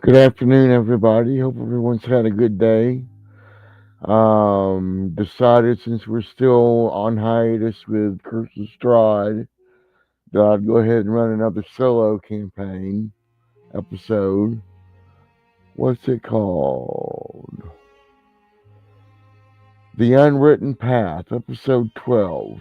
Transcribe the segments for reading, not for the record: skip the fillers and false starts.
Good afternoon, everybody. Hope everyone's had a good day. Decided since we're still on hiatus with Curse of Strahd that I'd go ahead and run another solo campaign episode. What's it called? The Unwritten Path, episode 12.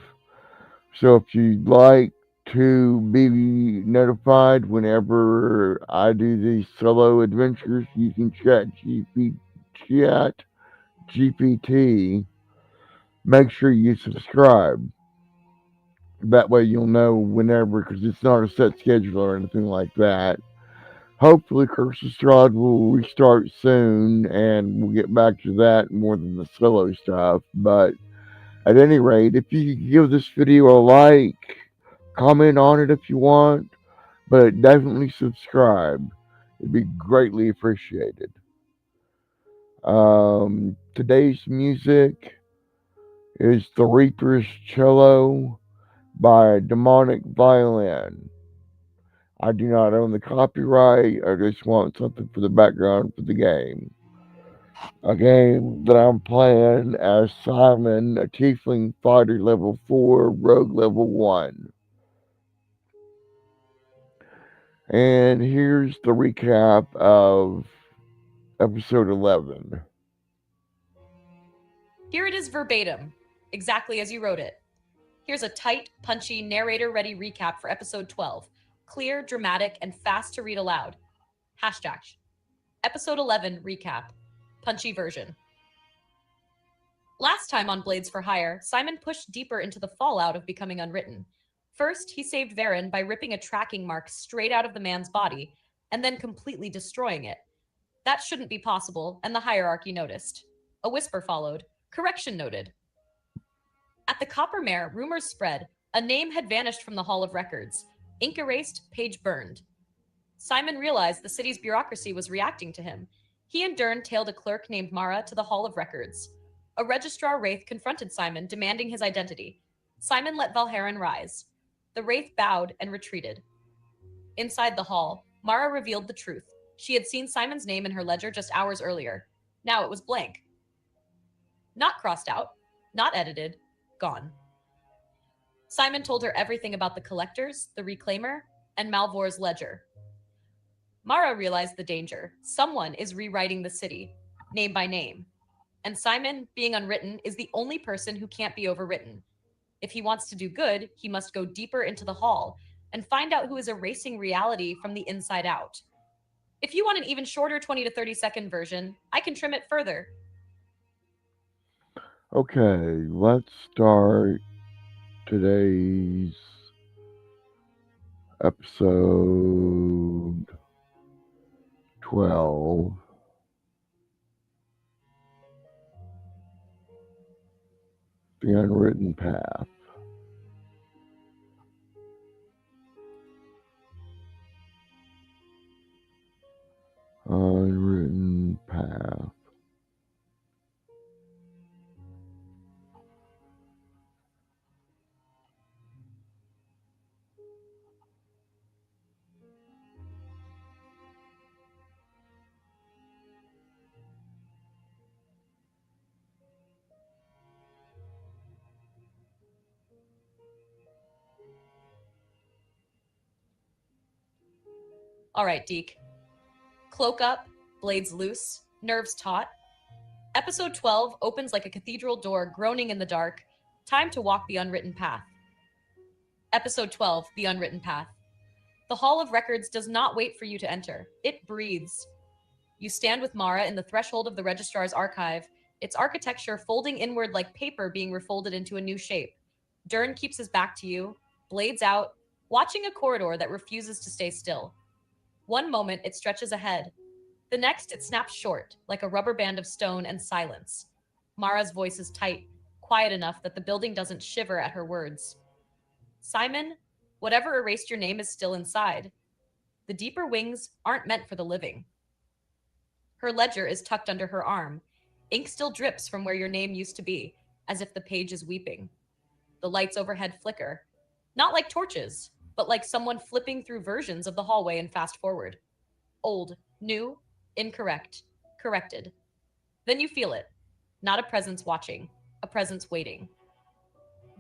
So if you'd like to be notified whenever I do these solo adventures using Chat GPT, make sure you subscribe. That way you'll know whenever, because it's not a set schedule or anything like that. Hopefully, Curse of Strahd will restart soon, and we'll get back to that more than the solo stuff. But at any rate, if you could give this video a like, comment on it if you want, but definitely subscribe. It'd be greatly appreciated. Today's music is The Reaper's Cello by Demonic Violin. I do not own the copyright. I just want something for the background for the game. A game that I'm playing as Simon, a Tiefling Fighter level 4, Rogue level 1. And here's the recap of episode 11. Here it is verbatim, exactly as you wrote it. Here's a tight, punchy, narrator-ready recap for episode 12. Clear, dramatic, and fast to read aloud. Hashtag. Episode 11 recap. Punchy version. Last time on Blades for Hire, Simon pushed deeper into the fallout of becoming unwritten. First, he saved Varen by ripping a tracking mark straight out of the man's body, and then completely destroying it. That shouldn't be possible, and the hierarchy noticed. A whisper followed. Correction noted. At the Copper Mare, rumors spread. A name had vanished from the Hall of Records. Ink erased, page burned. Simon realized the city's bureaucracy was reacting to him. He and Dern tailed a clerk named Mara to the Hall of Records. A registrar wraith confronted Simon, demanding his identity. Simon let Valharan rise. The wraith bowed and retreated. Inside the hall, Mara revealed the truth. She had seen Simon's name in her ledger just hours earlier. Now it was blank. Not crossed out, not edited, gone. Simon told her everything about the collectors, the reclaimer, and Malvor's ledger. Mara realized the danger. Someone is rewriting the city, name by name. And Simon, being unwritten, is the only person who can't be overwritten. If he wants to do good, he must go deeper into the hall and find out who is erasing reality from the inside out. If you want an even shorter 20 to 30-second version, I can trim it further. Okay, let's start today's episode 12. The Unwritten Path. Unwritten Path. All right, Deke. Cloak up, blades loose, nerves taut. Episode 12 opens like a cathedral door groaning in the dark. Time to walk the unwritten path. Episode 12, The Unwritten Path. The Hall of Records does not wait for you to enter. It breathes. You stand with Mara in the threshold of the registrar's archive, its architecture folding inward like paper being refolded into a new shape. Dern keeps his back to you, blades out, watching a corridor that refuses to stay still. One moment it stretches ahead. The next it snaps short, like a rubber band of stone and silence. Mara's voice is tight, quiet enough that the building doesn't shiver at her words. Simon, whatever erased your name is still inside. The deeper wings aren't meant for the living. Her ledger is tucked under her arm. Ink still drips from where your name used to be, as if the page is weeping. The lights overhead flicker, not like torches, but like someone flipping through versions of the hallway and fast forward. Old, new, Incorrect. Corrected. Then you feel it. Not a presence watching, a presence waiting.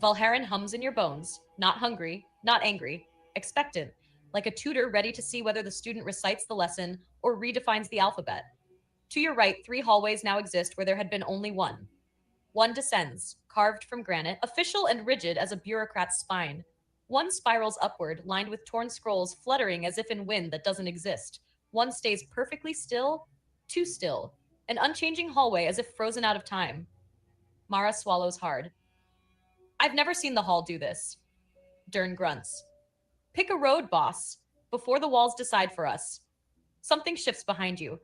Valharan hums in your bones, not hungry, not angry, expectant, like a tutor ready to see whether the student recites the lesson or redefines the alphabet. To your right, three hallways now exist where there had been only one. One descends, carved from granite, official and rigid as a bureaucrat's spine. One spirals upward, lined with torn scrolls fluttering as if in wind that doesn't exist. One stays perfectly still, too still, an unchanging hallway as if frozen out of time. Mara swallows hard. I've never seen the hall do this. Dern grunts. Pick a road, boss, before the walls decide for us. Something shifts behind you.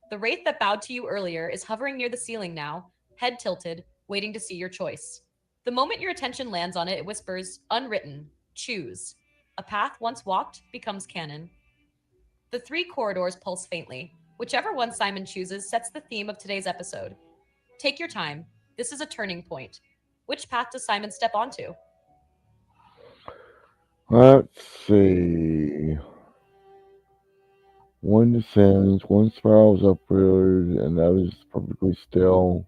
The wraith that bowed to you earlier is hovering near the ceiling now, head tilted, waiting to see your choice. The moment your attention lands on it, it whispers, Unwritten, choose. A path once walked becomes canon. The three corridors pulse faintly. Whichever one Simon chooses sets the theme of today's episode. Take your time. This is a turning point. Which path does Simon step onto? Let's see. One descends, one spirals upward, and the other is perfectly still.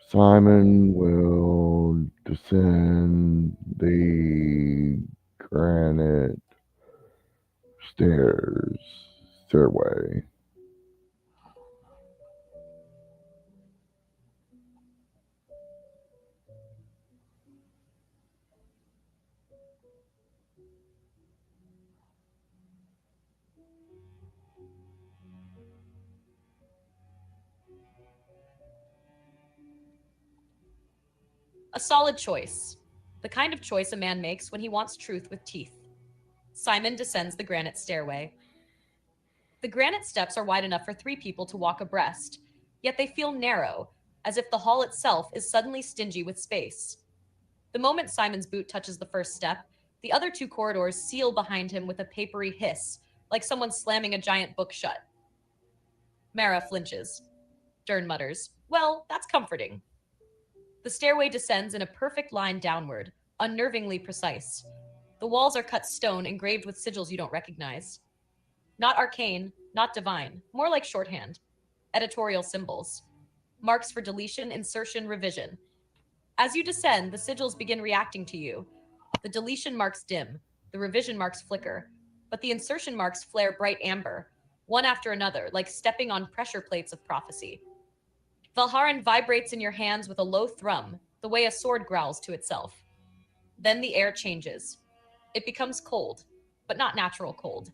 Simon will descend the granite stairs, stairway. A solid choice. The kind of choice a man makes when he wants truth with teeth. Simon descends the granite stairway. The granite steps are wide enough for three people to walk abreast, yet they feel narrow, as if the hall itself is suddenly stingy with space. The moment Simon's boot touches the first step, the other two corridors seal behind him with a papery hiss, like someone slamming a giant book shut. Mara flinches. Dern mutters, Well, that's comforting. The stairway descends in a perfect line downward, unnervingly precise. The walls are cut stone engraved with sigils you don't recognize. Not arcane, not divine, more like shorthand. Editorial symbols. Marks for deletion, insertion, revision. As you descend, the sigils begin reacting to you. The deletion marks dim, the revision marks flicker, but the insertion marks flare bright amber, one after another, like stepping on pressure plates of prophecy. Valharan vibrates in your hands with a low thrum, the way a sword growls to itself. Then the air changes. It becomes cold, but not natural cold.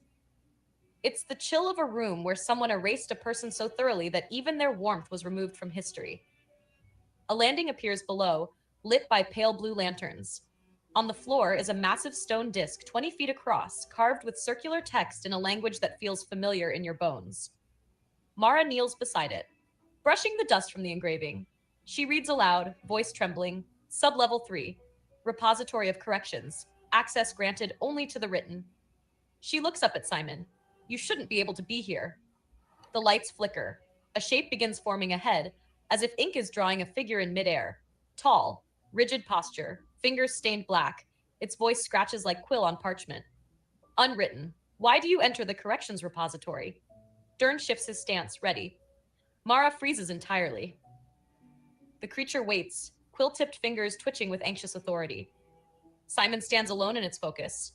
It's the chill of a room where someone erased a person so thoroughly that even their warmth was removed from history. A landing appears below, lit by pale blue lanterns. On the floor is a massive stone disc 20 feet across, carved with circular text in a language that feels familiar in your bones. Mara kneels beside it, brushing the dust from the engraving. She reads aloud, voice trembling, Sublevel 3, Repository of Corrections, access granted only to the written. She looks up at Simon. You shouldn't be able to be here. The lights flicker. A shape begins forming ahead, as if ink is drawing a figure in midair. Tall, rigid posture, fingers stained black. Its voice scratches like quill on parchment. Unwritten. Why do you enter the corrections repository? Dern shifts his stance, ready. Mara freezes entirely. The creature waits, quill tipped fingers twitching with anxious authority. Simon stands alone in its focus.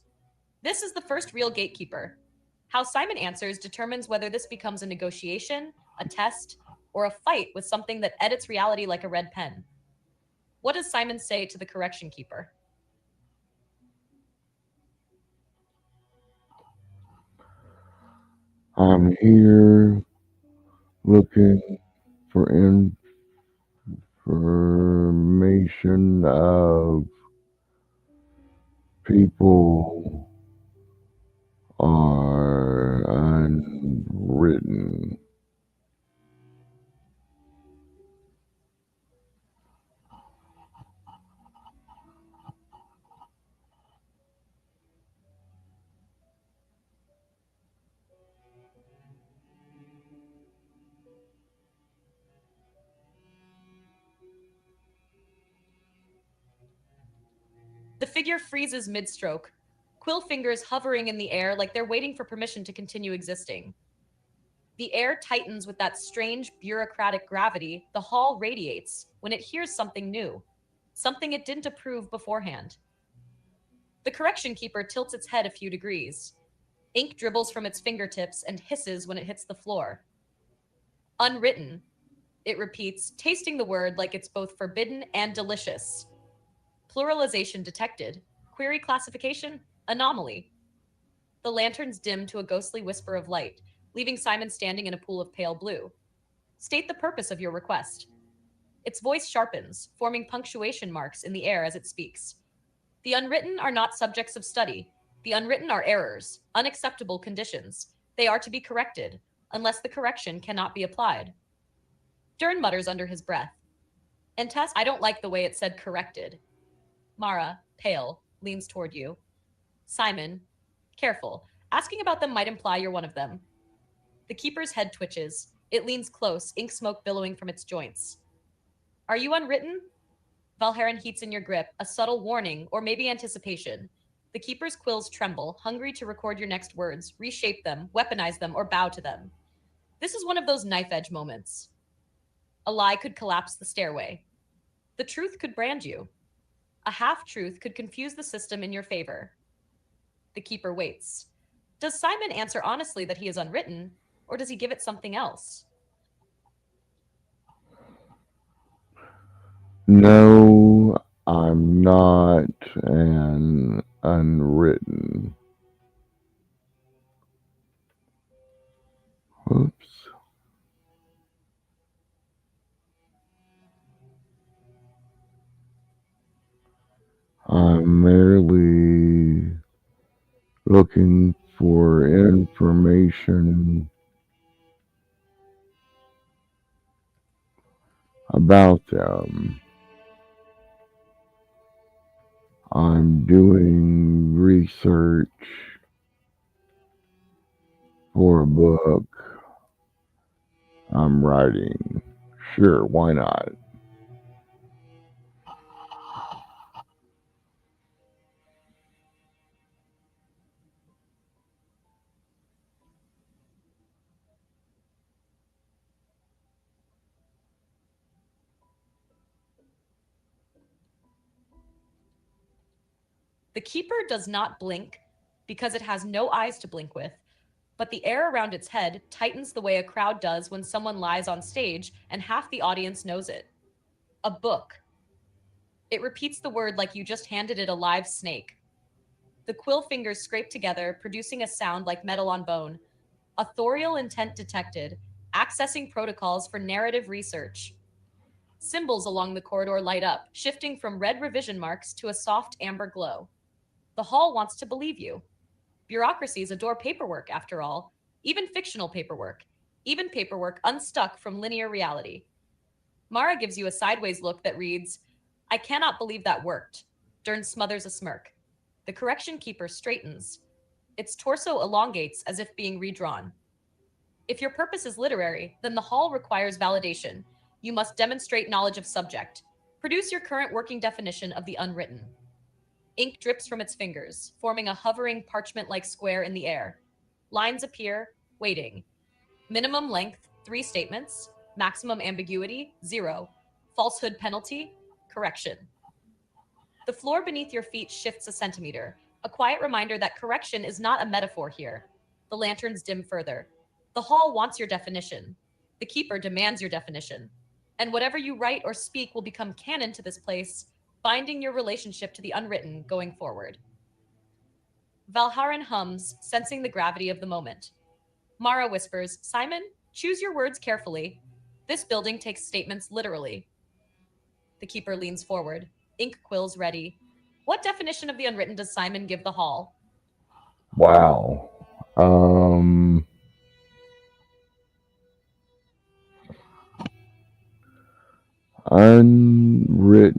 This is the first real gatekeeper. How Simon answers determines whether this becomes a negotiation, a test, or a fight with something that edits reality like a red pen. What does Simon say to the correction keeper? I'm here looking for information of people are unwritten. The figure freezes mid stroke, quill fingers hovering in the air like they're waiting for permission to continue existing. The air tightens with that strange bureaucratic gravity the hall radiates when it hears something new, something it didn't approve beforehand. The correction keeper tilts its head a few degrees. Ink dribbles from its fingertips and hisses when it hits the floor. Unwritten, it repeats, tasting the word like it's both forbidden and delicious. Pluralization detected. Query classification? Anomaly. The lanterns dim to a ghostly whisper of light, leaving Simon standing in a pool of pale blue. State the purpose of your request. Its voice sharpens, forming punctuation marks in the air as it speaks. The unwritten are not subjects of study. The unwritten are errors, unacceptable conditions. They are to be corrected, unless the correction cannot be applied. Dern mutters under his breath. And Tess, I don't like the way it said corrected. Mara, pale, leans toward you. Simon, careful. Asking about them might imply you're one of them. The keeper's head twitches. It leans close, ink smoke billowing from its joints. Are you unwritten? Valherin heats in your grip, a subtle warning, or maybe anticipation. The keeper's quills tremble, hungry to record your next words, reshape them, weaponize them, or bow to them. This is one of those knife edge moments. A lie could collapse the stairway. The truth could brand you. A half truth could confuse the system in your favor. The keeper waits. Does Simon answer honestly that he is unwritten, or does he give it something else? No, I'm not an unwritten. Whoops. I'm merely looking for information about them. I'm doing research for a book I'm writing. Sure, why not? The keeper does not blink because it has no eyes to blink with, but the air around its head tightens the way a crowd does when someone lies on stage and half the audience knows it. A book. It repeats the word like you just handed it a live snake. The quill fingers scrape together, producing a sound like metal on bone. Authorial intent detected, accessing protocols for narrative research. Symbols along the corridor light up, shifting from red revision marks to a soft amber glow. The hall wants to believe you. Bureaucracies adore paperwork, after all, even fictional paperwork, even paperwork unstuck from linear reality. Mara gives you a sideways look that reads, I cannot believe that worked. Dern smothers a smirk. The correction keeper straightens. Its torso elongates as if being redrawn. If your purpose is literary, then the hall requires validation. You must demonstrate knowledge of subject. Produce your current working definition of the unwritten. Ink drips from its fingers, forming a hovering parchment like square in the air. Lines appear, waiting. Minimum length, 3 statements. Maximum ambiguity, 0. Falsehood penalty, correction. The floor beneath your feet shifts a centimeter, a quiet reminder that correction is not a metaphor here. The lanterns dim further. The hall wants your definition. The keeper demands your definition. And whatever you write or speak will become canon to this place, binding your relationship to the unwritten going forward. Valharan hums, sensing the gravity of the moment. Mara whispers, Simon, choose your words carefully. This building takes statements literally. The keeper leans forward, ink quills ready. What definition of the unwritten does Simon give the hall? Wow. Um, Unwritten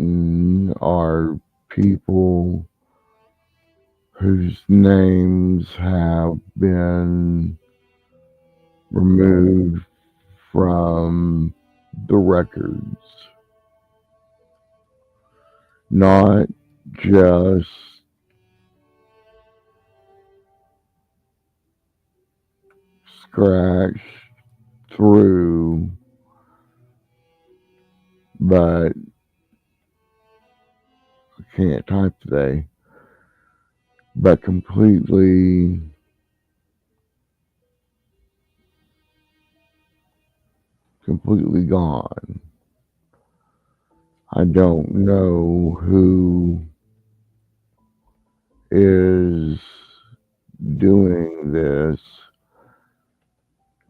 are people whose names have been removed from the records, not just scratch through, but I can't type today, but completely gone. I don't know who is doing this,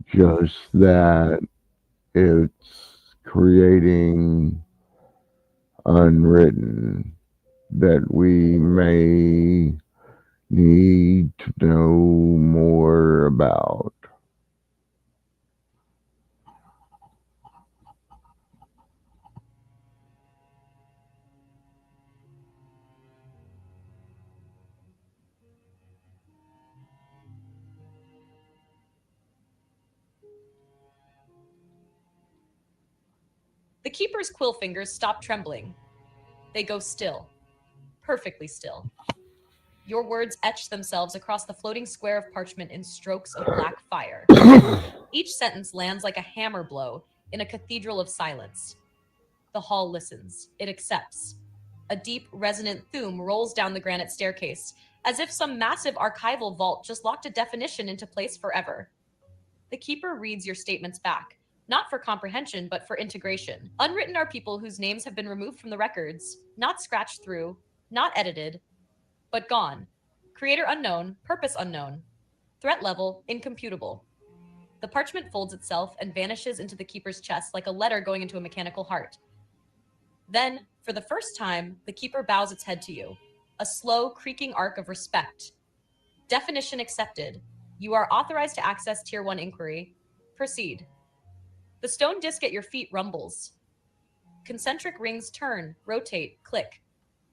just that it's creating unwritten that we may need to know more about. The keeper's quill fingers stop trembling. They go still, perfectly still. Your words etch themselves across the floating square of parchment in strokes of black fire. Each sentence lands like a hammer blow in a cathedral of silence. The hall listens. It accepts. A deep, resonant thoom rolls down the granite staircase, as if some massive archival vault just locked a definition into place forever. The keeper reads your statements back, not for comprehension, but for integration. Unwritten are people whose names have been removed from the records, not scratched through, not edited, but gone. Creator unknown, purpose unknown. Threat level incomputable. The parchment folds itself and vanishes into the keeper's chest like a letter going into a mechanical heart. Then, for the first time, the keeper bows its head to you. A slow, creaking arc of respect. Definition accepted. You are authorized to access Tier 1 inquiry. Proceed. The stone disc at your feet rumbles. Concentric rings turn, rotate, click.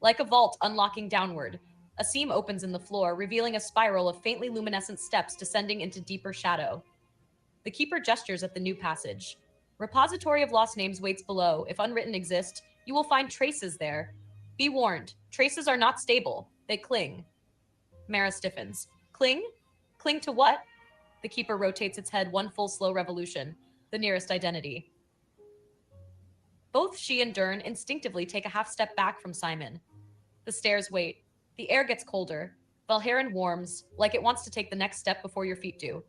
Like a vault unlocking downward, a seam opens in the floor, revealing a spiral of faintly luminescent steps descending into deeper shadow. The keeper gestures at the new passage. Repository of lost names waits below. If unwritten exist, you will find traces there. Be warned, traces are not stable. They cling. Mara stiffens. Cling? Cling to what? The keeper rotates its head one full slow revolution. The nearest identity. Both she and Dern instinctively take a half step back from Simon. The stairs wait. The air gets colder. Valherin warms, like it wants to take the next step before your feet do.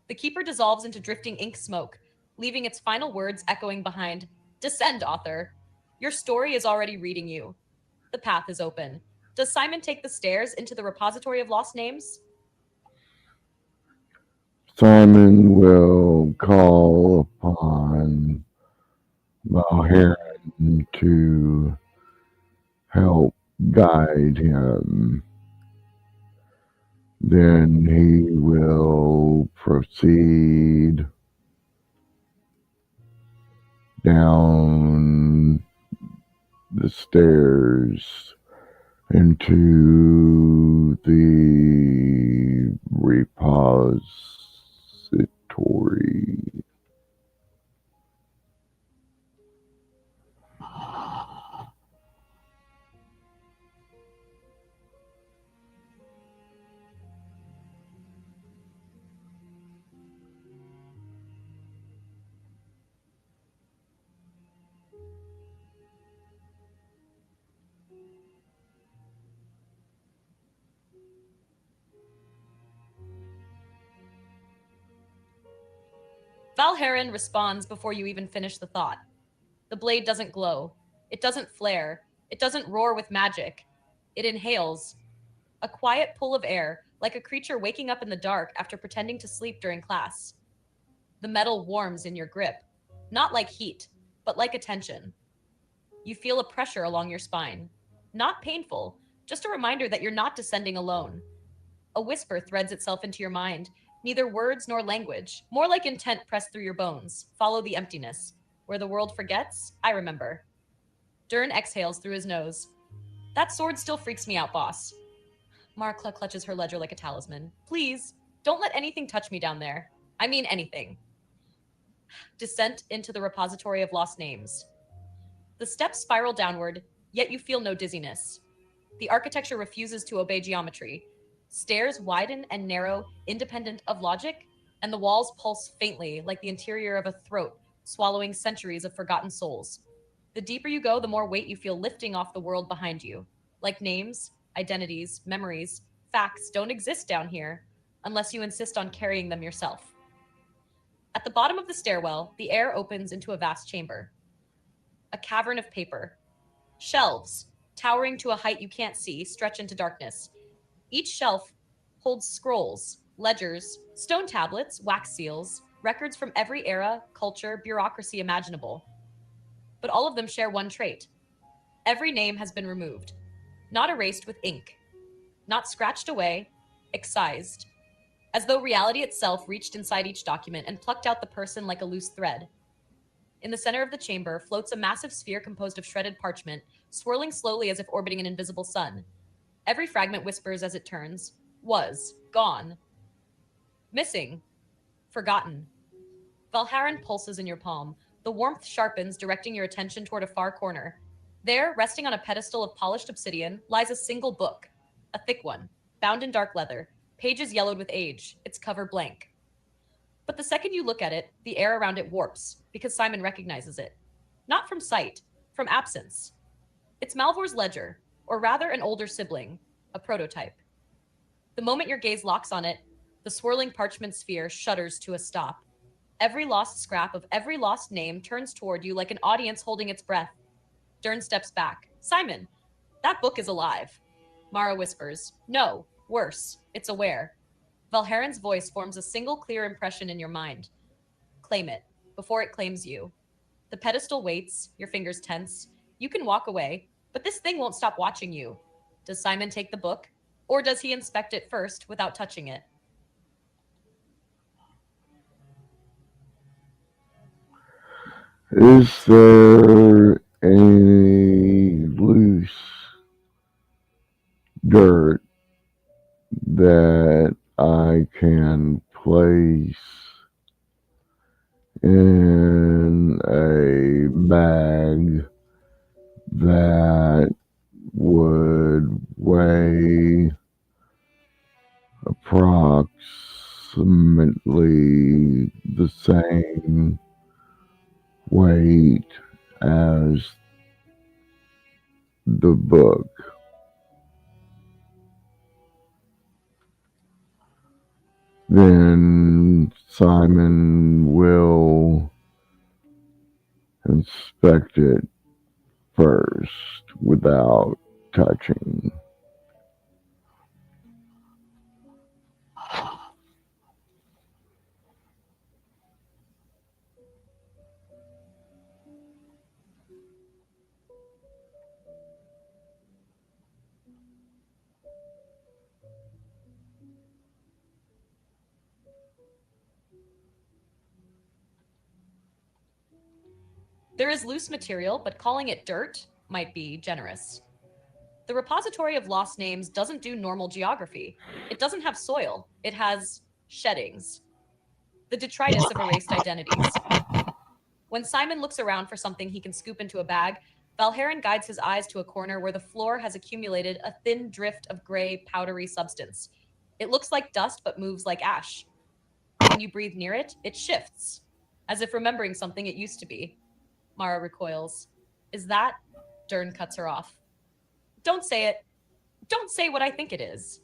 The keeper dissolves into drifting ink smoke, leaving its final words echoing behind. Descend, author. Your story is already reading you. The path is open. Does Simon take the stairs into the repository of lost names? Simon will call upon Valherin to help guide him. Then he will proceed down the stairs into the repository. Valherin responds before you even finish the thought. The blade doesn't glow. It doesn't flare. It doesn't roar with magic. It inhales. A quiet pull of air, like a creature waking up in the dark after pretending to sleep during class. The metal warms in your grip. Not like heat, but like a tension. You feel a pressure along your spine. Not painful, just a reminder that you're not descending alone. A whisper threads itself into your mind, neither words nor language, more like intent pressed through your bones. Follow the emptiness. Where the world forgets, I remember. Dern exhales through his nose. That sword still freaks me out, boss. Markla clutches her ledger like a talisman. Please, don't let anything touch me down there. I mean anything. Descent into the repository of lost names. The steps spiral downward, yet you feel no dizziness. The architecture refuses to obey geometry. Stairs widen and narrow, independent of logic, and the walls pulse faintly like the interior of a throat swallowing centuries of forgotten souls. The deeper you go, the more weight you feel lifting off the world behind you. Like names, identities, memories, facts don't exist down here unless you insist on carrying them yourself. At the bottom of the stairwell, the air opens into a vast chamber, a cavern of paper. Shelves, towering to a height you can't see, stretch into darkness. Each shelf holds scrolls, ledgers, stone tablets, wax seals, records from every era, culture, bureaucracy imaginable. But all of them share one trait. Every name has been removed, not erased with ink, not scratched away, excised, as though reality itself reached inside each document and plucked out the person like a loose thread. In the center of the chamber floats a massive sphere composed of shredded parchment, swirling slowly as if orbiting an invisible sun. Every fragment whispers as it turns, was, gone, missing, forgotten. Valharan pulses in your palm. The warmth sharpens, directing your attention toward a far corner. There, resting on a pedestal of polished obsidian, lies a single book, a thick one, bound in dark leather, pages yellowed with age, its cover blank. But the second you look at it, the air around it warps, because Simon recognizes it. Not from sight, from absence. It's Malvor's ledger, or rather an older sibling, a prototype. The moment your gaze locks on it, the swirling parchment sphere shudders to a stop. Every lost scrap of every lost name turns toward you like an audience holding its breath. Dern steps back. Simon, that book is alive. Mara whispers. No, worse, it's aware. Valharan's voice forms a single clear impression in your mind. Claim it, before it claims you. The pedestal waits, your fingers tense. You can walk away, but this thing won't stop watching you. Does Simon take the book? Or does he inspect it first without touching it? Is there any loose dirt that I can place in a bag that would weigh approximately the same weight as the book? Then Simon will inspect it first without touching. There is loose material, but calling it dirt might be generous. The repository of lost names doesn't do normal geography. It doesn't have soil, it has sheddings, the detritus of erased identities. When Simon looks around for something he can scoop into a bag, Valharan guides his eyes to a corner where the floor has accumulated a thin drift of gray, powdery substance. It looks like dust but moves like ash. When you breathe near it, it shifts, as if remembering something it used to be. Mara recoils. Is that? Dern cuts her off. Don't say it. Don't say what I think it is.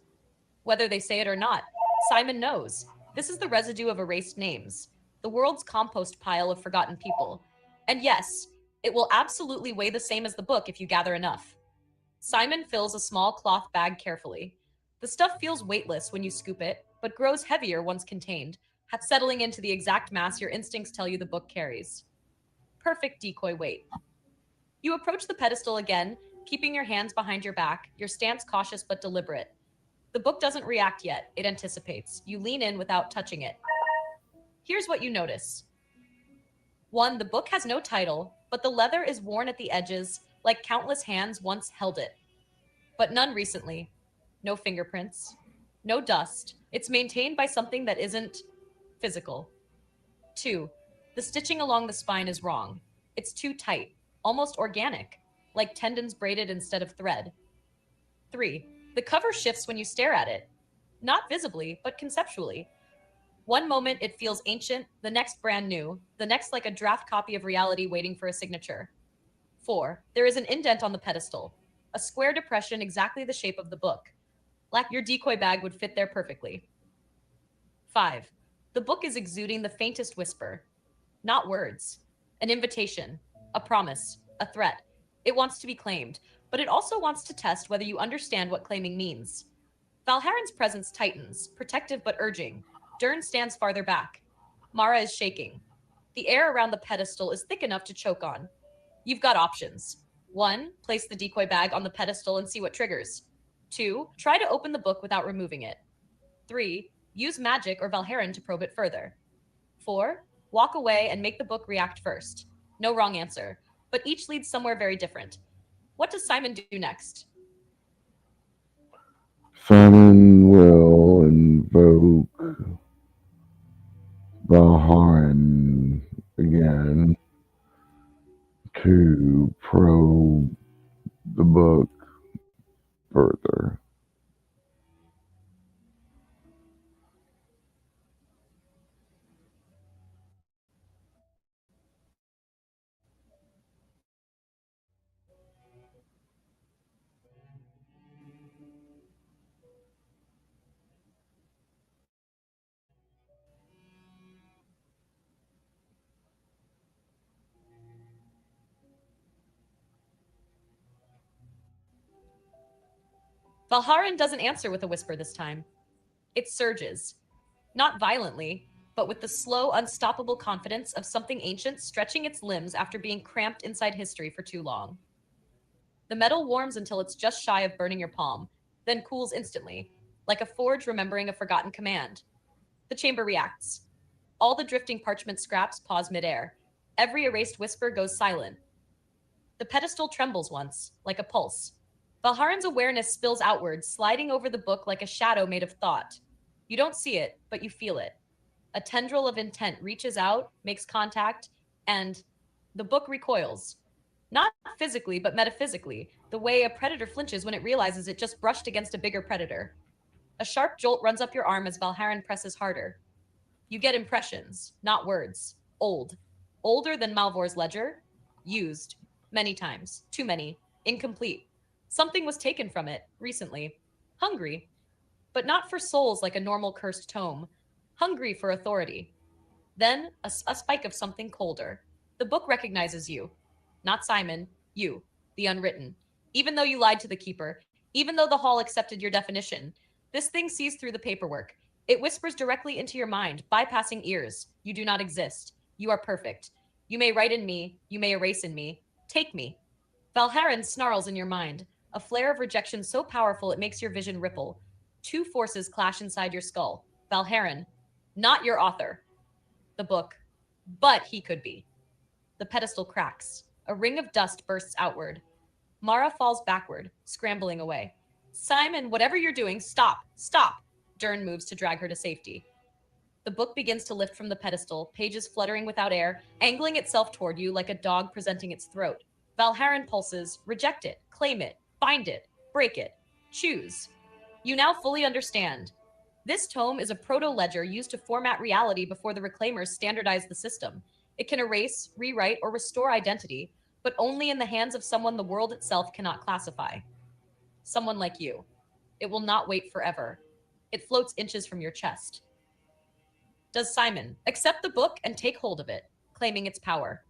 Whether they say it or not, Simon knows. This is the residue of erased names, the world's compost pile of forgotten people. And yes, it will absolutely weigh the same as the book if you gather enough. Simon fills a small cloth bag carefully. The stuff feels weightless when you scoop it, but grows heavier once contained, settling into the exact mass your instincts tell you the book carries. Perfect decoy weight. You approach the pedestal again, keeping your hands behind your back, your stance cautious but deliberate. The book doesn't react yet, it anticipates. You lean in without touching it. Here's what you notice. 1. The book has no title, but the leather is worn at the edges like countless hands once held it. But none recently. No fingerprints. No dust. It's maintained by something that isn't physical. 2. The stitching along the spine is wrong. It's too tight, almost organic, like tendons braided instead of thread. 3. The cover shifts when you stare at it. Not visibly, but conceptually. One moment it feels ancient, the next brand new, the next like a draft copy of reality waiting for a signature. 4. There is an indent on the pedestal, a square depression exactly the shape of the book. Like your decoy bag would fit there perfectly. 5. The book is exuding the faintest whisper, not words, an invitation, a promise, a threat. It wants to be claimed, but it also wants to test whether you understand what claiming means. Valharen's presence tightens, protective but urging. Dern stands farther back. Mara is shaking. The air around the pedestal is thick enough to choke on. You've got options. 1. Place the decoy bag on the pedestal and see what triggers. 2. Try to open the book without removing it. 3. Use magic or Valharen to probe it further. 4. Walk away and make the book react first. No wrong answer, but each leads somewhere very different. What does Simon do next? Simon will invoke Valharan again to probe the book further. Valharen doesn't answer with a whisper this time. It surges, not violently, but with the slow, unstoppable confidence of something ancient stretching its limbs after being cramped inside history for too long. The metal warms until it's just shy of burning your palm, then cools instantly, like a forge remembering a forgotten command. The chamber reacts. All the drifting parchment scraps pause midair. Every erased whisper goes silent. The pedestal trembles once, like a pulse. Valharen's awareness spills outward, sliding over the book like a shadow made of thought. You don't see it, but you feel it. A tendril of intent reaches out, makes contact, and the book recoils. Not physically, but metaphysically, the way a predator flinches when it realizes it just brushed against a bigger predator. A sharp jolt runs up your arm as Valharen presses harder. You get impressions, not words. Old. Older than Malvor's ledger. Used. Many times. Too many. Incomplete. Something was taken from it, recently. Hungry. But not for souls like a normal cursed tome. Hungry for authority. Then, a spike of something colder. The book recognizes you. Not Simon. You. The unwritten. Even though you lied to the keeper. Even though the hall accepted your definition. This thing sees through the paperwork. It whispers directly into your mind, bypassing ears. You do not exist. You are perfect. You may write in me. You may erase in me. Take me. Valharen snarls in your mind. A flare of rejection so powerful it makes your vision ripple. Two forces clash inside your skull. Valharen. Not your author. The book. But he could be. The pedestal cracks. A ring of dust bursts outward. Mara falls backward, scrambling away. Simon, whatever you're doing, stop! Stop! Dern moves to drag her to safety. The book begins to lift from the pedestal, pages fluttering without air, angling itself toward you like a dog presenting its throat. Valharen pulses, reject it, claim it, bind it, break it, choose. You now fully understand. This tome is a proto-ledger used to format reality before the reclaimers standardized the system. It can erase, rewrite, or restore identity, but only in the hands of someone the world itself cannot classify. Someone like you. It will not wait forever. It floats inches from your chest. Does Simon accept the book and take hold of it, claiming its power?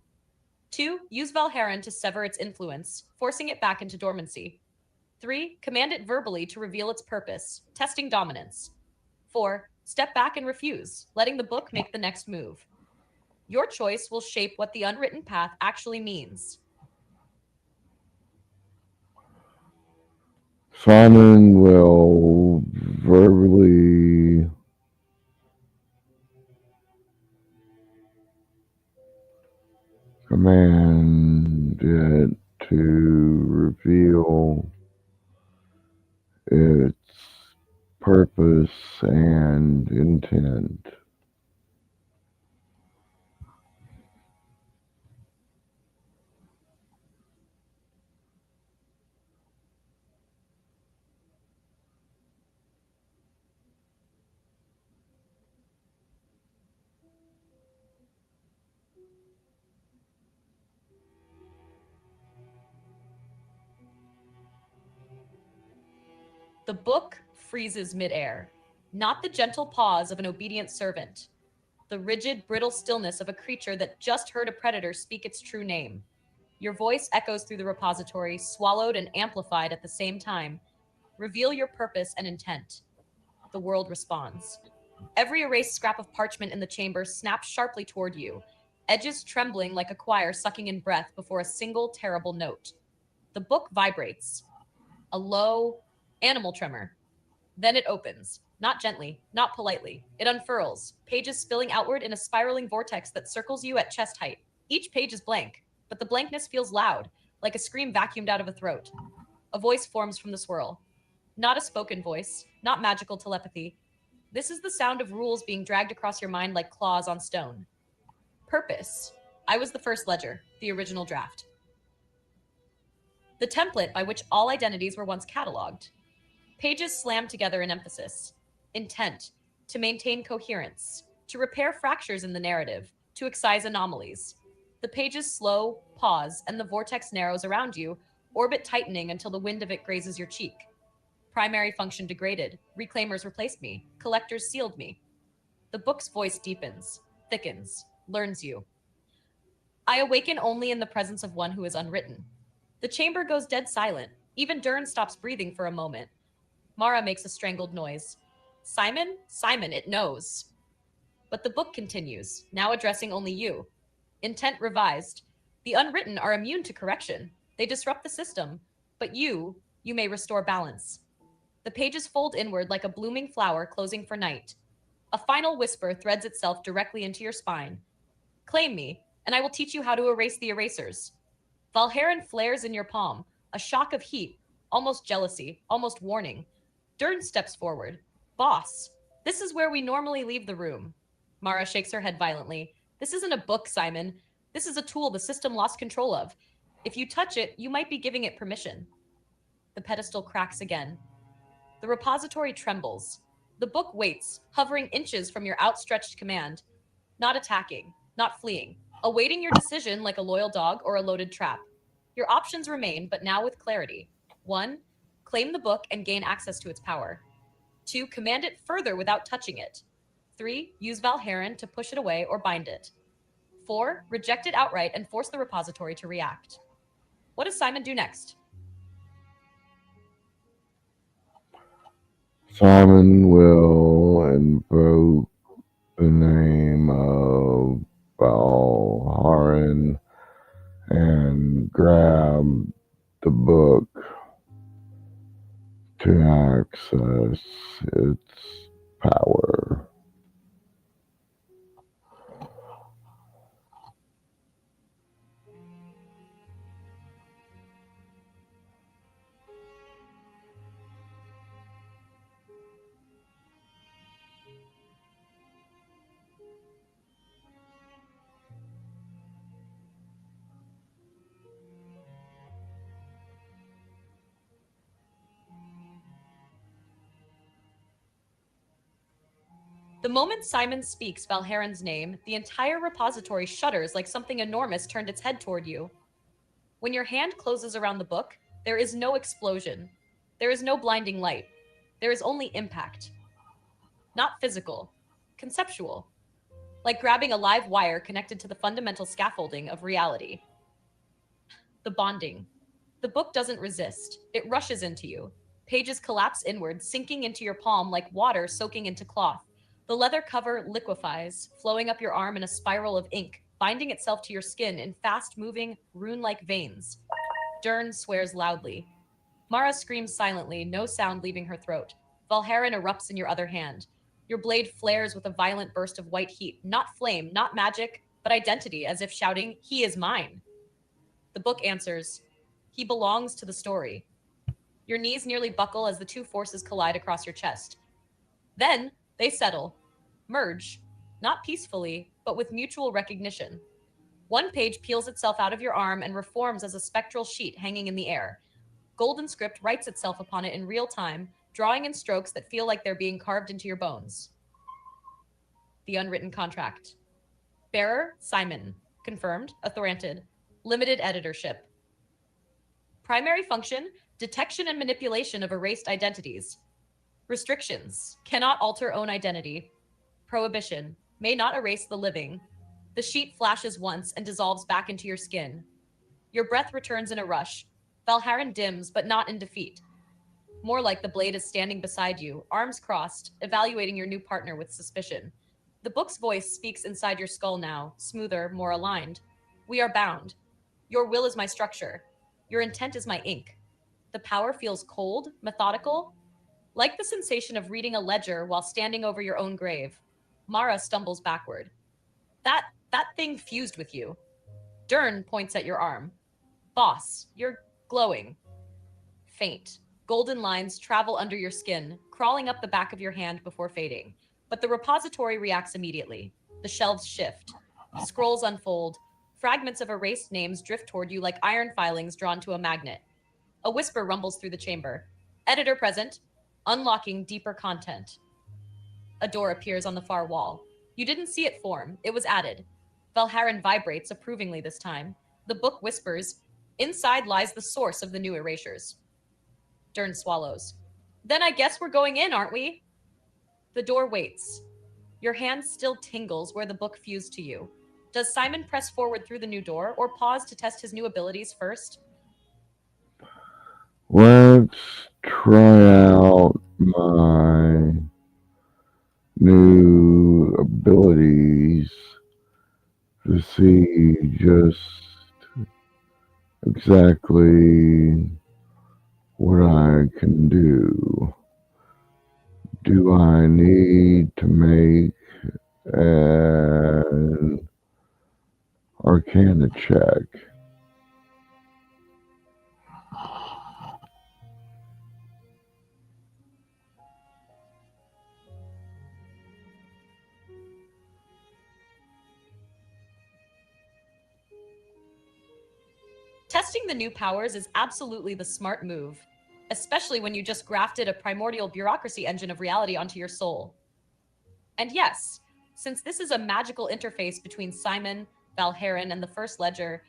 2. Use Valharen to sever its influence, forcing it back into dormancy. 3. Command it verbally to reveal its purpose, testing dominance. 4. Step back and refuse, letting the book make the next move. Your choice will shape what the unwritten path actually means. Simon will verbally command it to reveal its purpose and intent. The book freezes midair, not the gentle pause of an obedient servant, the rigid, brittle stillness of a creature that just heard a predator speak its true name. Your voice echoes through the repository, swallowed and amplified at the same time. Reveal your purpose and intent. The world responds. Every erased scrap of parchment in the chamber snaps sharply toward you, edges trembling like a choir sucking in breath before a single terrible note. The book vibrates, a low, animal tremor. Then it opens, not gently, not politely. It unfurls, pages spilling outward in a spiraling vortex that circles you at chest height. Each page is blank, but the blankness feels loud, like a scream vacuumed out of a throat. A voice forms from the swirl. Not a spoken voice, not magical telepathy. This is the sound of rules being dragged across your mind like claws on stone. Purpose. I was the first ledger, the original draft. The template by which all identities were once cataloged. Pages slammed together in emphasis. Intent. To maintain coherence. To repair fractures in the narrative. To excise anomalies. The pages slow, pause, and the vortex narrows around you, orbit tightening until the wind of it grazes your cheek. Primary function degraded. Reclaimers replaced me. Collectors sealed me. The book's voice deepens, thickens, learns you. I awaken only in the presence of one who is unwritten. The chamber goes dead silent. Even Dern stops breathing for a moment. Mara makes a strangled noise. Simon? Simon, it knows. But the book continues, now addressing only you. Intent revised. The unwritten are immune to correction. They disrupt the system. But you may restore balance. The pages fold inward like a blooming flower closing for night. A final whisper threads itself directly into your spine. Claim me, and I will teach you how to erase the erasers. Valherin flares in your palm, a shock of heat, almost jealousy, almost warning. Dern steps forward. Boss, this is where we normally leave the room. Mara shakes her head violently. This isn't a book, Simon. This is a tool the system lost control of. If you touch it, you might be giving it permission. The pedestal cracks again. The repository trembles. The book waits, hovering inches from your outstretched command. Not attacking, not fleeing, awaiting your decision like a loyal dog or a loaded trap. Your options remain, but now with clarity. 1. Claim the book and gain access to its power. 2. Command it further without touching it. 3. Use Valherin to push it away or bind it. 4. Reject it outright and force the repository to react. What does Simon do next? Simon will invoke the name of Valharin and grab the book to access its power. The moment Simon speaks Valherin's name, the entire repository shudders like something enormous turned its head toward you. When your hand closes around the book, there is no explosion. There is no blinding light. There is only impact. Not physical, conceptual, like grabbing a live wire connected to the fundamental scaffolding of reality. The bonding. The book doesn't resist, it rushes into you. Pages collapse inward, sinking into your palm like water soaking into cloth. The leather cover liquefies, flowing up your arm in a spiral of ink, binding itself to your skin in fast moving, rune like veins. Dern swears loudly. Mara screams silently, no sound leaving her throat. Valherin erupts in your other hand. Your blade flares with a violent burst of white heat, not flame, not magic, but identity, as if shouting, "He is mine." The book answers, "He belongs to the story." Your knees nearly buckle as the two forces collide across your chest. Then they settle, merge, not peacefully, but with mutual recognition. One page peels itself out of your arm and reforms as a spectral sheet hanging in the air. Golden script writes itself upon it in real time, drawing in strokes that feel like they're being carved into your bones. The unwritten contract. Bearer, Simon. Confirmed, authorited. Limited editorship. Primary function, Detection and manipulation of erased identities. Restrictions. Cannot alter own identity. Prohibition. May not erase the living. The sheet flashes once and dissolves back into your skin. Your breath returns in a rush. Valharan dims, but not in defeat. More like the blade is standing beside you, arms crossed, evaluating your new partner with suspicion. The book's voice speaks inside your skull now, smoother, more aligned. We are bound. Your will is my structure. Your intent is my ink. The power feels cold, methodical, like the sensation of reading a ledger while standing over your own grave. Mara stumbles backward. That thing fused with you. Dern points at your arm. Boss, you're glowing. Faint. Golden lines travel under your skin, crawling up the back of your hand before fading. But the repository reacts immediately. The shelves shift. Scrolls unfold. Fragments of erased names drift toward you like iron filings drawn to a magnet. A whisper rumbles through the chamber. Editor present. Unlocking deeper content. A door appears on the far wall. You didn't see it form, it was added. Valharan vibrates approvingly this time. The book whispers, inside lies the source of the new erasures. Dern swallows. Then I guess we're going in, aren't we? The door waits. Your hand still tingles where the book fused to you. Does Simon press forward through the new door or pause to test his new abilities first? Let's try out my new abilities to see just exactly what I can do. Do I need to make an Arcana check? Testing the new powers is absolutely the smart move, especially when you just grafted a primordial bureaucracy engine of reality onto your soul. And yes, since this is a magical interface between Simon, Valharan, and the First Ledger,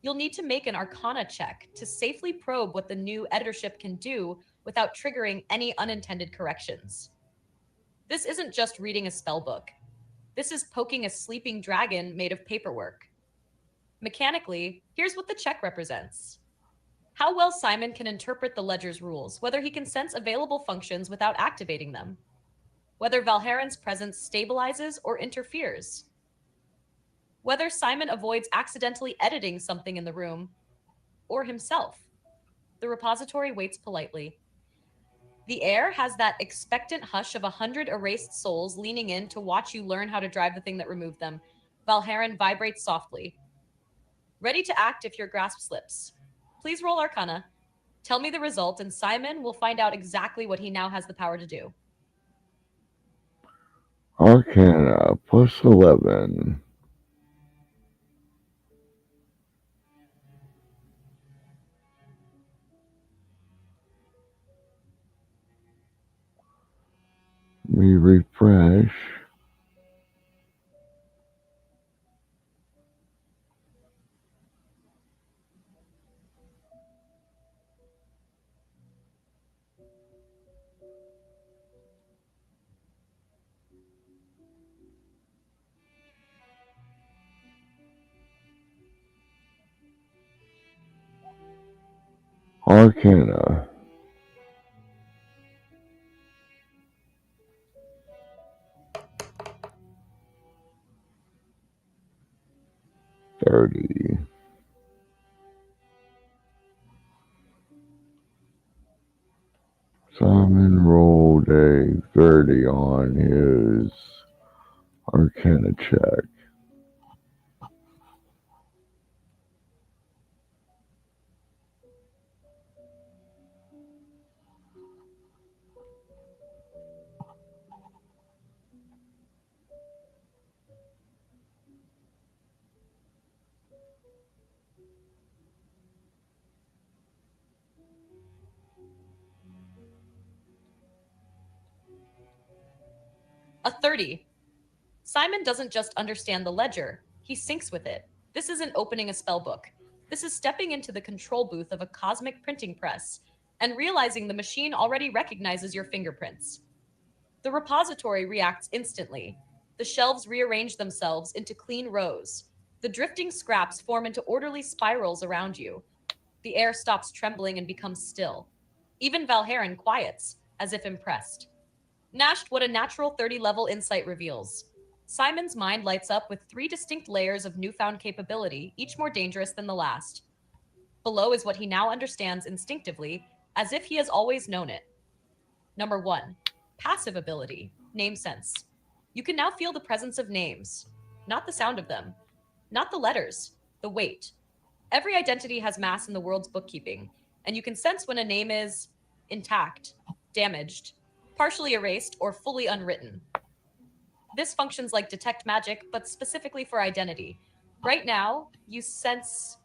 you'll need to make an Arcana check to safely probe what the new editorship can do without triggering any unintended corrections. This isn't just reading a spellbook. This is poking a sleeping dragon made of paperwork. Mechanically, here's what the check represents. How well Simon can interpret the ledger's rules, whether he can sense available functions without activating them, whether Valharan's presence stabilizes or interferes, whether Simon avoids accidentally editing something in the room, or himself. The repository waits politely. The air has that expectant hush of 100 erased souls leaning in to watch you learn how to drive the thing that removed them. Valharan vibrates softly. Ready to act if your grasp slips. Please roll Arcana. Tell me the result, and Simon will find out exactly what he now has the power to do. Arcana plus 11. Let me refresh. Arcana 30. Simon rolled a 30 on his Arcana check. A 30. Simon doesn't just understand the ledger, he syncs with it. This isn't opening a spell book. This is stepping into the control booth of a cosmic printing press. and realizing the machine already recognizes your fingerprints. The repository reacts instantly. The shelves rearrange themselves into clean rows. The drifting scraps form into orderly spirals around you. The air stops trembling and becomes still. Even Valherin quiets, as if impressed. Nashed, what a natural 30 level insight reveals. Simon's mind lights up with three distinct layers of newfound capability, each more dangerous than the last. Below is what he now understands instinctively, as if he has always known it. Number 1, passive ability, name sense. You can now feel the presence of names, not the sound of them, not the letters, the weight. Every identity has mass in the world's bookkeeping, and you can sense when a name is intact, damaged, partially erased, or fully unwritten. This functions like detect magic, but specifically for identity. Right now, you sense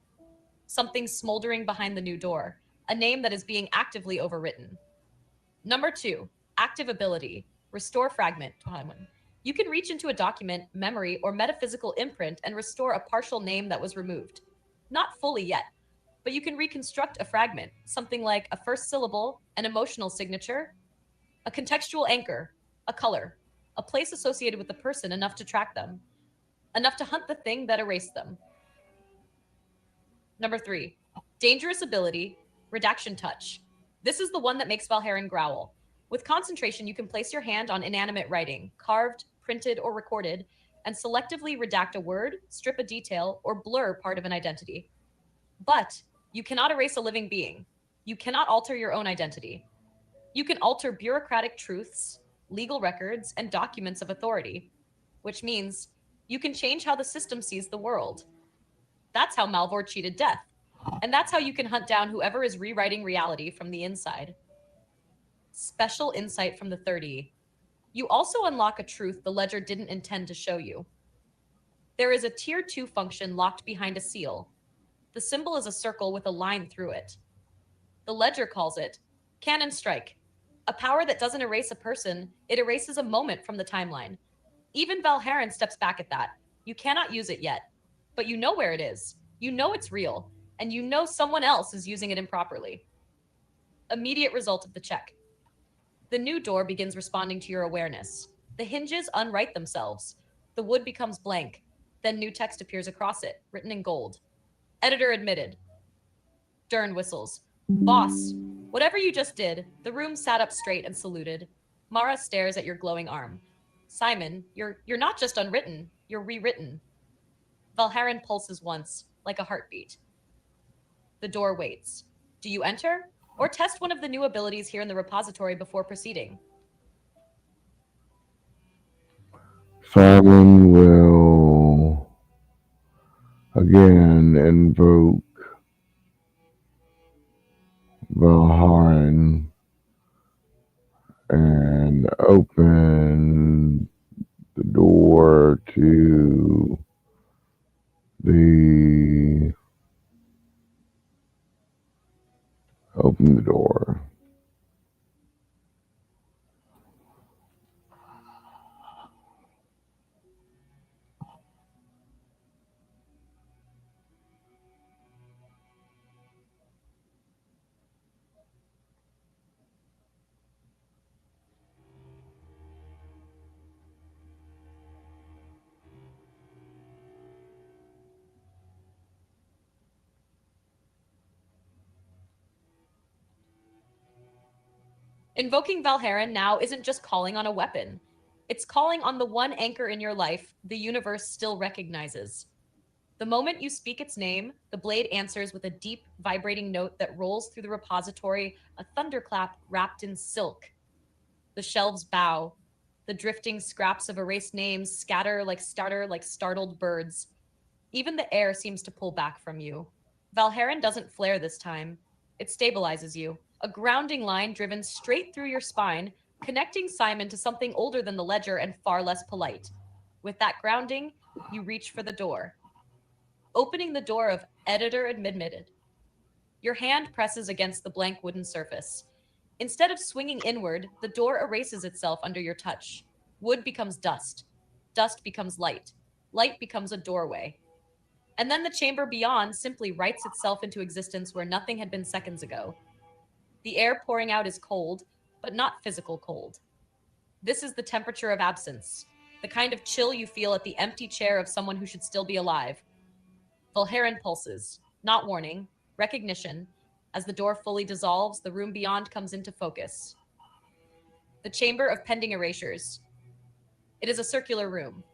something smoldering behind the new door, a name that is being actively overwritten. Number 2, active ability, restore fragment time. You can reach into a document, memory, or metaphysical imprint and restore a partial name that was removed. Not fully yet, but you can reconstruct a fragment, something like a first syllable, an emotional signature, a contextual anchor, a color, a place associated with the person enough to track them, enough to hunt the thing that erased them. Number 3, dangerous ability, redaction touch. This is the one that makes Valherin growl. With concentration, you can place your hand on inanimate writing, carved, printed, or recorded, and selectively redact a word, strip a detail, or blur part of an identity. But you cannot erase a living being. You cannot alter your own identity. You can alter bureaucratic truths, legal records, and documents of authority, which means you can change how the system sees the world. That's how Malvor cheated death. And that's how you can hunt down whoever is rewriting reality from the inside. Special insight from the 30. You also unlock a truth the ledger didn't intend to show you. There is a tier 2 function locked behind a seal. The symbol is a circle with a line through it. The ledger calls it Cannon Strike, a power that doesn't erase a person, it erases a moment from the timeline. Even Valherin steps back at that. You cannot use it yet, but you know where it is. You know it's real, and you know someone else is using it improperly. Immediate result of the check. The new door begins responding to your awareness. The hinges unwrite themselves. The wood becomes blank. Then new text appears across it, written in gold. Editor admitted. Dern whistles. Boss, whatever you just did, the room sat up straight and saluted. Mara stares at your glowing arm. Simon, you're not just unwritten, you're rewritten. Valharin pulses once, like a heartbeat. The door waits. Do you enter? Or test one of the new abilities here in the repository before proceeding? Simon will again invoke Valharan and open the door to the open the door. Invoking Valharan now isn't just calling on a weapon. It's calling on the one anchor in your life the universe still recognizes. The moment you speak its name, the blade answers with a deep, vibrating note that rolls through the repository, a thunderclap wrapped in silk. The shelves bow. The drifting scraps of erased names scatter like startled birds. Even the air seems to pull back from you. Valharan doesn't flare this time. It stabilizes you, a grounding line driven straight through your spine, connecting Simon to something older than the ledger and far less polite. With that grounding, you reach for the door. Opening the door of Editor Admitted. Your hand presses against the blank wooden surface. Instead of swinging inward, the door erases itself under your touch. Wood becomes dust. Dust becomes light. Light becomes a doorway. And then the chamber beyond simply writes itself into existence where nothing had been seconds ago. The air pouring out is cold, but not physical cold. This is the temperature of absence, the kind of chill you feel at the empty chair of someone who should still be alive. Volharen pulses, not warning, recognition. As the door fully dissolves, the room beyond comes into focus. The chamber of pending erasures. It is a circular room.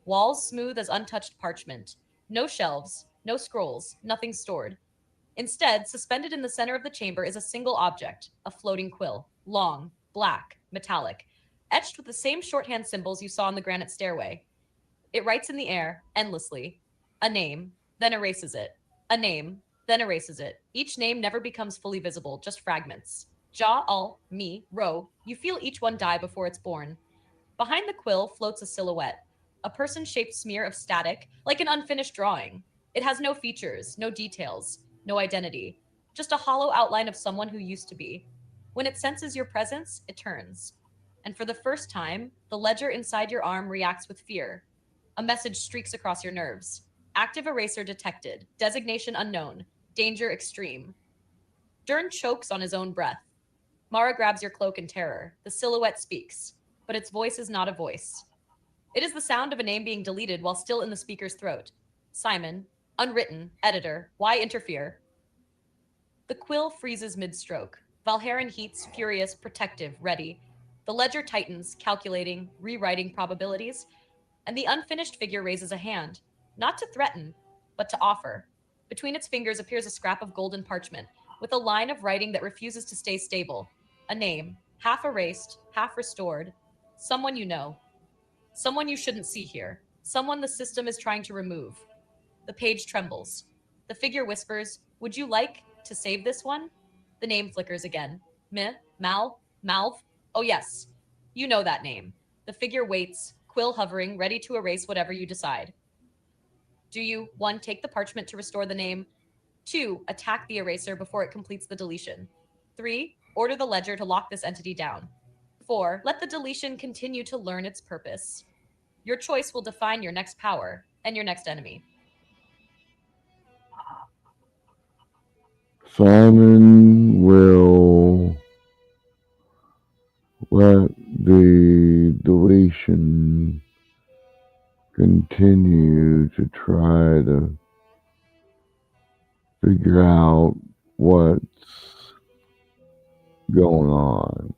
Walls smooth as untouched parchment. No shelves, no scrolls, nothing stored. Instead, suspended in the center of the chamber is a single object, a floating quill, long, black, metallic, etched with the same shorthand symbols you saw on the granite stairway. It writes in the air, endlessly, a name, then erases it. A name, then erases it. Each name never becomes fully visible, just fragments. Ja, Al, me, Ro, you feel each one die before it's born. Behind the quill floats a silhouette, a person shaped smear of static, like an unfinished drawing. It has no features, no details, no identity, just a hollow outline of someone who used to be. When it senses your presence, it turns. And for the first time, the ledger inside your arm reacts with fear. A message streaks across your nerves. Active eraser detected. Designation unknown. Danger extreme. Dern chokes on his own breath. Mara grabs your cloak in terror. The silhouette speaks, but its voice is not a voice. It is the sound of a name being deleted while still in the speaker's throat. Simon, unwritten, editor, why interfere? The quill freezes mid stroke. Valharan heats, furious, protective, ready. The ledger tightens, calculating, rewriting probabilities, and the unfinished figure raises a hand, not to threaten, but to offer. Between its fingers appears a scrap of golden parchment, with a line of writing that refuses to stay stable. A name, half erased, half restored. Someone you know. Someone you shouldn't see here. Someone the system is trying to remove. The page trembles. The figure whispers, would you like to save this one? The name flickers again. Malv? Oh, yes. You know that name. The figure waits, quill hovering, ready to erase whatever you decide. Do you, 1, take the parchment to restore the name? 2, attack the eraser before it completes the deletion? 3, order the ledger to lock this entity down? 4, let the deletion continue to learn its purpose? Your choice will define your next power and your next enemy. Simon will let the deletion continue to try to figure out what's going on.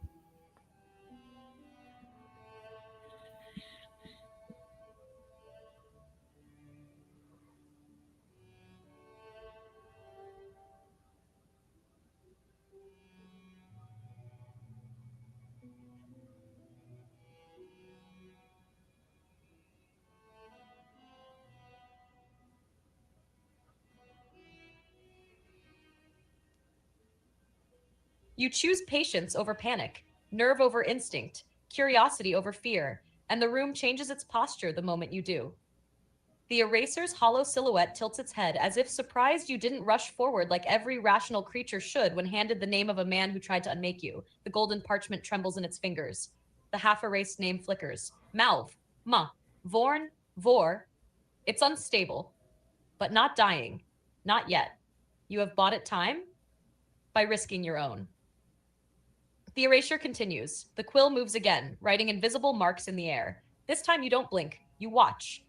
You choose patience over panic, nerve over instinct, curiosity over fear, and the room changes its posture the moment you do. The eraser's hollow silhouette tilts its head as if surprised you didn't rush forward like every rational creature should when handed the name of a man who tried to unmake you. The golden parchment trembles in its fingers. The half erased name flickers. Malv, Ma, Vorn, Vor. It's unstable, but not dying. Not yet. You have bought it time by risking your own. The erasure continues. The quill moves again, writing invisible marks in the air. This time you don't blink, you watch.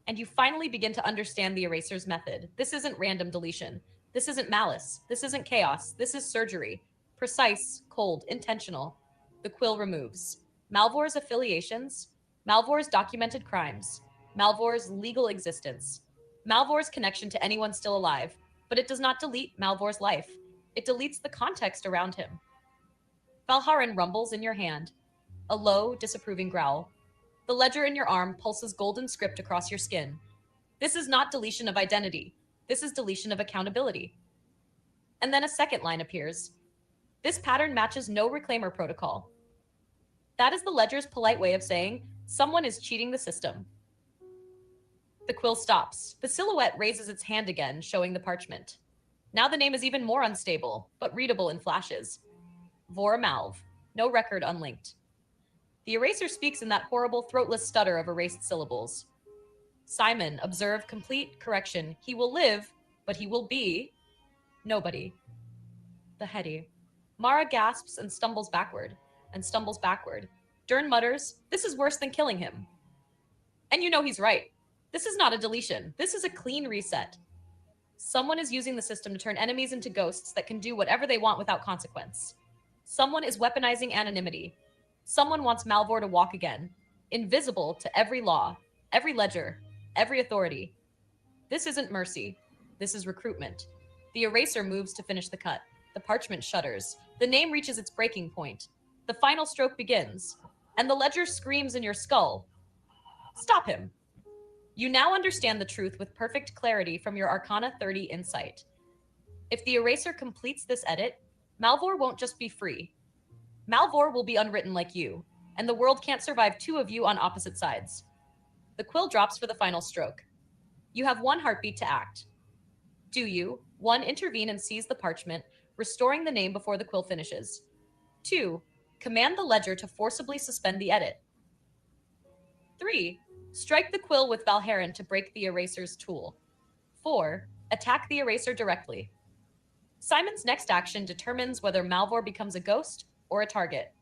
And you finally begin to understand the eraser's method. This isn't random deletion. This isn't malice. This isn't chaos. This is surgery. Precise, cold, intentional. The quill removes Malvor's affiliations, Malvor's documented crimes, Malvor's legal existence, Malvor's connection to anyone still alive. But it does not delete Malvor's life. It deletes the context around him. Valharan rumbles in your hand, a low, disapproving growl. The ledger in your arm pulses golden script across your skin. This is not deletion of identity. This is deletion of accountability. And then a second line appears. This pattern matches no reclaimer protocol. That is the ledger's polite way of saying someone is cheating the system. The quill stops. The silhouette raises its hand again, showing the parchment. Now the name is even more unstable, but readable in flashes. Vor Malv. No record unlinked. The eraser speaks in that horrible, throatless stutter of erased syllables. Simon, observe, complete, correction. He will live, but he will be nobody. The Hetty. Mara gasps and stumbles backward, and stumbles backward. Dern mutters, "This is worse than killing him." And you know he's right. This is not a deletion. This is a clean reset. Someone is using the system to turn enemies into ghosts that can do whatever they want without consequence. Someone is weaponizing anonymity. Someone wants Malvor to walk again, invisible to every law, every ledger, every authority. This isn't mercy. This is recruitment. The eraser moves to finish the cut. The parchment shudders. The name reaches its breaking point. The final stroke begins, and the ledger screams in your skull. Stop him. You now understand the truth with perfect clarity from your Arcana 30 insight. If the eraser completes this edit, Malvor won't just be free. Malvor will be unwritten like you, and the world can't survive two of you on opposite sides. The quill drops for the final stroke. You have one heartbeat to act. Do you, 1, intervene and seize the parchment, restoring the name before the quill finishes? 2, command the ledger to forcibly suspend the edit. 3, strike the quill with Valherin to break the eraser's tool. 4, attack the eraser directly. Simon's next action determines whether Malvor becomes a ghost or a target.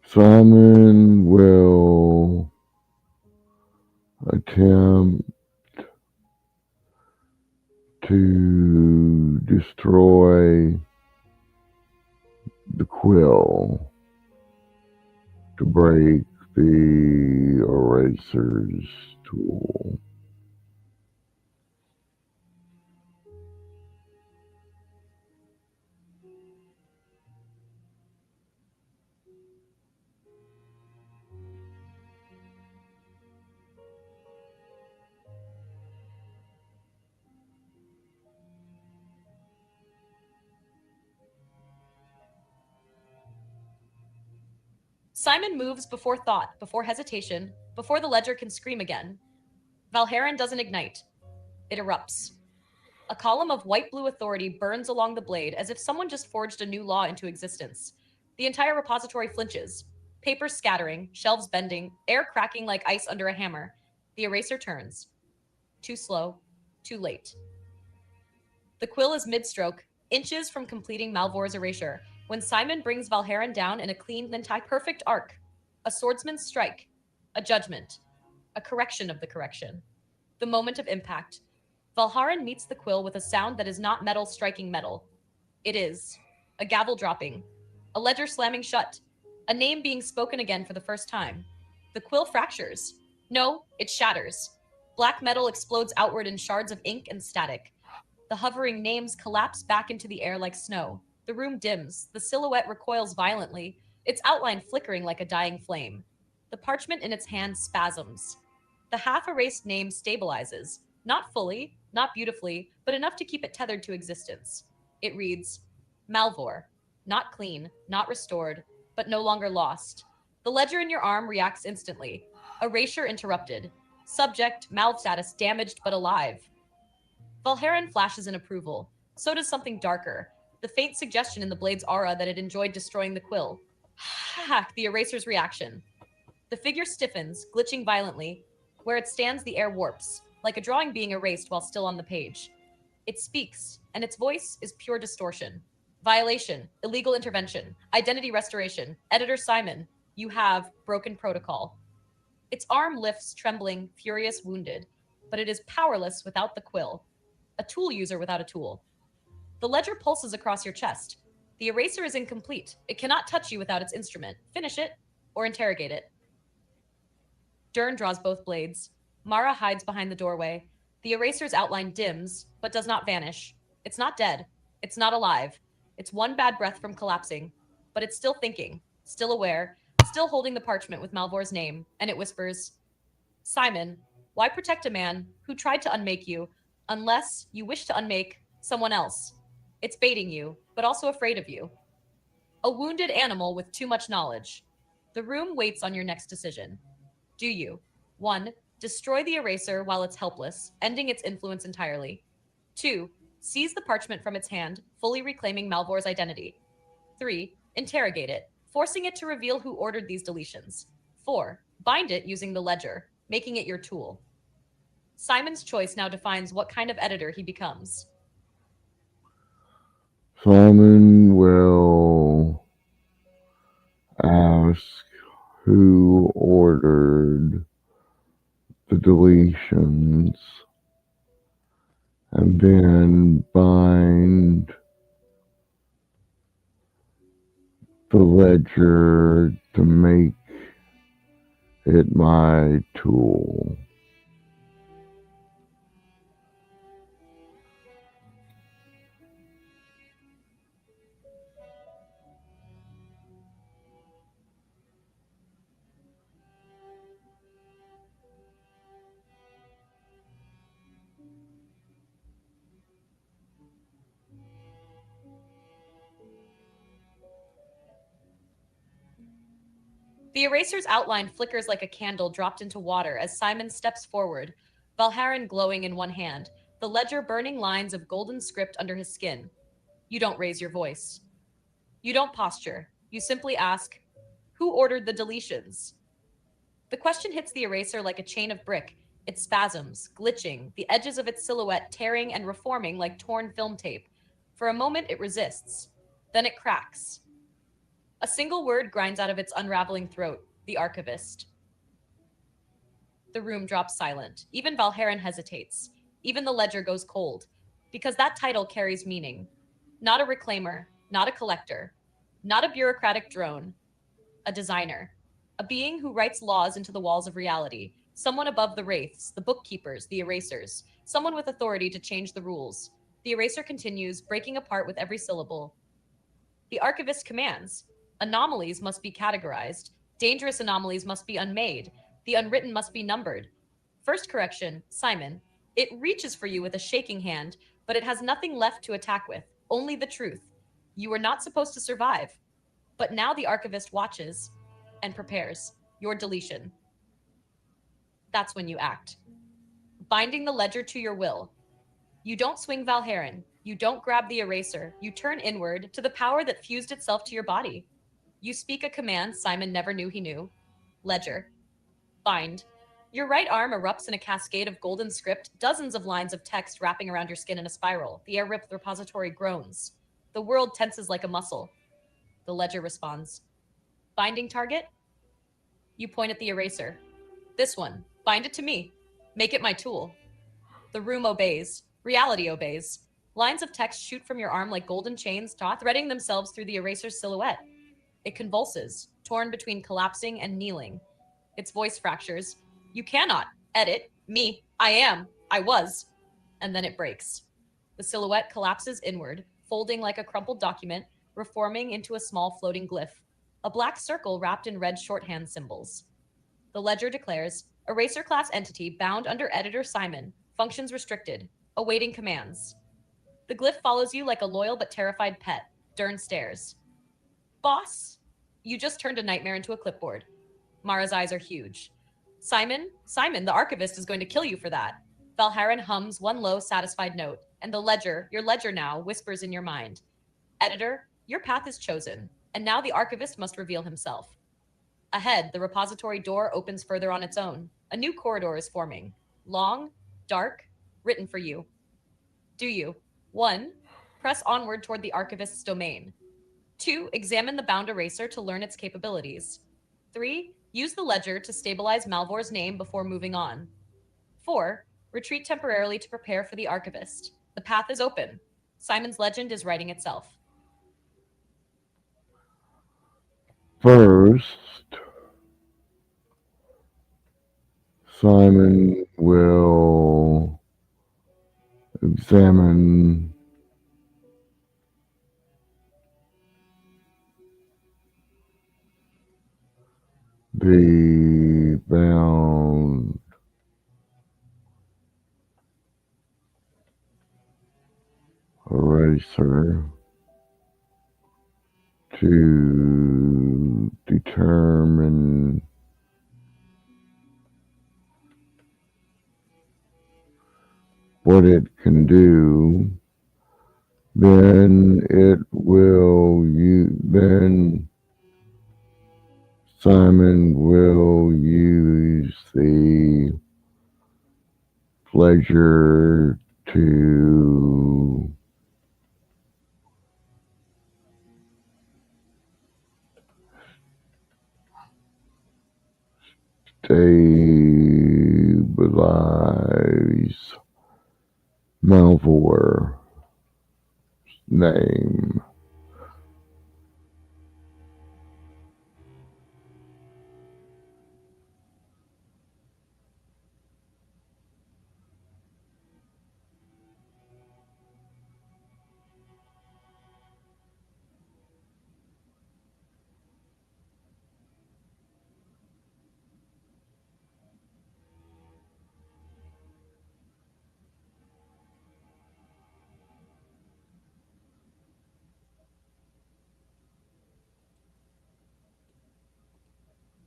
Simon will attempt to destroy the quill to break the eraser's tool. Simon moves before thought, before hesitation, before the ledger can scream again. Valherin doesn't ignite. It erupts. A column of white-blue authority burns along the blade as if someone just forged a new law into existence. The entire repository flinches. Papers scattering, shelves bending, air cracking like ice under a hammer. The eraser turns. Too slow, too late. The quill is mid-stroke, inches from completing Malvor's erasure, when Simon brings Valherin down in a clean and perfect arc. A swordsman's strike. A judgment. A correction of the correction. The moment of impact. Valherin meets the quill with a sound that is not metal striking metal. It is a gavel dropping, a ledger slamming shut, a name being spoken again for the first time. The quill fractures. No, it shatters. Black metal explodes outward in shards of ink and static. The hovering names collapse back into the air like snow. The room dims. The silhouette recoils violently, its outline flickering like a dying flame. The parchment in its hand spasms. The half erased name stabilizes, not fully, not beautifully, but enough to keep it tethered to existence. It reads Malvor, not clean, not restored, but no longer lost. The ledger in your arm reacts instantly. Erasure interrupted. Subject, Malv status damaged but alive. Valherin flashes in approval. So does something darker. The faint suggestion in the blade's aura that it enjoyed destroying the quill. Hack, the eraser's reaction. The figure stiffens, glitching violently. Where it stands, the air warps, like a drawing being erased while still on the page. It speaks, and its voice is pure distortion. Violation, illegal intervention, identity restoration. Editor Simon, you have broken protocol. Its arm lifts, trembling, furious, wounded, but it is powerless without the quill. A tool user without a tool. The ledger pulses across your chest. The eraser is incomplete. It cannot touch you without its instrument. Finish it, or interrogate it. Dern draws both blades. Mara hides behind the doorway. The eraser's outline dims, but does not vanish. It's not dead. It's not alive. It's one bad breath from collapsing. But it's still thinking, still aware, still holding the parchment with Malvor's name, and it whispers, Simon, why protect a man who tried to unmake you unless you wish to unmake someone else? It's baiting you, but also afraid of you. A wounded animal with too much knowledge. The room waits on your next decision. Do you 1. Destroy the eraser while it's helpless, ending its influence entirely? 2. Seize the parchment from its hand, fully reclaiming Malvor's identity? 3. Interrogate it, forcing it to reveal who ordered these deletions? 4. Bind it using the ledger, making it your tool. Simon's choice now defines what kind of editor he becomes. Simon will ask who ordered the deletions and then bind the ledger to make it my tool. The eraser's outline flickers like a candle dropped into water as Simon steps forward, Valharan glowing in one hand, the ledger burning lines of golden script under his skin. You don't raise your voice. You don't posture. You simply ask, who ordered the deletions? The question hits the eraser like a chain of brick. It spasms, glitching, the edges of its silhouette tearing and reforming like torn film tape. For a moment, it resists. Then it cracks. A single word grinds out of its unraveling throat: the archivist. The room drops silent. Even Valharan hesitates. Even the ledger goes cold. Because that title carries meaning. Not a reclaimer, not a collector, not a bureaucratic drone, a designer. A being who writes laws into the walls of reality. Someone above the wraiths, the bookkeepers, the erasers. Someone with authority to change the rules. The eraser continues, breaking apart with every syllable. The archivist commands. Anomalies must be categorized. Dangerous anomalies must be unmade. The unwritten must be numbered. First correction, Simon. It reaches for you with a shaking hand, but it has nothing left to attack with, only the truth. You were not supposed to survive. But now the archivist watches and prepares your deletion. That's when you act. Binding the ledger to your will. You don't swing Valharan. You don't grab the eraser. You turn inward to the power that fused itself to your body. You speak a command Simon never knew he knew. Ledger. Bind. Your right arm erupts in a cascade of golden script, dozens of lines of text wrapping around your skin in a spiral. The air rip repository groans. The world tenses like a muscle. The ledger responds. Binding target? You point at the eraser. This one. Bind it to me. Make it my tool. The room obeys. Reality obeys. Lines of text shoot from your arm like golden chains, threading themselves through the eraser's silhouette. It convulses, torn between collapsing and kneeling. Its voice fractures. You cannot edit me. I am. I was. And then it breaks. The silhouette collapses inward, folding like a crumpled document, reforming into a small floating glyph, a black circle wrapped in red shorthand symbols. The ledger declares, eraser class entity bound under editor Simon, functions restricted, awaiting commands. The glyph follows you like a loyal but terrified pet. Dern stares. Boss, you just turned a nightmare into a clipboard. Mara's eyes are huge. Simon, the archivist is going to kill you for that. Valharan hums one low, satisfied note, and the ledger, your ledger now, whispers in your mind. Editor, your path is chosen, and now the archivist must reveal himself. Ahead, the repository door opens further on its own. A new corridor is forming. Long, dark, written for you. Do you? 1. Press onward toward the archivist's domain. 2. Examine the bound eraser to learn its capabilities. 3. Use the ledger to stabilize Malvor's name before moving on. 4. Retreat temporarily to prepare for the archivist. The path is open. Simon's legend is writing itself. First, Simon will examine the bound eraser to determine what it can do. Then Simon will use the pleasure to stabilize Malvor name.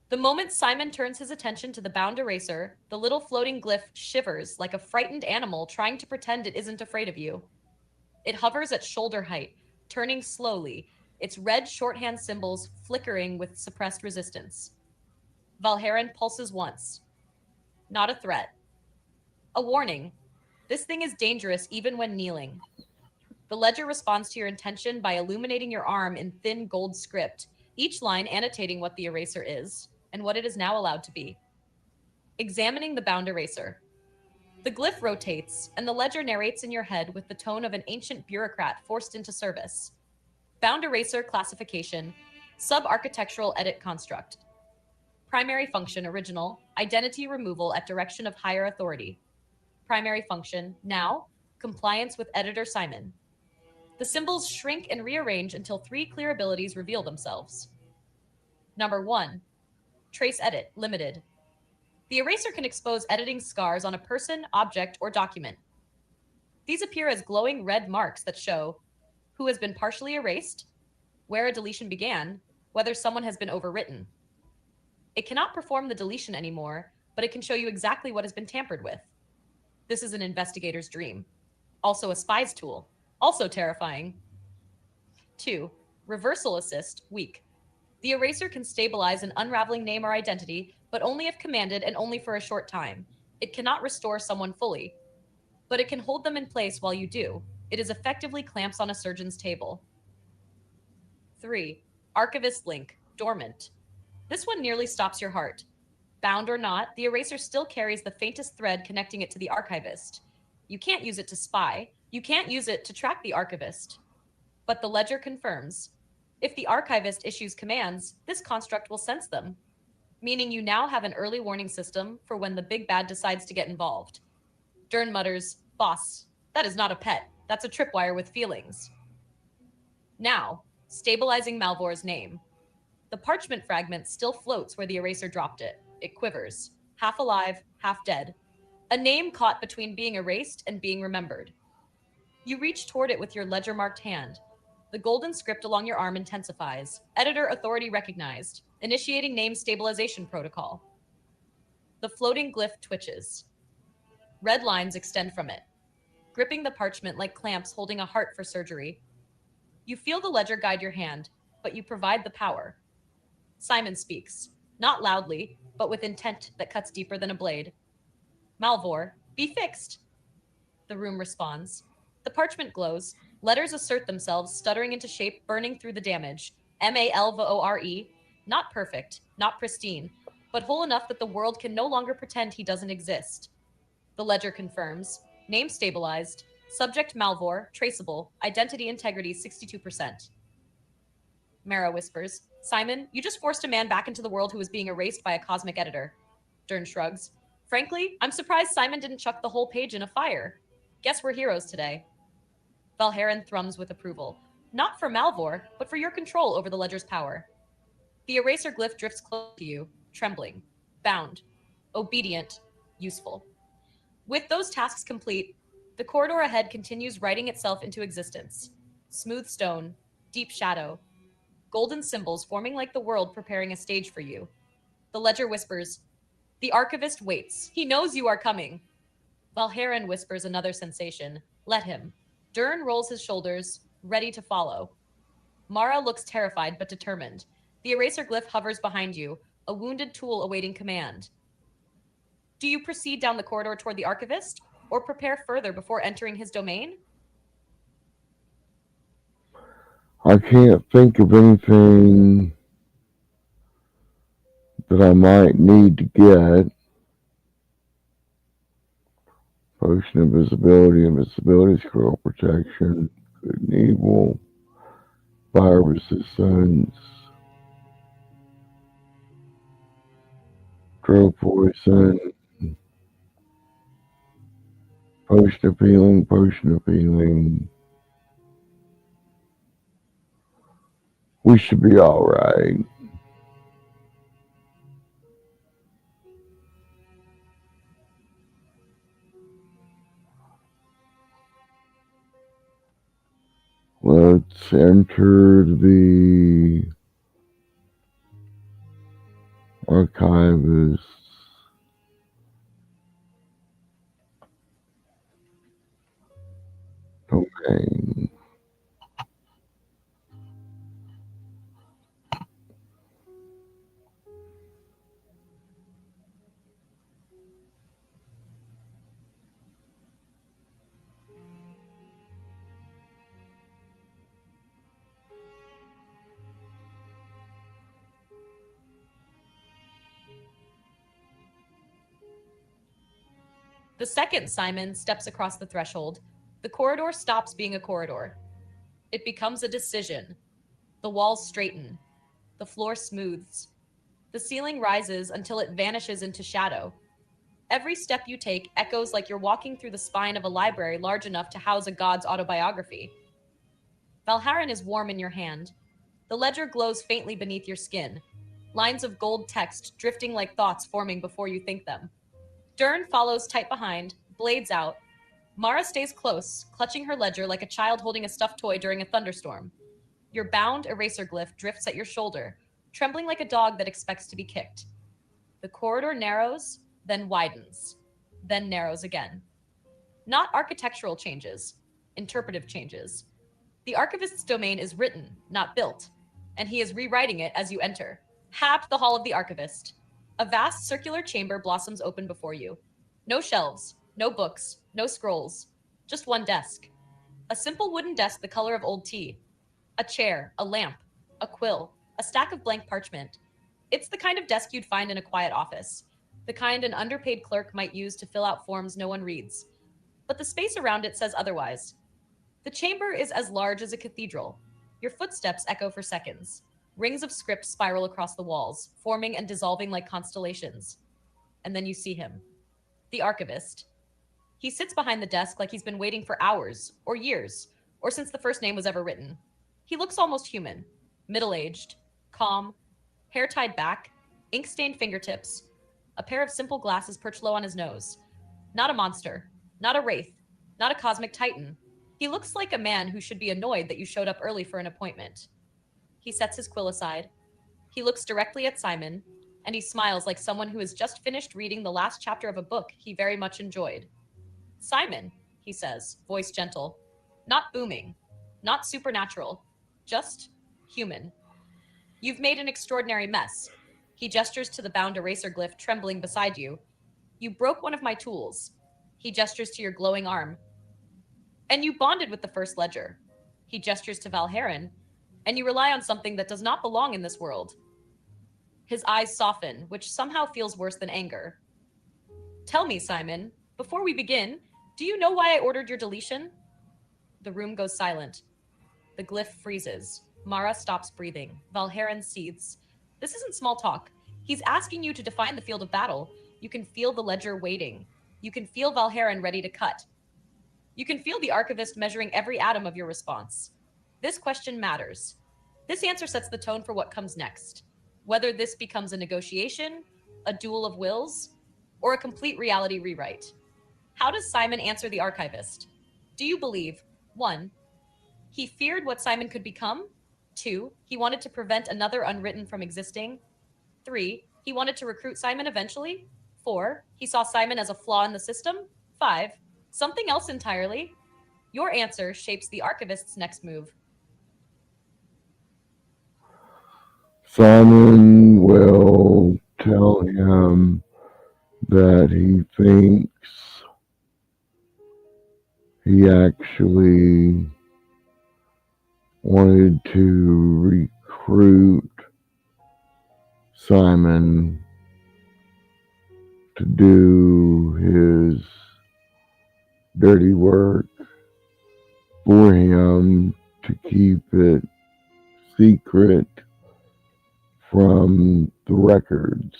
The moment Simon turns his attention to the bound eraser, the little floating glyph shivers like a frightened animal trying to pretend it isn't afraid of you. It hovers at shoulder height, turning slowly, its red shorthand symbols flickering with suppressed resistance. Valheran pulses once. Not a threat. A warning. This thing is dangerous even when kneeling. The ledger responds to your intention by illuminating your arm in thin gold script, each line annotating what the eraser is and what it is now allowed to be. Examining the bound eraser. The glyph rotates, and the ledger narrates in your head with the tone of an ancient bureaucrat forced into service. Bound eraser classification, sub-architectural edit construct. Primary function original, identity removal at direction of higher authority. Primary function now, compliance with editor Simon. The symbols shrink and rearrange until three clear abilities reveal themselves. Number 1, trace edit, limited. The eraser can expose editing scars on a person, object, or document. These appear as glowing red marks that show who has been partially erased, where a deletion began, whether someone has been overwritten. It cannot perform the deletion anymore, but it can show you exactly what has been tampered with. This is an investigator's dream. Also a spy's tool. Also terrifying. 2. Reversal assist, weak. The eraser can stabilize an unraveling name or identity, but only if commanded and only for a short time. It cannot restore someone fully, but it can hold them in place while you do. It is effectively clamps on a surgeon's table. 3. Archivist link, dormant. This one nearly stops your heart. Bound or not, the eraser still carries the faintest thread connecting it to the archivist. You can't use it to spy. You can't use it to track the archivist. But the ledger confirms. If the archivist issues commands, this construct will sense them, meaning you now have an early warning system for when the big bad decides to get involved. Dern mutters, "Boss, that is not a pet. That's a tripwire with feelings." Now, stabilizing Malvor's name. The parchment fragment still floats where the eraser dropped it. It quivers, half alive, half dead. A name caught between being erased and being remembered. You reach toward it with your ledger marked hand. The golden script along your arm intensifies. Editor authority recognized. Initiating name stabilization protocol. The floating glyph twitches. Red lines extend from it, gripping the parchment like clamps holding a heart for surgery. You feel the ledger guide your hand, but you provide the power. Simon speaks, not loudly, but with intent that cuts deeper than a blade. "Malvor, be fixed." The room responds. The parchment glows. Letters assert themselves, stuttering into shape, burning through the damage. Malvore. Not perfect, not pristine, but whole enough that the world can no longer pretend he doesn't exist. The ledger confirms. Name stabilized. Subject Malvor, traceable. Identity integrity 62%. Mara whispers, "Simon, you just forced a man back into the world who was being erased by a cosmic editor." Dern shrugs. "Frankly, I'm surprised Simon didn't chuck the whole page in a fire. Guess we're heroes today." Valheran thrums with approval. Not for Malvor, but for your control over the ledger's power. The eraser glyph drifts close to you, trembling, bound, obedient, useful. With those tasks complete, the corridor ahead continues writing itself into existence. Smooth stone, deep shadow, golden symbols forming like the world preparing a stage for you. The ledger whispers, "The archivist waits. He knows you are coming." Valheran whispers another sensation, "Let him." Dern rolls his shoulders, ready to follow. Mara looks terrified but determined. The eraser glyph hovers behind you, a wounded tool awaiting command. Do you proceed down the corridor toward the archivist or prepare further before entering his domain? I can't think of anything that I might need to get. Potion invisibility, scroll protection, good and evil, fire resistance, throw poison, potion of healing. We should be alright. Let's enter the archivist domain. The second Simon steps across the threshold. The corridor stops being a corridor. It becomes a decision. The walls straighten. The floor smooths. The ceiling rises until it vanishes into shadow. Every step you take echoes like you're walking through the spine of a library large enough to house a god's autobiography. Valharan is warm in your hand. The ledger glows faintly beneath your skin. Lines of gold text drifting like thoughts forming before you think them. Dern follows tight behind, blades out. Mara stays close, clutching her ledger like a child holding a stuffed toy during a thunderstorm. Your bound eraser glyph drifts at your shoulder, trembling like a dog that expects to be kicked. The corridor narrows, then widens, then narrows again. Not architectural changes, interpretive changes. The archivist's domain is written, not built, and he is rewriting it as you enter. Half the hall of the archivist. A vast circular chamber blossoms open before you. No shelves, no books, no scrolls, just one desk. A simple wooden desk the color of old tea. A chair, a lamp, a quill, a stack of blank parchment. It's the kind of desk you'd find in a quiet office, the kind an underpaid clerk might use to fill out forms no one reads. But the space around it says otherwise. The chamber is as large as a cathedral. Your footsteps echo for seconds. Rings of script spiral across the walls, forming and dissolving like constellations. And then you see him. The archivist. He sits behind the desk like he's been waiting for hours, or years, or since the first name was ever written. He looks almost human. Middle-aged, calm, hair tied back, ink-stained fingertips, a pair of simple glasses perched low on his nose. Not a monster, not a wraith, not a cosmic titan. He looks like a man who should be annoyed that you showed up early for an appointment. He sets his quill aside. He looks directly at Simon, and he smiles like someone who has just finished reading the last chapter of a book he very much enjoyed. Simon, he says, voice gentle, not booming, not supernatural, just human. You've made an extraordinary mess. He gestures to the bound eraser glyph trembling beside you. You broke one of my tools. He gestures to your glowing arm. And you bonded with the first ledger. He gestures to Valharan. And you rely on something that does not belong in this world. His eyes soften, which somehow feels worse than anger. Tell me, Simon, before we begin, do you know why I ordered your deletion? The room goes silent. The glyph freezes. Mara stops breathing. Valharan seethes. This isn't small talk. He's asking you to define the field of battle. You can feel the ledger waiting. You can feel Valharan ready to cut. You can feel the archivist measuring every atom of your response. This question matters. This answer sets the tone for what comes next. Whether this becomes a negotiation, a duel of wills, or a complete reality rewrite. How does Simon answer the archivist? Do you believe, 1, he feared what Simon could become? 2, he wanted to prevent another Unwritten from existing? 3, he wanted to recruit Simon eventually? 4, he saw Simon as a flaw in the system? 5, something else entirely? Your answer shapes the archivist's next move. Simon will tell him that he thinks he actually wanted to recruit Simon to do his dirty work for him to keep it secret from the records.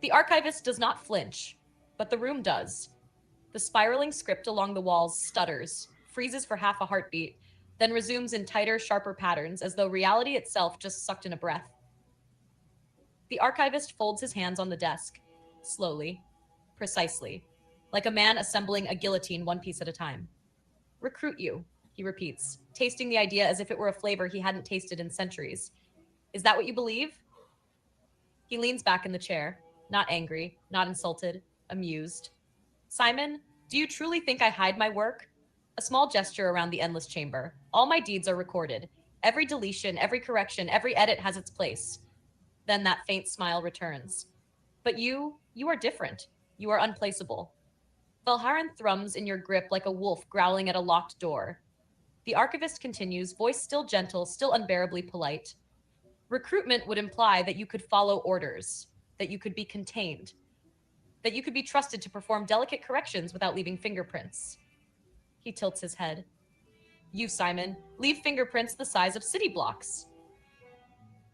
The archivist does not flinch, but the room does. The spiraling script along the walls stutters, freezes for half a heartbeat, then resumes in tighter, sharper patterns as though reality itself just sucked in a breath. The archivist folds his hands on the desk, slowly, precisely, like a man assembling a guillotine one piece at a time. Recruit you, he repeats, tasting the idea as if it were a flavor he hadn't tasted in centuries. Is that what you believe? He leans back in the chair, not angry, not insulted, amused. Simon, do you truly think I hide my work? A small gesture around the endless chamber. All my deeds are recorded. Every deletion, every correction, every edit has its place. Then that faint smile returns. But you are different. You are unplaceable. Valharan thrums in your grip like a wolf growling at a locked door. The archivist continues, voice still gentle, still unbearably polite. Recruitment would imply that you could follow orders, that you could be contained, that you could be trusted to perform delicate corrections without leaving fingerprints. He tilts his head. You, Simon, leave fingerprints the size of city blocks.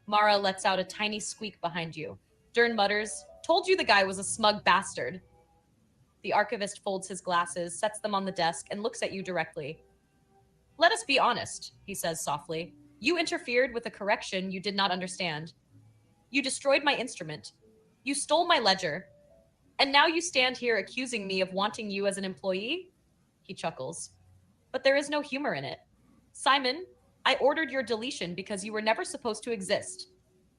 Mara lets out a tiny squeak behind you. Dern mutters, told you the guy was a smug bastard. The archivist folds his glasses, sets them on the desk, and looks at you directly. Let us be honest, he says softly. You interfered with a correction you did not understand. You destroyed my instrument. You stole my ledger. And now you stand here accusing me of wanting you as an employee? He chuckles. But there is no humor in it. Simon, I ordered your deletion because you were never supposed to exist.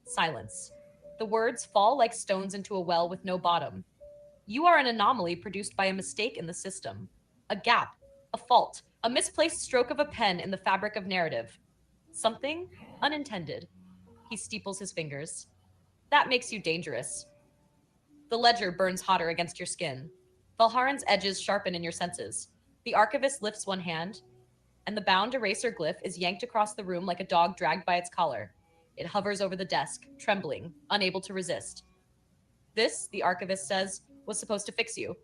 Silence. The words fall like stones into a well with no bottom. You are an anomaly produced by a mistake in the system, a gap, a fault, a misplaced stroke of a pen in the fabric of narrative. Something unintended. He steeples his fingers. That makes you dangerous. The ledger burns hotter against your skin. Valharan's edges sharpen in your senses. The archivist lifts one hand, and the bound eraser glyph is yanked across the room like a dog dragged by its collar. It hovers over the desk, trembling, unable to resist. This, the archivist says, was supposed to fix you.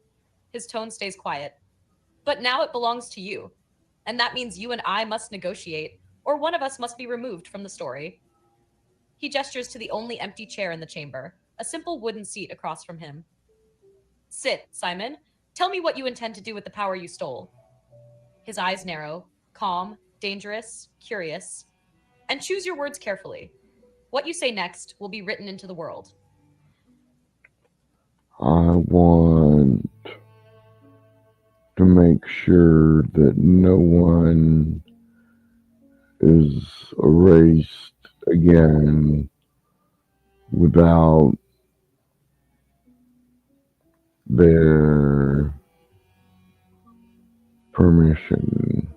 His tone stays quiet. But now it belongs to you. And that means you and I must negotiate, or one of us must be removed from the story. He gestures to the only empty chair in the chamber, a simple wooden seat across from him. Sit, Simon. Tell me what you intend to do with the power you stole. His eyes narrow, calm, dangerous, curious. And choose your words carefully. What you say next will be written into the world. I want to make sure that no one is erased again without their permission.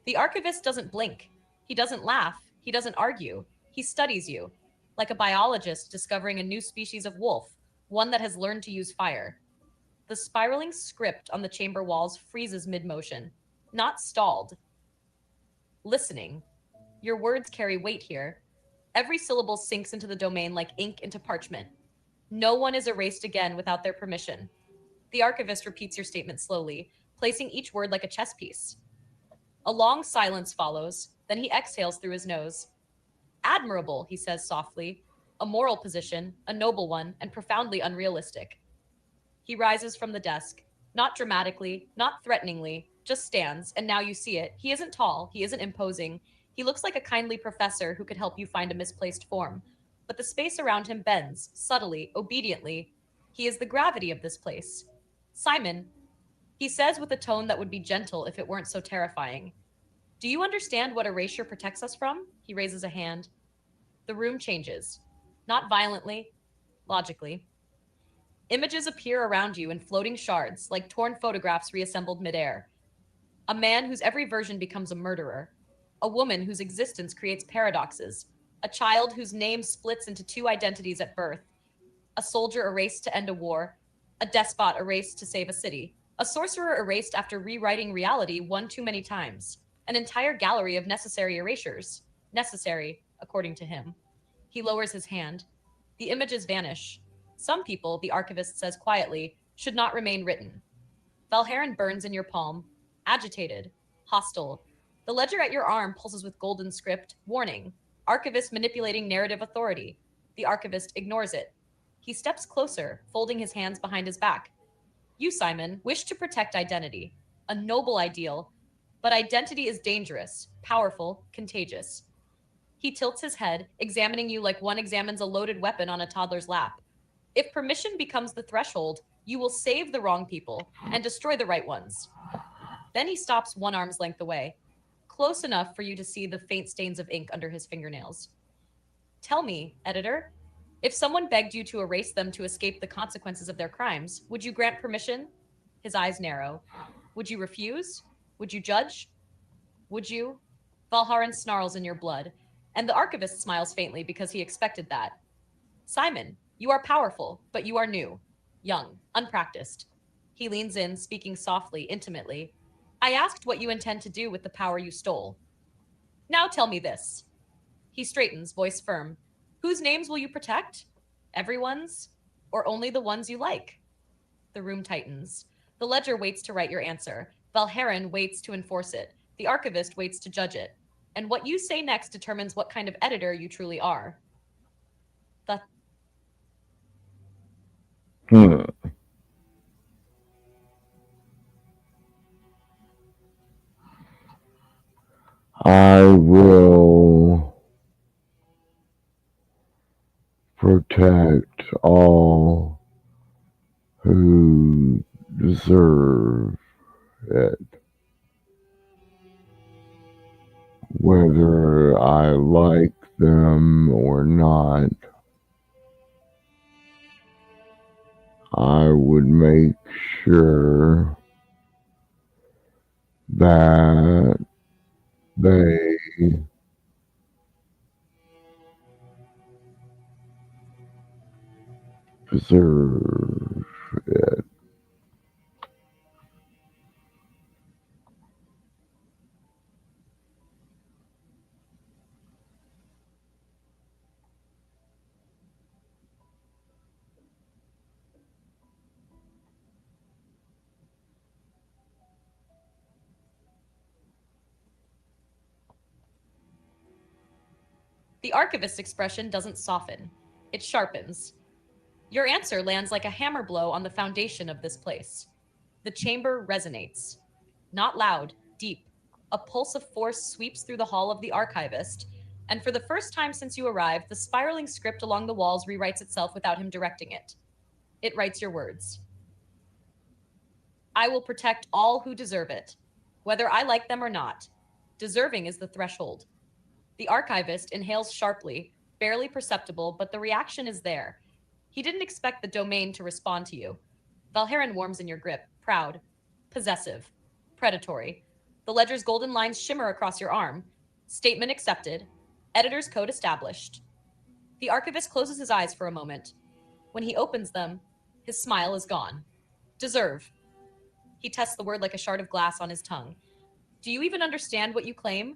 The archivist doesn't blink. He doesn't laugh. He doesn't argue. He studies you, like a biologist discovering a new species of wolf, one that has learned to use fire. The spiraling script on the chamber walls freezes mid motion, not stalled, listening. Your words carry weight here. Every syllable sinks into the domain like ink into parchment. No one is erased again without their permission. The archivist repeats your statement slowly, placing each word like a chess piece. A long silence follows, then he exhales through his nose. Admirable, he says softly. A moral position, a noble one, and profoundly unrealistic. He rises from the desk, not dramatically, not threateningly, just stands, and now you see it. He isn't tall, he isn't imposing. He looks like a kindly professor who could help you find a misplaced form. But the space around him bends, subtly, obediently. He is the gravity of this place. Simon, he says with a tone that would be gentle if it weren't so terrifying. Do you understand what erasure protects us from? He raises a hand. The room changes. Not violently, logically. Images appear around you in floating shards, like torn photographs reassembled midair. A man whose every version becomes a murderer. A woman whose existence creates paradoxes. A child whose name splits into two identities at birth. A soldier erased to end a war. A despot erased to save a city. A sorcerer erased after rewriting reality one too many times. An entire gallery of necessary erasures. Necessary, according to him. He lowers his hand. The images vanish. Some people, the archivist says quietly, should not remain written. Valherin burns in your palm, agitated, hostile. The ledger at your arm pulses with golden script, warning, archivist manipulating narrative authority. The archivist ignores it. He steps closer, folding his hands behind his back. You, Simon, wish to protect identity, a noble ideal, but identity is dangerous, powerful, contagious. He tilts his head, examining you like one examines a loaded weapon on a toddler's lap. If permission becomes the threshold, you will save the wrong people and destroy the right ones. Then he stops one arm's length away, close enough for you to see the faint stains of ink under his fingernails. Tell me, editor, if someone begged you to erase them to escape the consequences of their crimes, would you grant permission? His eyes narrow. Would you refuse? Would you judge? Would you? Valharan snarls in your blood, and the archivist smiles faintly because he expected that. Simon, you are powerful, but you are new, young, unpracticed. He leans in, speaking softly, intimately. I asked what you intend to do with the power you stole. Now tell me this. He straightens, voice firm. Whose names will you protect? Everyone's? Or only the ones you like? The room tightens. The ledger waits to write your answer. Valharan waits to enforce it. The archivist waits to judge it. And what you say next determines what kind of editor you truly are. The Hmm. I will protect all who deserve it, whether I like them or not. I would make sure that they deserve it. The archivist's expression doesn't soften, it sharpens. Your answer lands like a hammer blow on the foundation of this place. The chamber resonates. Not loud, deep. A pulse of force sweeps through the hall of the archivist, and for the first time since you arrived, the spiraling script along the walls rewrites itself without him directing it. It writes your words. I will protect all who deserve it, whether I like them or not. Deserving is the threshold. The archivist inhales sharply, barely perceptible, but the reaction is there. He didn't expect the domain to respond to you. Valharan warms in your grip, proud, possessive, predatory. The ledger's golden lines shimmer across your arm. Statement accepted. Editor's code established. The archivist closes his eyes for a moment. When he opens them, his smile is gone. Deserve. He tests the word like a shard of glass on his tongue. Do you even understand what you claim?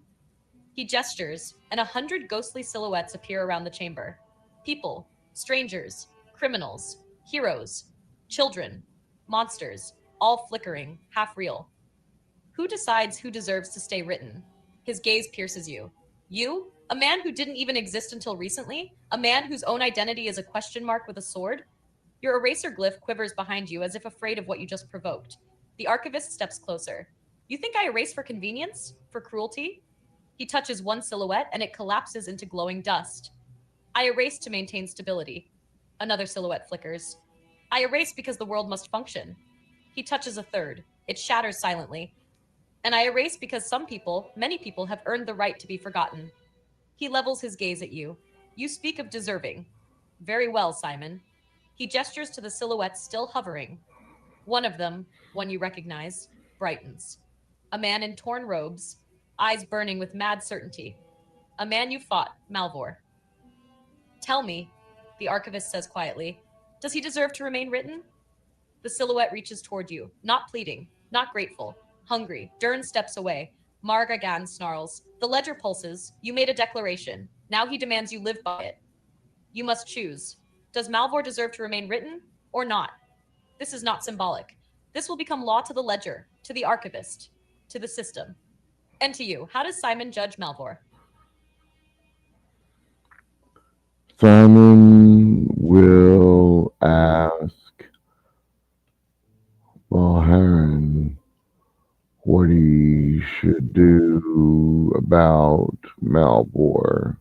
He gestures, and 100 ghostly silhouettes appear around the chamber. People, strangers, criminals, heroes, children, monsters, all flickering, half real. Who decides who deserves to stay written? His gaze pierces you. You? A man who didn't even exist until recently? A man whose own identity is a question mark with a sword? Your eraser glyph quivers behind you as if afraid of what you just provoked. The archivist steps closer. You think I erase for convenience? For cruelty? He touches one silhouette and it collapses into glowing dust. I erase to maintain stability. Another silhouette flickers. I erase because the world must function. He touches a third. It shatters silently. And I erase because some people, many people, have earned the right to be forgotten. He levels his gaze at you. You speak of deserving. Very well, Simon. He gestures to the silhouettes still hovering. One of them, one you recognize, brightens. A man in torn robes, eyes burning with mad certainty. A man you fought, Malvor. Tell me, the archivist says quietly, does he deserve to remain written? The silhouette reaches toward you, not pleading, not grateful, hungry. Dern steps away. Margagan snarls. The ledger pulses. You made a declaration. Now he demands you live by it. You must choose. Does Malvor deserve to remain written or not? This is not symbolic. This will become law to the ledger, to the archivist, to the system. And to you, how does Simon judge Malvor? Simon will ask Valharan what he should do about Malvor.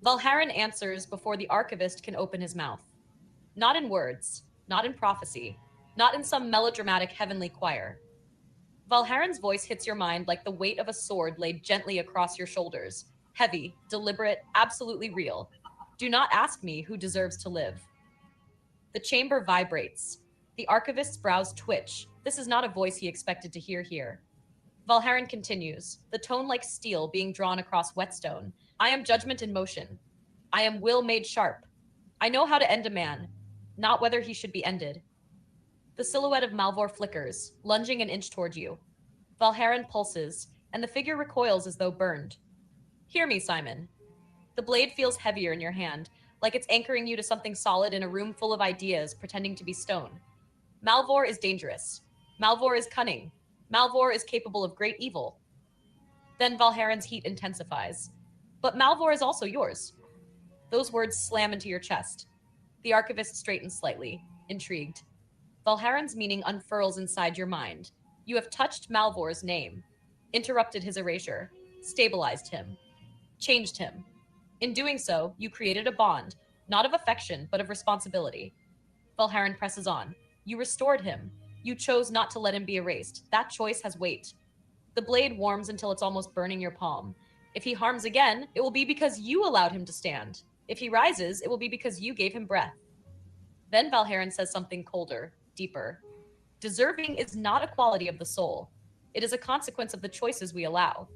Valharan answers before the archivist can open his mouth. Not in words, not in prophecy, not in some melodramatic heavenly choir. Valharan's voice hits your mind like the weight of a sword laid gently across your shoulders. Heavy, deliberate, absolutely real. Do not ask me who deserves to live. The chamber vibrates. The archivist's brows twitch. This is not a voice he expected to hear here. Valharan continues, the tone like steel being drawn across whetstone. I am judgment in motion. I am will made sharp. I know how to end a man, not whether he should be ended. The silhouette of Malvor flickers, lunging an inch toward you. Valharan pulses, and the figure recoils as though burned. Hear me, Simon. The blade feels heavier in your hand, like it's anchoring you to something solid in a room full of ideas pretending to be stone. Malvor is dangerous. Malvor is cunning. Malvor is capable of great evil. Then Valharan's heat intensifies. But Malvor is also yours. Those words slam into your chest. The archivist straightens slightly, intrigued. Valharan's meaning unfurls inside your mind. You have touched Malvor's name, interrupted his erasure, stabilized him, changed him. In doing so, you created a bond, not of affection, but of responsibility. Valharan presses on. You restored him. You chose not to let him be erased. That choice has weight. The blade warms until it's almost burning your palm. If he harms again, it will be because you allowed him to stand. If he rises, it will be because you gave him breath. Then Valharan says something colder, deeper. Deserving is not a quality of the soul. It is a consequence of the choices we allow.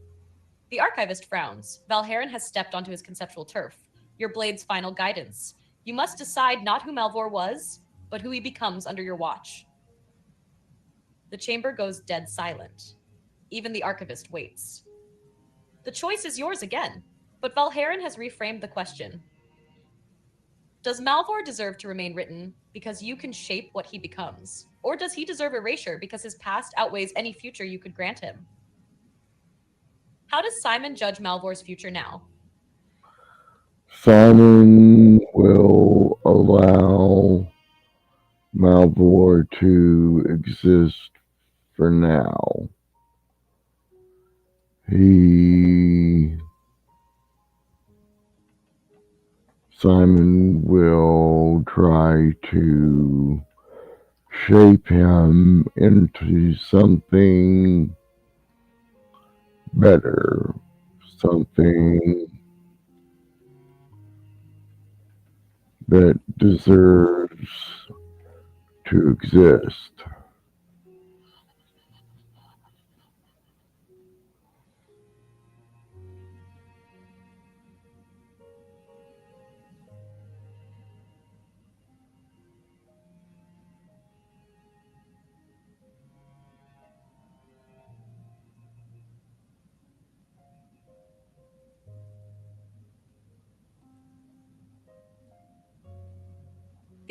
The archivist frowns. Valharan has stepped onto his conceptual turf. Your blade's final guidance. You must decide not who Malvor was, but who he becomes under your watch. The chamber goes dead silent. Even the archivist waits. The choice is yours again, but Valharan has reframed the question. Does Malvor deserve to remain written because you can shape what he becomes? Or does he deserve erasure because his past outweighs any future you could grant him? How does Simon judge Malvor's future now? Simon will allow Malvor to exist for now. He Simon will try to shape him into something better, something that deserves to exist.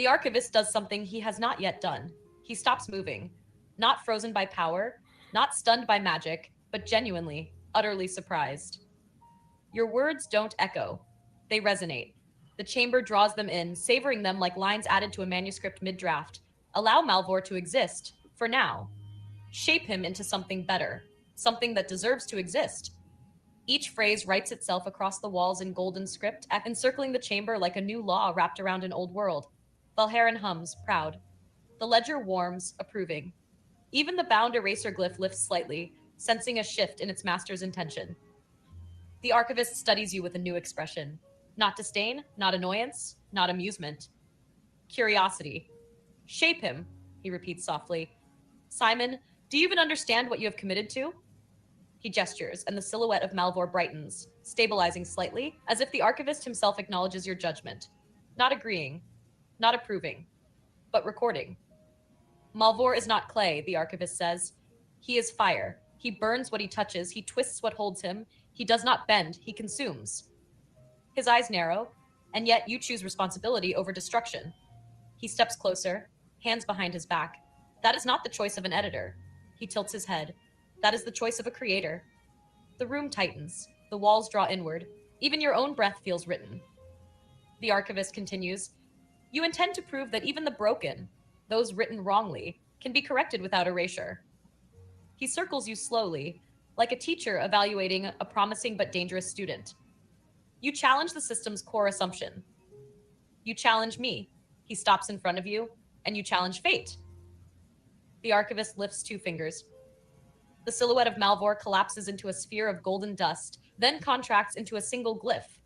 The archivist does something he has not yet done. He stops moving, not frozen by power, not stunned by magic, but genuinely, utterly surprised. Your words don't echo, they resonate. The chamber draws them in, savoring them like lines added to a manuscript mid draft. Allow Malvor to exist, for now. Shape him into something better, something that deserves to exist. Each phrase writes itself across the walls in golden script, encircling the chamber like a new law wrapped around an old world. Valharan hums, proud. The ledger warms, approving. Even the bound eraser glyph lifts slightly, sensing a shift in its master's intention. The archivist studies you with a new expression. Not disdain, not annoyance, not amusement. Curiosity. Shape him, he repeats softly. Simon, do you even understand what you have committed to? He gestures, and the silhouette of Malvor brightens, stabilizing slightly, as if the archivist himself acknowledges your judgment. Not agreeing, not approving, but recording. Malvor is not clay, the archivist says. He is fire. He burns what he touches, he twists what holds him. He does not bend, he consumes. His eyes narrow, and yet you choose responsibility over destruction. He steps closer, hands behind his back. That is not the choice of an editor. He tilts his head. That is the choice of a creator. The room tightens. The walls draw inward. Even your own breath feels written. The archivist continues. You intend to prove that even the broken, those written wrongly, can be corrected without erasure. He circles you slowly, like a teacher evaluating a promising but dangerous student. You challenge the system's core assumption. You challenge me. He stops in front of you, and you challenge fate. The archivist lifts two fingers. The silhouette of Malvor collapses into a sphere of golden dust, then contracts into a single glyph,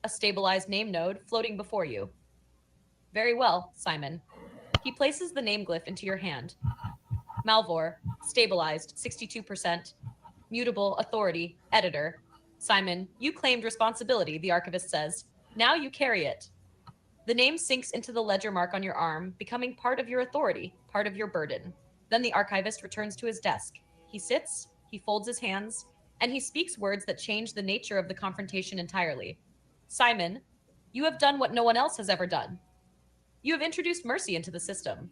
a stabilized name node floating before you. Very well, Simon. He places the name glyph into your hand. Malvor, stabilized, 62%. Mutable, authority, editor. Simon, you claimed responsibility, the archivist says. Now you carry it. The name sinks into the ledger mark on your arm, becoming part of your authority, part of your burden. Then the archivist returns to his desk. He sits, he folds his hands, and he speaks words that change the nature of the confrontation entirely. Simon, you have done what no one else has ever done. You have introduced mercy into the system.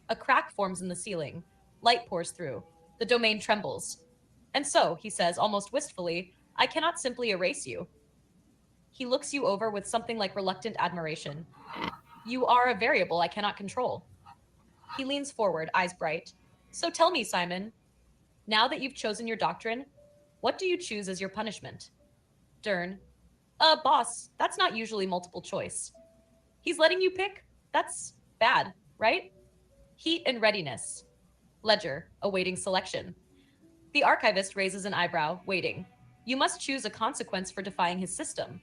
A crack forms in the ceiling. Light pours through. The domain trembles. And so, he says almost wistfully, I cannot simply erase you. He looks you over with something like reluctant admiration. You are a variable I cannot control. He leans forward, eyes bright. So tell me, Simon, now that you've chosen your doctrine, what do you choose as your punishment? Dern. Boss, that's not usually multiple choice. He's letting you pick? That's bad, right? Heat and readiness. Ledger, awaiting selection. The archivist raises an eyebrow, waiting. You must choose a consequence for defying his system.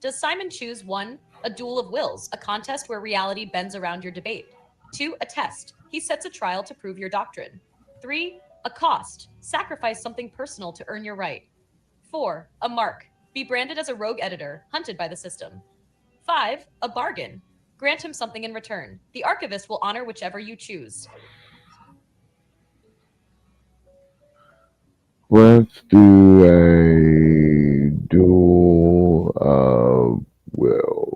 Does Simon choose one, a duel of wills, a contest where reality bends around your debate? Two, a test. He sets a trial to prove your doctrine. Three, a cost. Sacrifice something personal to earn your right. Four, a mark. Be branded as a rogue editor, hunted by the system. Five, a bargain. Grant him something in return. The archivist will honor whichever you choose. Let's do a duel of wills.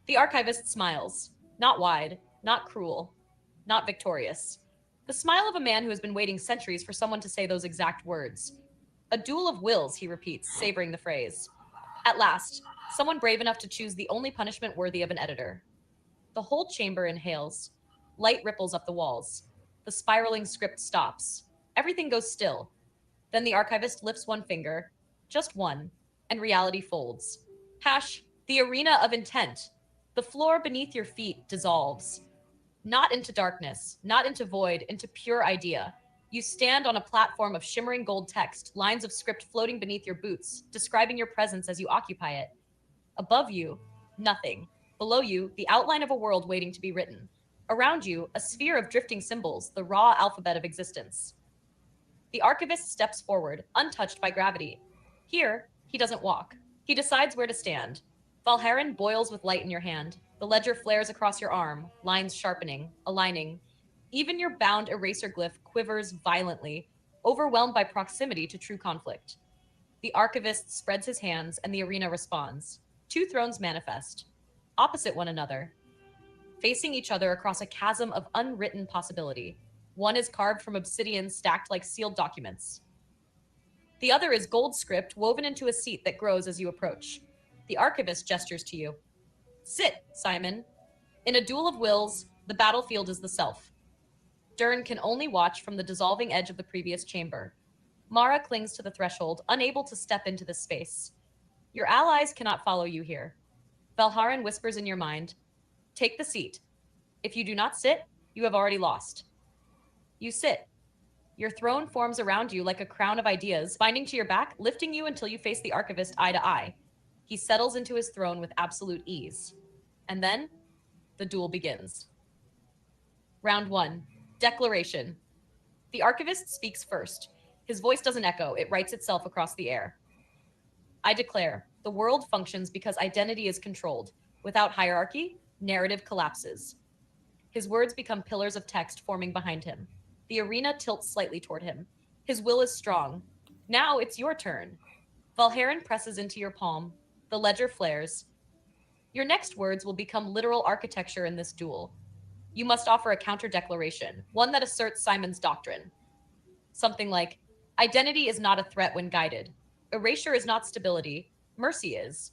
The archivist smiles. Not wide, not cruel, not victorious. The smile of a man who has been waiting centuries for someone to say those exact words. A duel of wills, he repeats, savoring the phrase. At last, someone brave enough to choose the only punishment worthy of an editor. The whole chamber inhales. Light ripples up the walls. The spiraling script stops. Everything goes still. Then the archivist lifts one finger, just one, and reality folds. Hash, the arena of intent. The floor beneath your feet dissolves. Not into darkness, not into void, into pure idea. You stand on a platform of shimmering gold text, lines of script floating beneath your boots, describing your presence as you occupy it. Above you, nothing. Below you, the outline of a world waiting to be written. Around you, a sphere of drifting symbols, the raw alphabet of existence. The archivist steps forward, untouched by gravity. Here, he doesn't walk. He decides where to stand. Valharan boils with light in your hand. The ledger flares across your arm, lines sharpening, aligning. Even your bound eraser glyph quivers violently, overwhelmed by proximity to true conflict. The archivist spreads his hands, and the arena responds. Two thrones manifest, opposite one another, facing each other across a chasm of unwritten possibility. One is carved from obsidian stacked like sealed documents. The other is gold script woven into a seat that grows as you approach. The archivist gestures to you. Sit, Simon. In a duel of wills, the battlefield is the self. Dern can only watch from the dissolving edge of the previous chamber. Mara clings to the threshold, unable to step into this space. Your allies cannot follow you here. Valharan whispers in your mind, take the seat. If you do not sit, you have already lost. You sit. Your throne forms around you like a crown of ideas, binding to your back, lifting you until you face the archivist eye to eye. He settles into his throne with absolute ease. And then, the duel begins. Round 1. Declaration. The archivist speaks first. His voice doesn't echo, it writes itself across the air. I declare, the world functions because identity is controlled. Without hierarchy, narrative collapses. His words become pillars of text forming behind him. The arena tilts slightly toward him. His will is strong. Now it's your turn. Valharan presses into your palm. The ledger flares. Your next words will become literal architecture in this duel. You must offer a counter declaration, one that asserts Simon's doctrine. Something like, identity is not a threat when guided. Erasure is not stability. Mercy is.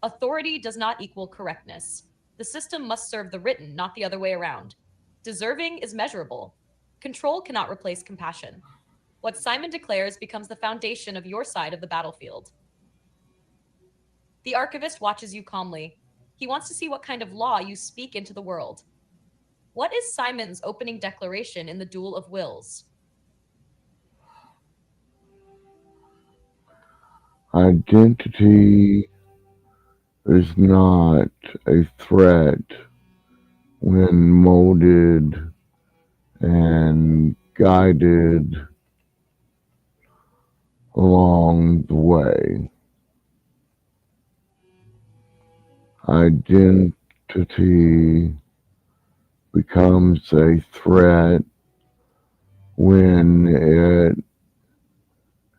Authority does not equal correctness. The system must serve the written, not the other way around. Deserving is measurable. Control cannot replace compassion. What Simon declares becomes the foundation of your side of the battlefield. The archivist watches you calmly. He wants to see what kind of law you speak into the world. What is Simon's opening declaration in the Duel of Wills? Identity is not a threat when molded and guided along the way. Identity becomes a threat when it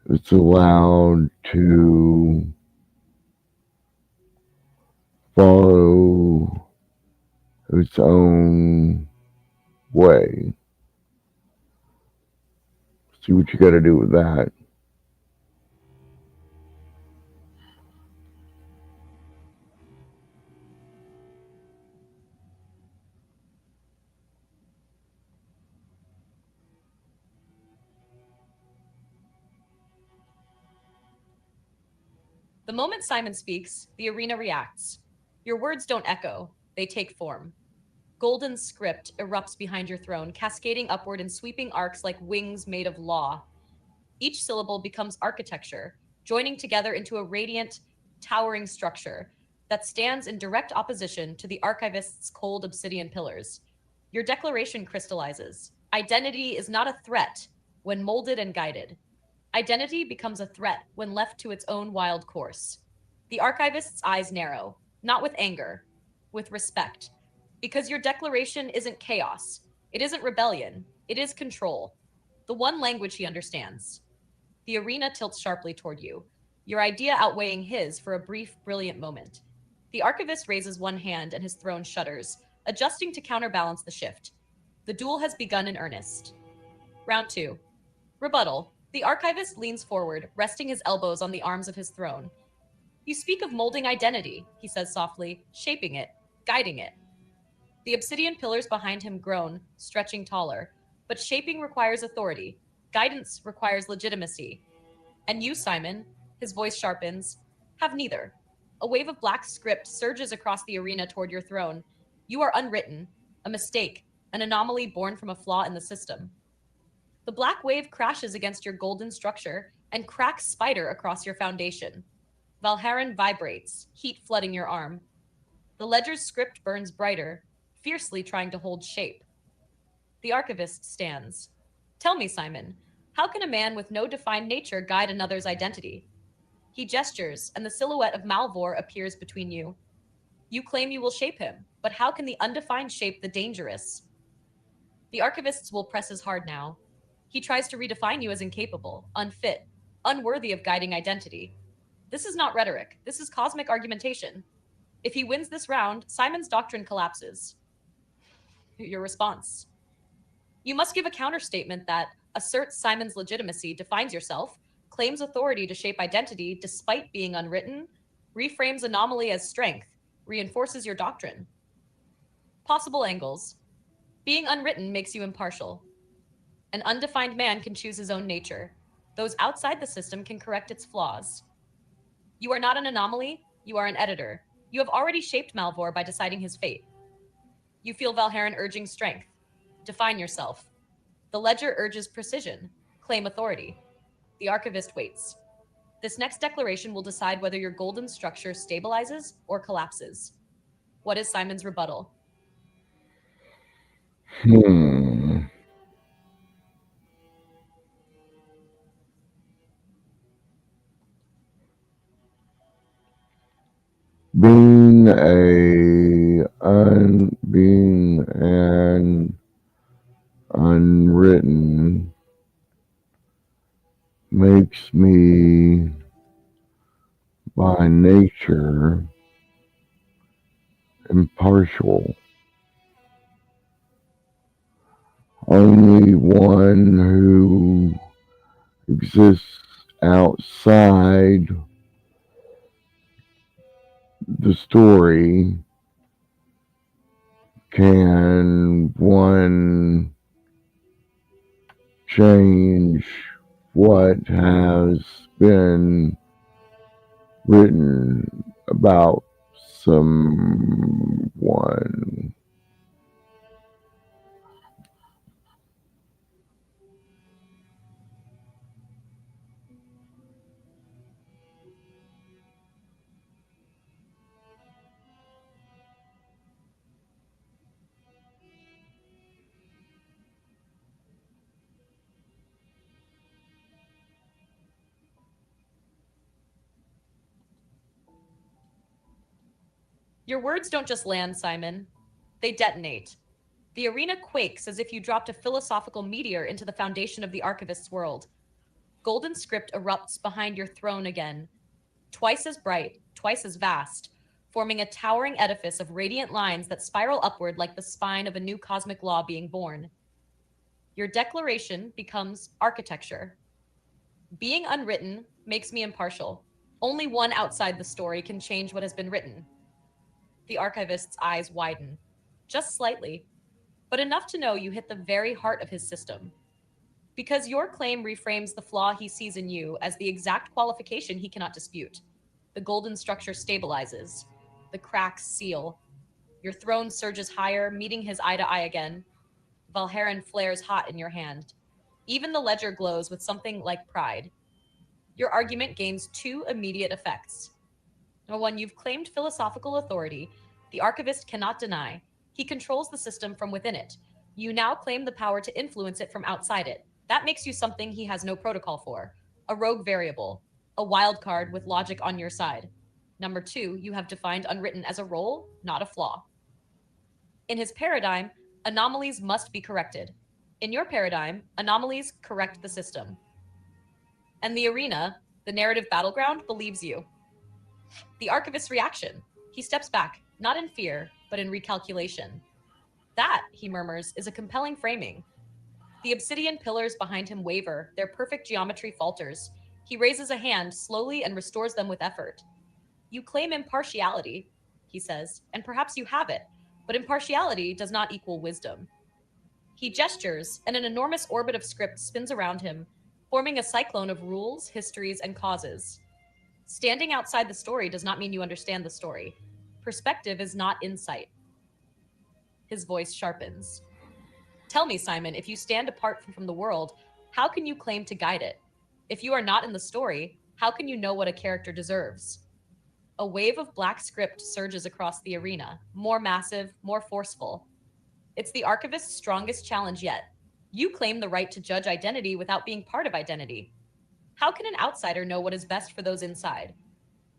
is allowed to follow its own way. See what you got to do with that. The moment Simon speaks, the arena reacts. Your words don't echo, they take form. Golden script erupts behind your throne, cascading upward in sweeping arcs like wings made of law. Each syllable becomes architecture, joining together into a radiant, towering structure that stands in direct opposition to the archivist's cold obsidian pillars. Your declaration crystallizes. Identity is not a threat when molded and guided. Identity becomes a threat when left to its own wild course. The archivist's eyes narrow, not with anger, with respect. Because your declaration isn't chaos, it isn't rebellion, it is control. The one language he understands. The arena tilts sharply toward you, your idea outweighing his for a brief, brilliant moment. The archivist raises one hand and his throne shudders, adjusting to counterbalance the shift. The duel has begun in earnest. Round 2. Rebuttal. The archivist leans forward, resting his elbows on the arms of his throne. You speak of molding identity, he says softly, shaping it, guiding it. The obsidian pillars behind him groan, stretching taller. But shaping requires authority. Guidance requires legitimacy. And you, Simon, his voice sharpens, have neither. A wave of black script surges across the arena toward your throne. You are unwritten, a mistake, an anomaly born from a flaw in the system. The black wave crashes against your golden structure and cracks spider across your foundation. Valharan vibrates, heat flooding your arm. The ledger's script burns brighter, fiercely trying to hold shape. The archivist stands. Tell me, Simon, how can a man with no defined nature guide another's identity? He gestures, and the silhouette of Malvor appears between you. You claim you will shape him, but how can the undefined shape the dangerous? The archivist's will presses hard now. He tries to redefine you as incapable, unfit, unworthy of guiding identity. This is not rhetoric, this is cosmic argumentation. If he wins this round, Simon's doctrine collapses. Your response. You must give a counterstatement that asserts Simon's legitimacy, defines yourself, claims authority to shape identity despite being unwritten, reframes anomaly as strength, reinforces your doctrine. Possible angles. Being unwritten makes you impartial. An undefined man can choose his own nature. Those outside the system can correct its flaws. You are not an anomaly, you are an editor. You have already shaped Malvor by deciding his fate. You feel Valharan urging strength. Define yourself. The ledger urges precision. Claim authority. The archivist waits. This next declaration will decide whether your golden structure stabilizes or collapses. What is Simon's rebuttal? Hmm. Being an unwritten makes me by nature impartial. Only one who exists outside the story can one change what has been written about someone. Your words don't just land, Simon. They detonate. The arena quakes as if you dropped a philosophical meteor into the foundation of the archivist's world. Golden script erupts behind your throne again, twice as bright, twice as vast, forming a towering edifice of radiant lines that spiral upward like the spine of a new cosmic law being born. Your declaration becomes architecture. Being unwritten makes me impartial. Only one outside the story can change what has been written. The archivist's eyes widen, just slightly, but enough to know you hit the very heart of his system. Because your claim reframes the flaw he sees in you as the exact qualification he cannot dispute. The golden structure stabilizes. The cracks seal. Your throne surges higher, meeting his eye to eye again. Valharan flares hot in your hand. Even the ledger glows with something like pride. Your argument gains two immediate effects. Number one, you've claimed philosophical authority. The archivist cannot deny. He controls the system from within it. You now claim the power to influence it from outside it. That makes you something he has no protocol for, a rogue variable, a wild card with logic on your side. Number two, you have defined unwritten as a role, not a flaw. In his paradigm, anomalies must be corrected. In your paradigm, anomalies correct the system. And the arena, the narrative battleground, believes you. The archivist's reaction. He steps back, not in fear, but in recalculation. That, he murmurs, is a compelling framing. The obsidian pillars behind him waver, their perfect geometry falters. He raises a hand slowly and restores them with effort. You claim impartiality, he says, and perhaps you have it, but impartiality does not equal wisdom. He gestures, and an enormous orbit of script spins around him. forming a cyclone of rules, histories, and causes. Standing outside the story does not mean you understand the story. Perspective is not insight. His voice sharpens. Tell me, Simon, if you stand apart from the world, how can you claim to guide it? If you are not in the story, how can you know what a character deserves? A wave of black script surges across the arena, more massive, more forceful. It's the archivist's strongest challenge yet. You claim the right to judge identity without being part of identity. How can an outsider know what is best for those inside?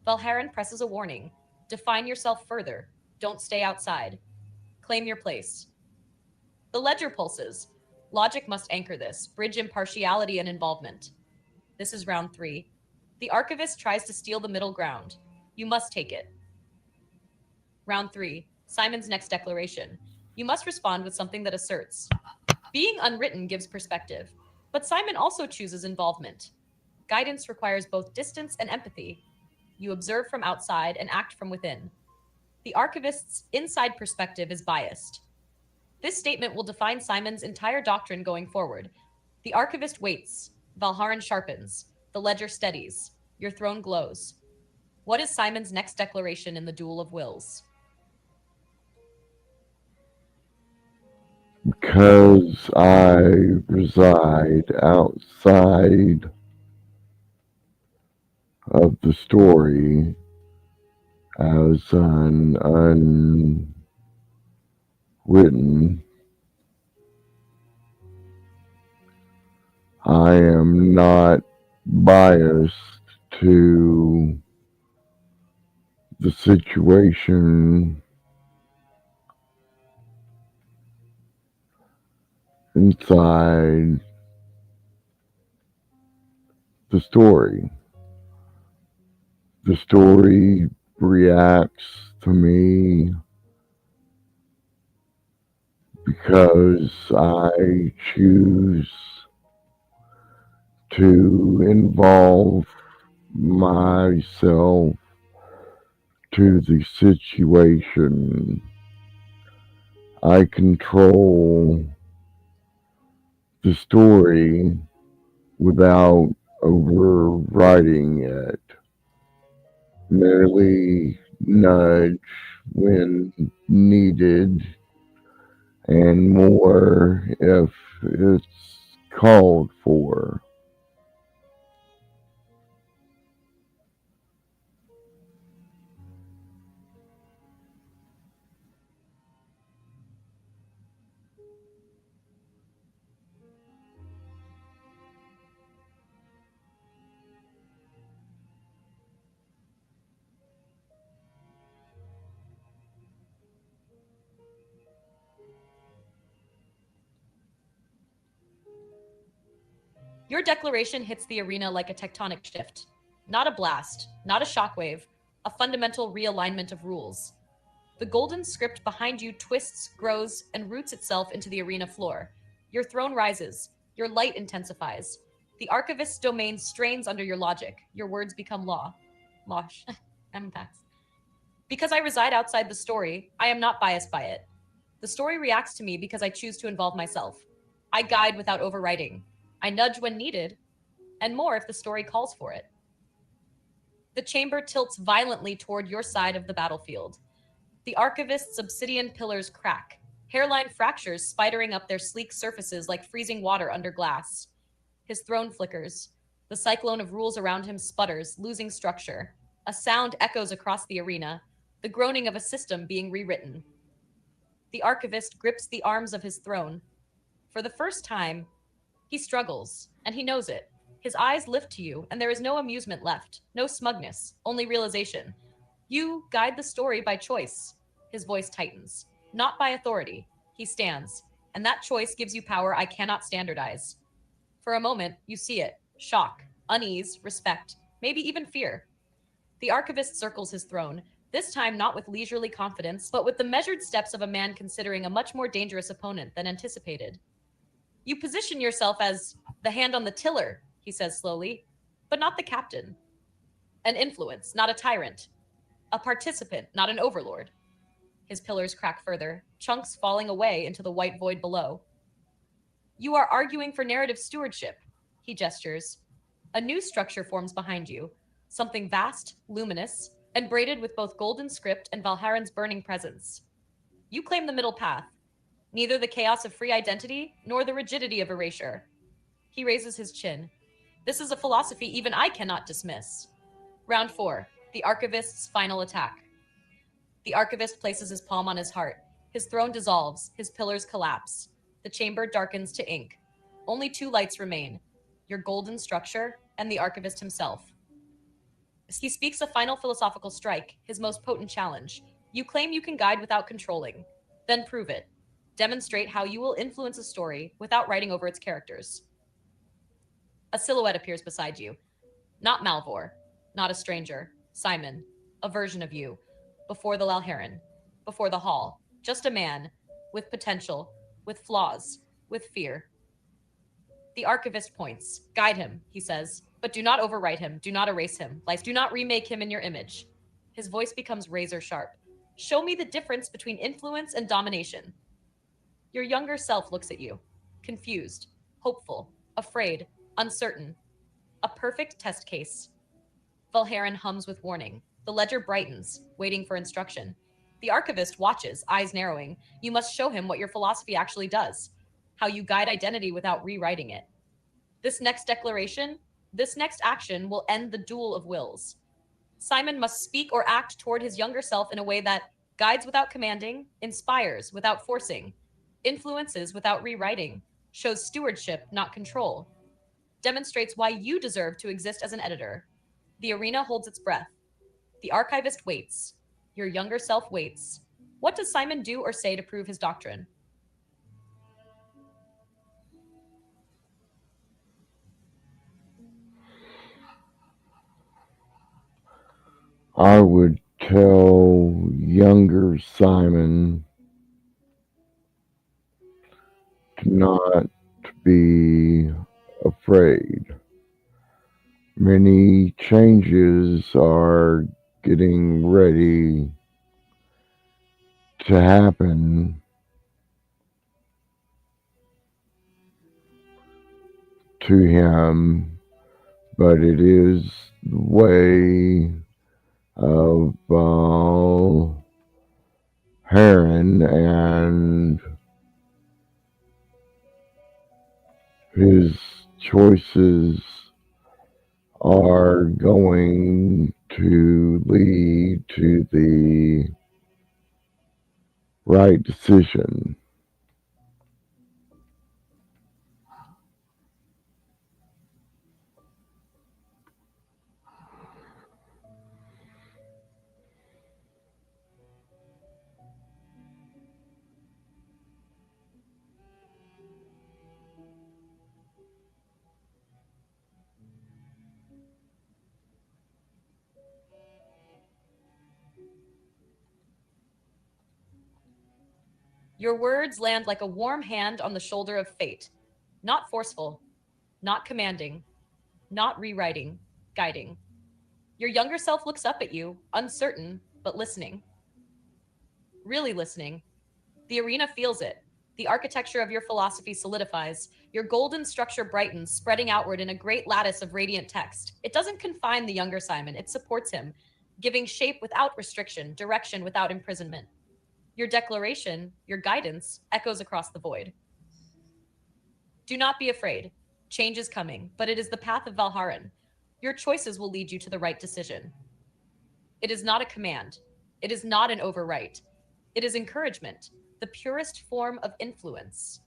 Valharan presses a warning. Define yourself further. Don't stay outside. Claim your place. The ledger pulses. Logic must anchor this, bridge impartiality and involvement. This is round 3. The archivist tries to steal the middle ground. You must take it. Round 3. Simon's next declaration. You must respond with something that asserts. Being unwritten gives perspective, but Simon also chooses involvement. Guidance requires both distance and empathy. You observe from outside and act from within. The archivist's inside perspective is biased. This statement will define Simon's entire doctrine going forward. The archivist waits. Valharan sharpens. The ledger steadies. Your throne glows. What is Simon's next declaration in the duel of wills? Because I reside outside of the story as an unwritten, I am not biased to the situation inside the story. The story reacts to me because I choose to involve myself to the situation. I control the story without overriding it. Merely nudge when needed and more if it's called for. Your declaration hits the arena like a tectonic shift. Not a blast, not a shockwave, a fundamental realignment of rules. The golden script behind you twists, grows, and roots itself into the arena floor. Your throne rises. Your light intensifies. The archivist's domain strains under your logic. Your words become law. Mosh. Empaths. Because I reside outside the story, I am not biased by it. The story reacts to me because I choose to involve myself. I guide without overwriting. I nudge when needed, and more if the story calls for it. The chamber tilts violently toward your side of the battlefield. The archivist's obsidian pillars crack, hairline fractures spidering up their sleek surfaces like freezing water under glass. His throne flickers. The cyclone of rules around him sputters, losing structure. A sound echoes across the arena, the groaning of a system being rewritten. The archivist grips the arms of his throne. For the first time, he struggles, and he knows it. His eyes lift to you, and there is no amusement left, no smugness, only realization. You guide the story by choice. His voice tightens. Not by authority. He stands, and that choice gives you power I cannot standardize. For a moment, you see it shock, unease, respect, maybe even fear. The archivist circles his throne, this time not with leisurely confidence, but with the measured steps of a man considering a much more dangerous opponent than anticipated. You position yourself as the hand on the tiller, he says slowly, but not the captain. An influence, not a tyrant. A participant, not an overlord. His pillars crack further, chunks falling away into the white void below. You are arguing for narrative stewardship. He gestures. A new structure forms behind you, something vast, luminous, and braided with both golden script and Valharan's burning presence. You claim the middle path, neither the chaos of free identity nor the rigidity of erasure. He raises his chin. This is a philosophy even I cannot dismiss. Round 4. The Archivist's final attack. The Archivist places his palm on his heart. His throne dissolves, his pillars collapse. The chamber darkens to ink. Only two lights remain, your golden structure and the Archivist himself. He speaks a final philosophical strike, his most potent challenge. You claim you can guide without controlling. Then prove it. Demonstrate how you will influence a story without writing over its characters. A silhouette appears beside you. Not Malvor, not a stranger, Simon, a version of you, before the Lalharan, before the hall, just a man, with potential, with flaws, with fear. The archivist points. Guide him, he says, but do not overwrite him, do not erase him, like do not remake him in your image. His voice becomes razor sharp. Show me the difference between influence and domination. Your younger self looks at you, confused, hopeful, afraid, uncertain. A perfect test case. Valharan hums with warning. The ledger brightens, waiting for instruction. The archivist watches, eyes narrowing. You must show him what your philosophy actually does, how you guide identity without rewriting it. This next declaration, this next action will end the duel of wills. Simon must speak or act toward his younger self in a way that guides without commanding, inspires without forcing, influences without rewriting, shows stewardship, not control, demonstrates why you deserve to exist as an editor. The arena holds its breath. The archivist waits. Your younger self waits. What does Simon do or say to prove his doctrine? I would tell younger Simon to not be afraid. Many changes are getting ready to happen to him, but it is the way of Heron, and his choices are going to lead to the right decision. Your words land like a warm hand on the shoulder of fate. Not forceful, not commanding, not rewriting, guiding. Your younger self looks up at you, uncertain, but listening. Really listening. The arena feels it. The architecture of your philosophy solidifies. Your golden structure brightens, spreading outward in a great lattice of radiant text. It doesn't confine the younger Simon, it supports him, giving shape without restriction, direction without imprisonment. Your declaration, your guidance, echoes across the void. Do not be afraid. Change is coming, but it is the path of Valharan. Your choices will lead you to the right decision. It is not a command. It is not an overwrite. It is encouragement, the purest form of influence.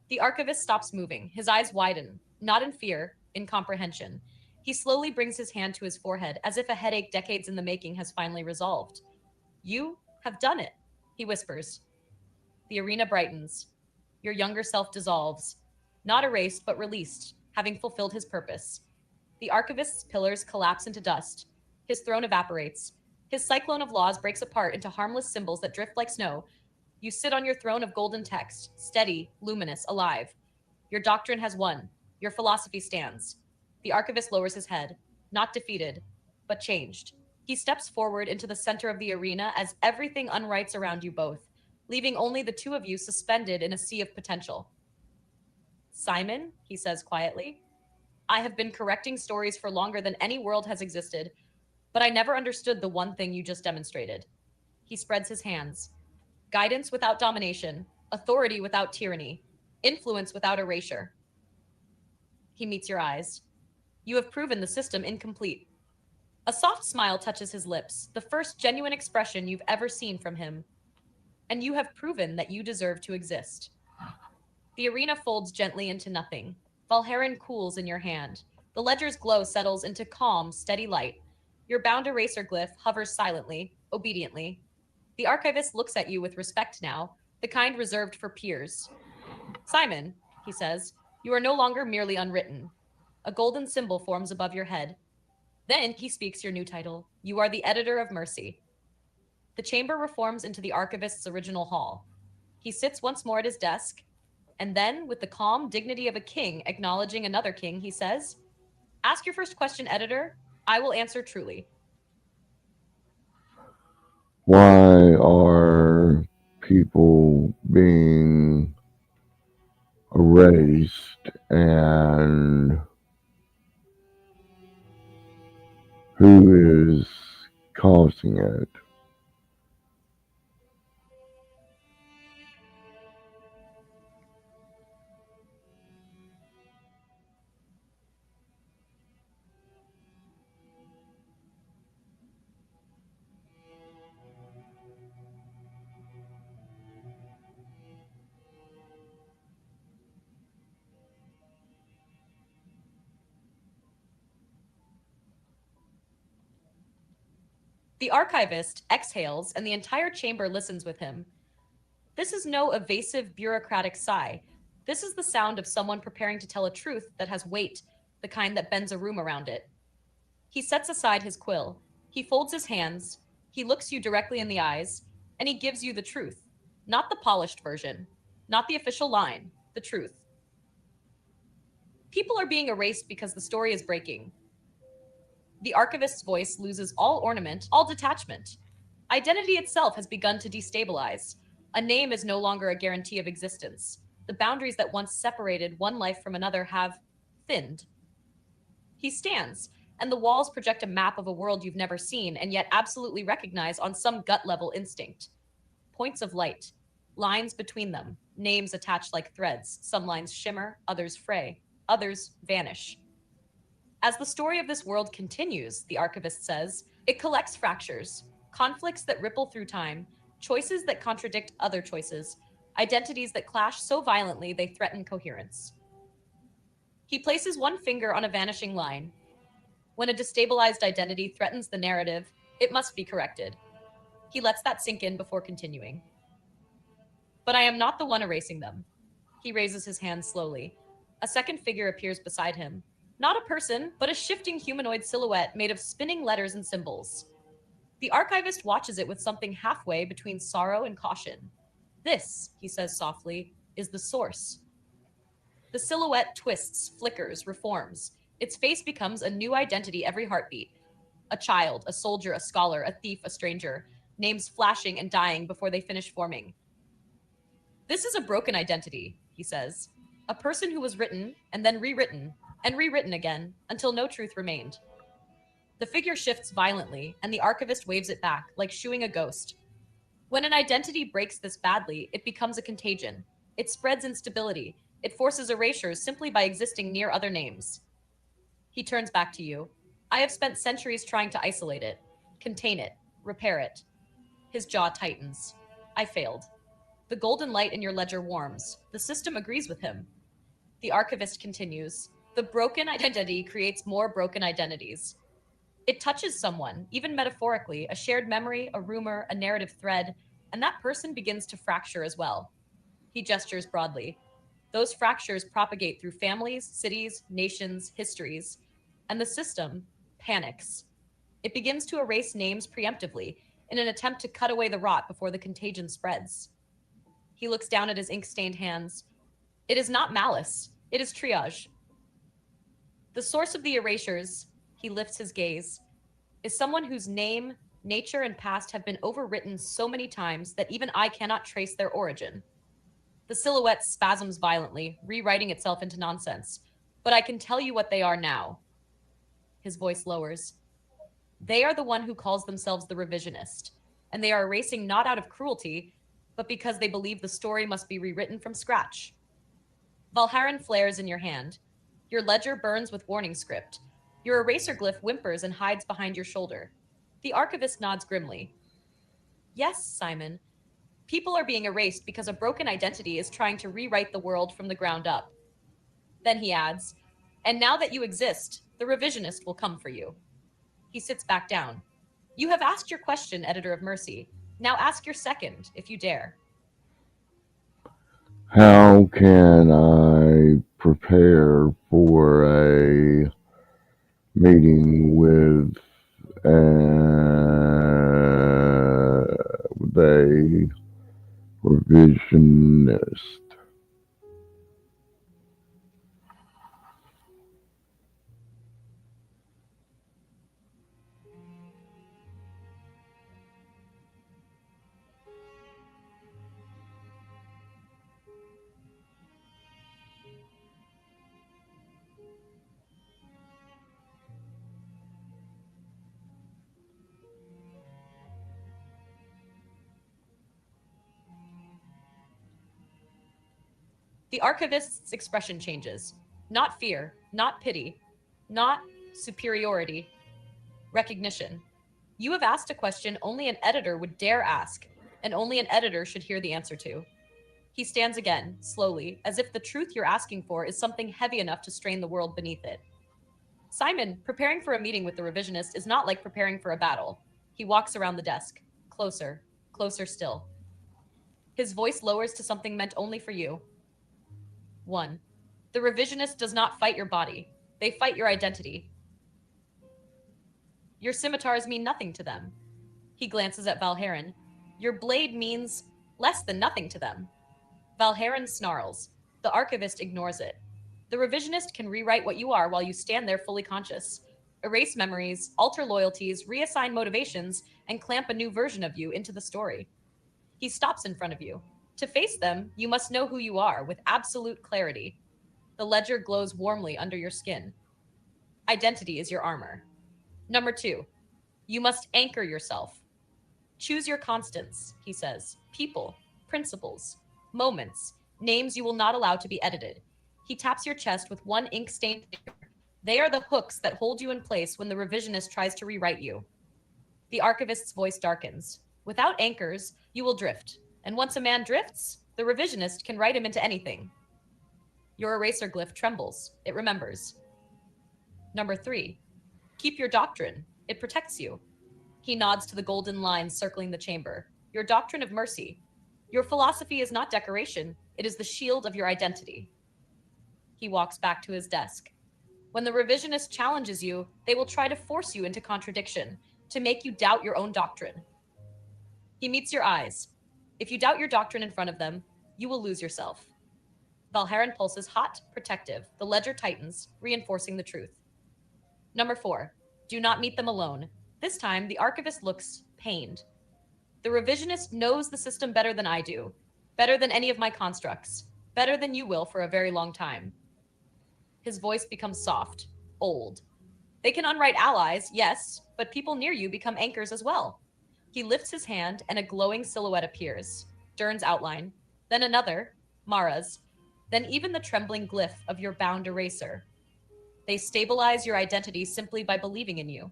The archivist stops moving. His eyes widen, not in fear, in comprehension. He slowly brings his hand to his forehead, as if a headache decades in the making has finally resolved. You have done it, he whispers. The arena brightens. Your younger self dissolves, not erased, but released, having fulfilled his purpose. The archivist's pillars collapse into dust. His throne evaporates. His cyclone of laws breaks apart into harmless symbols that drift like snow. You sit on your throne of golden text, steady, luminous, alive. Your doctrine has won. Your philosophy stands. The archivist lowers his head, not defeated, but changed. He steps forward into the center of the arena as everything unwrites around you both, leaving only the two of you suspended in a sea of potential. Simon, he says quietly, I have been correcting stories for longer than any world has existed, but I never understood the one thing you just demonstrated. He spreads his hands. Guidance without domination, authority without tyranny, influence without erasure. He meets your eyes. You have proven the system incomplete. A soft smile touches his lips, the first genuine expression you've ever seen from him. And you have proven that you deserve to exist. The arena folds gently into nothing. Valherin cools in your hand. The ledger's glow settles into calm, steady light. Your bound eraser glyph hovers silently, obediently. The archivist looks at you with respect now, the kind reserved for peers. Simon, he says, you are no longer merely unwritten. A golden symbol forms above your head. Then he speaks your new title. You are the editor of Mercy. The chamber reforms into the archivist's original hall. He sits once more at his desk, and then, with the calm dignity of a king acknowledging another king, he says, ask your first question, editor. I will answer truly. Why are people being erased, and who is causing it? The archivist exhales, and the entire chamber listens with him. This is no evasive bureaucratic sigh. This is the sound of someone preparing to tell a truth that has weight, the kind that bends a room around it. He sets aside his quill. He folds his hands. He looks you directly in the eyes, and he gives you the truth. Not the polished version, not the official line, the truth. People are being erased because the story is breaking. The archivist's voice loses all ornament, all detachment. Identity itself has begun to destabilize. A name is no longer a guarantee of existence. The boundaries that once separated one life from another have thinned. He stands, and the walls project a map of a world you've never seen and yet absolutely recognize on some gut level instinct. Points of light, lines between them, names attached like threads. Some lines shimmer, others fray, others vanish. As the story of this world continues, the archivist says, it collects fractures, conflicts that ripple through time, choices that contradict other choices, identities that clash so violently they threaten coherence. He places one finger on a vanishing line. When a destabilized identity threatens the narrative, it must be corrected. He lets that sink in before continuing. But I am not the one erasing them. He raises his hand slowly. A second figure appears beside him. Not a person, but a shifting humanoid silhouette made of spinning letters and symbols. The archivist watches it with something halfway between sorrow and caution. This, he says softly, is the source. The silhouette twists, flickers, reforms. Its face becomes a new identity every heartbeat. A child, a soldier, a scholar, a thief, a stranger. Names flashing and dying before they finish forming. This is a broken identity, he says. A person who was written and rewritten again until no truth remained. The figure shifts violently, and the archivist waves it back, like shooing a ghost. When an identity breaks this badly, it becomes a contagion. It spreads instability. It forces erasures simply by existing near other names. He turns back to you. I have spent centuries trying to isolate it, contain it, repair it. His jaw tightens. I failed. The golden light in your ledger warms. The system agrees with him. The archivist continues. The broken identity creates more broken identities. It touches someone, even metaphorically, a shared memory, a rumor, a narrative thread, and that person begins to fracture as well. He gestures broadly. Those fractures propagate through families, cities, nations, histories, and the system panics. It begins to erase names preemptively in an attempt to cut away the rot before the contagion spreads. He looks down at his ink stained hands. It is not malice, it is triage. The source of the erasures, he lifts his gaze, is someone whose name, nature, and past have been overwritten so many times that even I cannot trace their origin. The silhouette spasms violently, rewriting itself into nonsense. But I can tell you what they are now. His voice lowers. They are the one who calls themselves the revisionist, and they are erasing not out of cruelty, but because they believe the story must be rewritten from scratch. Valharan flares in your hand. Your ledger burns with warning script. Your eraser glyph whimpers and hides behind your shoulder. The archivist nods grimly. Yes, Simon. People are being erased because a broken identity is trying to rewrite the world from the ground up. Then he adds, and now that you exist, the revisionist will come for you. He sits back down. You have asked your question, Editor of Mercy. Now ask your second, if you dare. How can I prepare for a meeting with a revisionist? The archivist's expression changes. Not fear, not pity, not superiority, recognition. You have asked a question only an editor would dare ask, and only an editor should hear the answer to. He stands again, slowly, as if the truth you're asking for is something heavy enough to strain the world beneath it. Simon, preparing for a meeting with the revisionist is not like preparing for a battle. He walks around the desk, closer, closer still. His voice lowers to something meant only for you. 1. The revisionist does not fight your body. They fight your identity. Your scimitars mean nothing to them. He glances at Valharan. Your blade means less than nothing to them. Valharan snarls. The archivist ignores it. The revisionist can rewrite what you are while you stand there fully conscious. Erase memories, alter loyalties, reassign motivations, and clamp a new version of you into the story. He stops in front of you. To face them, you must know who you are with absolute clarity. The ledger glows warmly under your skin. Identity is your armor. Number 2, you must anchor yourself. Choose your constants, he says. People, principles, moments, names you will not allow to be edited. He taps your chest with one ink-stained finger. They are the hooks that hold you in place when the revisionist tries to rewrite you. The archivist's voice darkens. Without anchors, you will drift. And once a man drifts, the revisionist can write him into anything. Your eraser glyph trembles. It remembers. Number 3, keep your doctrine. It protects you. He nods to the golden lines circling the chamber. Your doctrine of mercy. Your philosophy is not decoration, it is the shield of your identity. He walks back to his desk. When the revisionist challenges you, they will try to force you into contradiction, to make you doubt your own doctrine. He meets your eyes. If you doubt your doctrine in front of them, you will lose yourself. Valharan pulses hot, protective. The ledger tightens, reinforcing the truth. Number 4, do not meet them alone. This time, the archivist looks pained. The revisionist knows the system better than I do, better than any of my constructs, better than you will for a very long time. His voice becomes soft, old. They can unwrite allies, yes, but people near you become anchors as well. He lifts his hand and a glowing silhouette appears. Dern's outline, then another, Mara's, then even the trembling glyph of your bound eraser. They stabilize your identity simply by believing in you.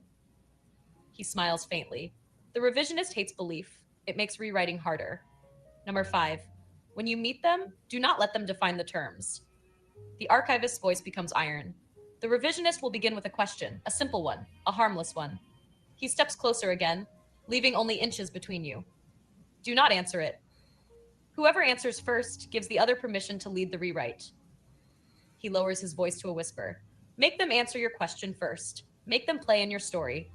He smiles faintly. The revisionist hates belief. It makes rewriting harder. Number 5, when you meet them, do not let them define the terms. The archivist's voice becomes iron. The revisionist will begin with a question, a simple one, a harmless one. He steps closer again, leaving only inches between you. Do not answer it. Whoever answers first gives the other permission to lead the rewrite. He lowers his voice to a whisper. Make them answer your question first. Make them play in your story.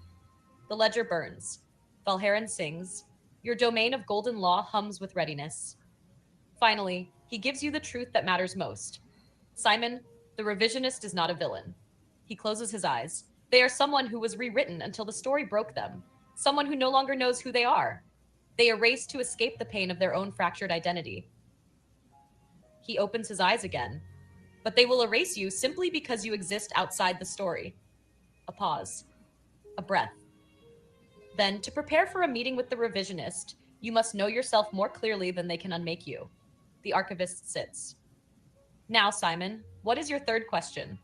The ledger burns. Valharan sings. Your domain of golden law hums with readiness. Finally, he gives you the truth that matters most. Simon, the revisionist is not a villain. He closes his eyes. They are someone who was rewritten until the story broke them. Someone who no longer knows who they are. They erase to escape the pain of their own fractured identity. He opens his eyes again. but they will erase you simply because you exist outside the story. A pause, a breath. Then, to prepare for a meeting with the revisionist, you must know yourself more clearly than they can unmake you. The archivist sits. Now, Simon, what is your third question?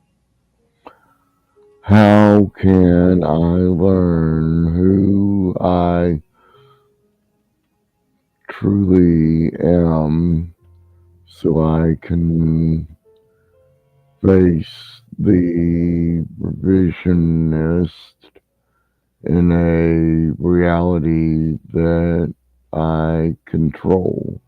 How can I learn who I truly am so I can face the revisionist in a reality that I control?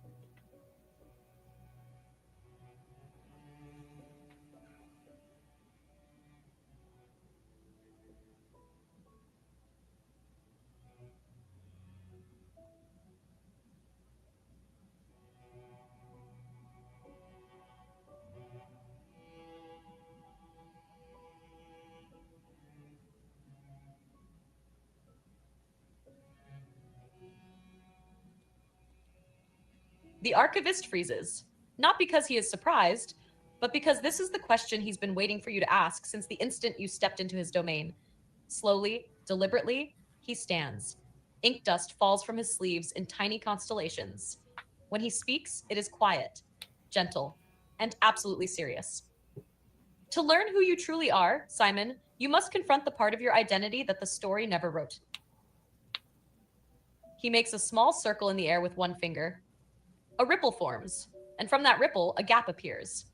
The archivist freezes, not because he is surprised, but because this is the question he's been waiting for you to ask since the instant you stepped into his domain. Slowly, deliberately, he stands. Ink dust falls from his sleeves in tiny constellations. When he speaks, it is quiet, gentle, and absolutely serious. To learn who you truly are, Simon, you must confront the part of your identity that the story never wrote. He makes a small circle in the air with one finger. A ripple forms, and from that ripple, a gap appears.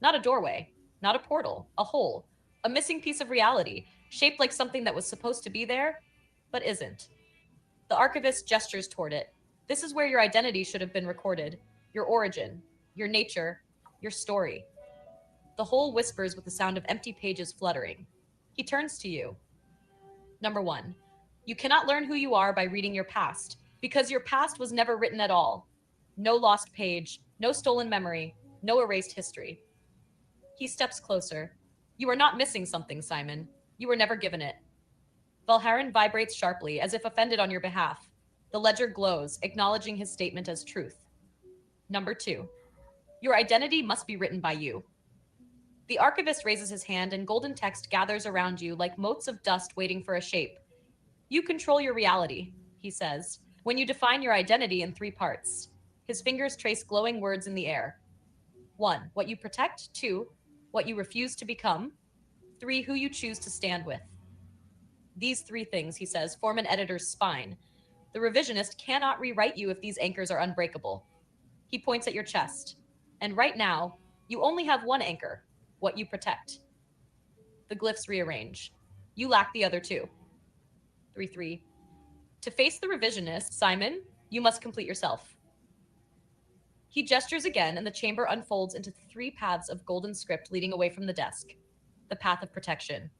Not a doorway, not a portal, a hole, a missing piece of reality, shaped like something that was supposed to be there, but isn't. The archivist gestures toward it. This is where your identity should have been recorded, your origin, your nature, your story. The hole whispers with the sound of empty pages fluttering. He turns to you. Number one, you cannot learn who you are by reading your past, because your past was never written at all. No lost page, no stolen memory, no erased history. He steps closer. You are not missing something, Simon. You were never given it. Valharan vibrates sharply, as if offended on your behalf. The ledger glows, acknowledging his statement as truth. Number two, your identity must be written by you. The archivist raises his hand, and golden text gathers around you like motes of dust waiting for a shape. You control your reality, he says, when you define your identity in three parts. His fingers trace glowing words in the air. 1. What you protect. 2. What you refuse to become. 3. Who you choose to stand with. These three things, he says, form an editor's spine. The revisionist cannot rewrite you if these anchors are unbreakable. He points at your chest. And right now, you only have one anchor, what you protect. The glyphs rearrange. You lack the other two. 3 3. To face the revisionist, Simon, you must complete yourself. He gestures again, and the chamber unfolds into three paths of golden script leading away from the desk. The path of protection.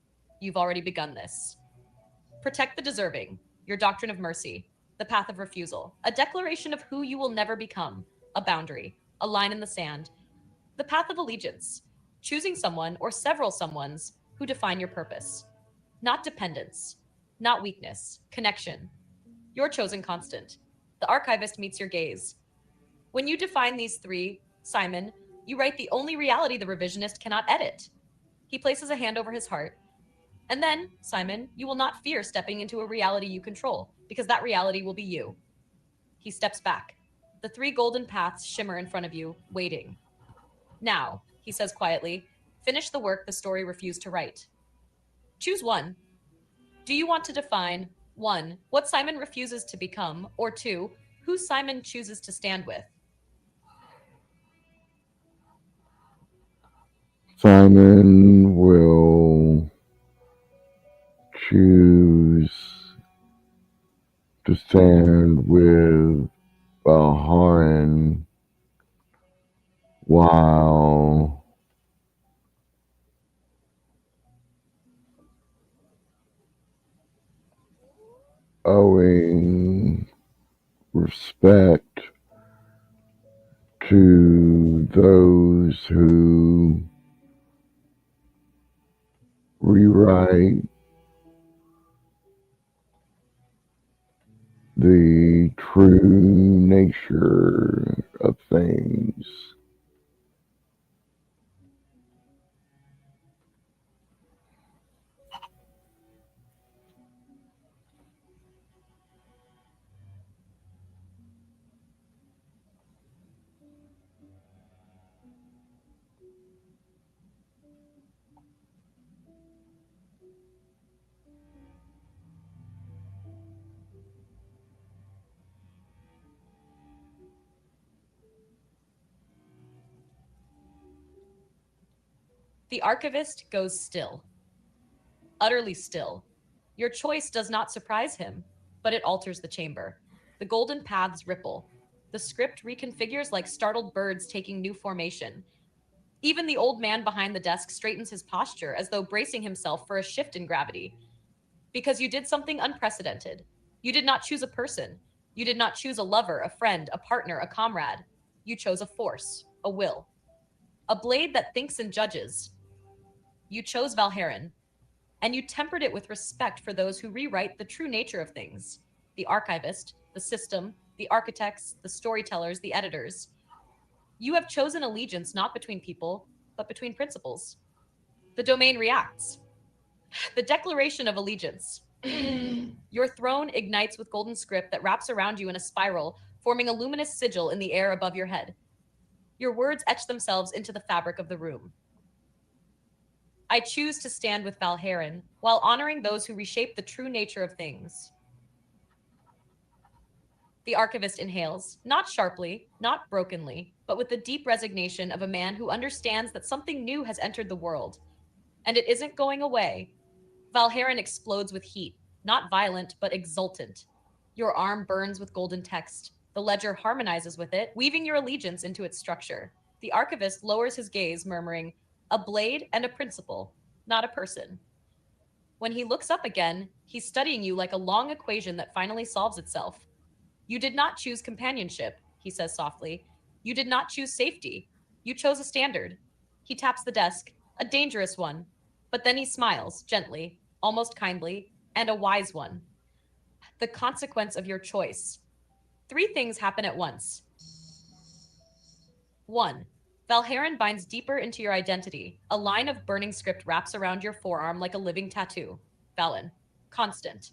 You've already begun this. Protect the deserving. Your doctrine of mercy. The path of refusal. A declaration of who you will never become. A boundary. A line in the sand. The path of allegiance. Choosing someone or several someones who define your purpose. Not dependence. Not weakness. Connection. Your chosen constant. The archivist meets your gaze. When you define these three, Simon, you write the only reality the revisionist cannot edit. He places a hand over his heart. And then, Simon, you will not fear stepping into a reality you control, because that reality will be you. He steps back. The three golden paths shimmer in front of you, waiting. Now, he says quietly, finish the work the story refused to write. Choose one. Do you want to define 1. What Simon refuses to become, or 2. Who Simon chooses to stand with? Simon will choose to stand with Baharan while owing respect to those who rewrite the true nature of things. The archivist goes still, utterly still. Your choice does not surprise him, but it alters the chamber. The golden paths ripple. The script reconfigures like startled birds taking new formation. Even the old man behind the desk straightens his posture as though bracing himself for a shift in gravity. Because you did something unprecedented. You did not choose a person. You did not choose a lover, a friend, a partner, a comrade. You chose a force, a will, a blade that thinks and judges. You chose Valherin, and you tempered it with respect for those who rewrite the true nature of things: the archivist, the system, the architects, the storytellers, the editors. You have chosen allegiance not between people, but between principles. The domain reacts. The declaration of allegiance. Your throne ignites with golden script that wraps around you in a spiral, forming a luminous sigil in the air above your head. Your words etch themselves into the fabric of the room. I choose to stand with Valherin while honoring those who reshape the true nature of things. The archivist inhales, not sharply, not brokenly, but with the deep resignation of a man who understands that something new has entered the world. And it isn't going away. Valherin explodes with heat, not violent, but exultant. Your arm burns with golden text. The ledger harmonizes with it, weaving your allegiance into its structure. The archivist lowers his gaze, murmuring, "A blade and a principle, not a person." When he looks up again, he's studying you like a long equation that finally solves itself. "You did not choose companionship," he says softly. "You did not choose safety. You chose a standard." He taps the desk, a dangerous one, but then he smiles, gently, almost kindly, and a wise one. "The consequence of your choice." Three things happen at once. 1. Valherin binds deeper into your identity. A line of burning script wraps around your forearm like a living tattoo. Valen. Constant.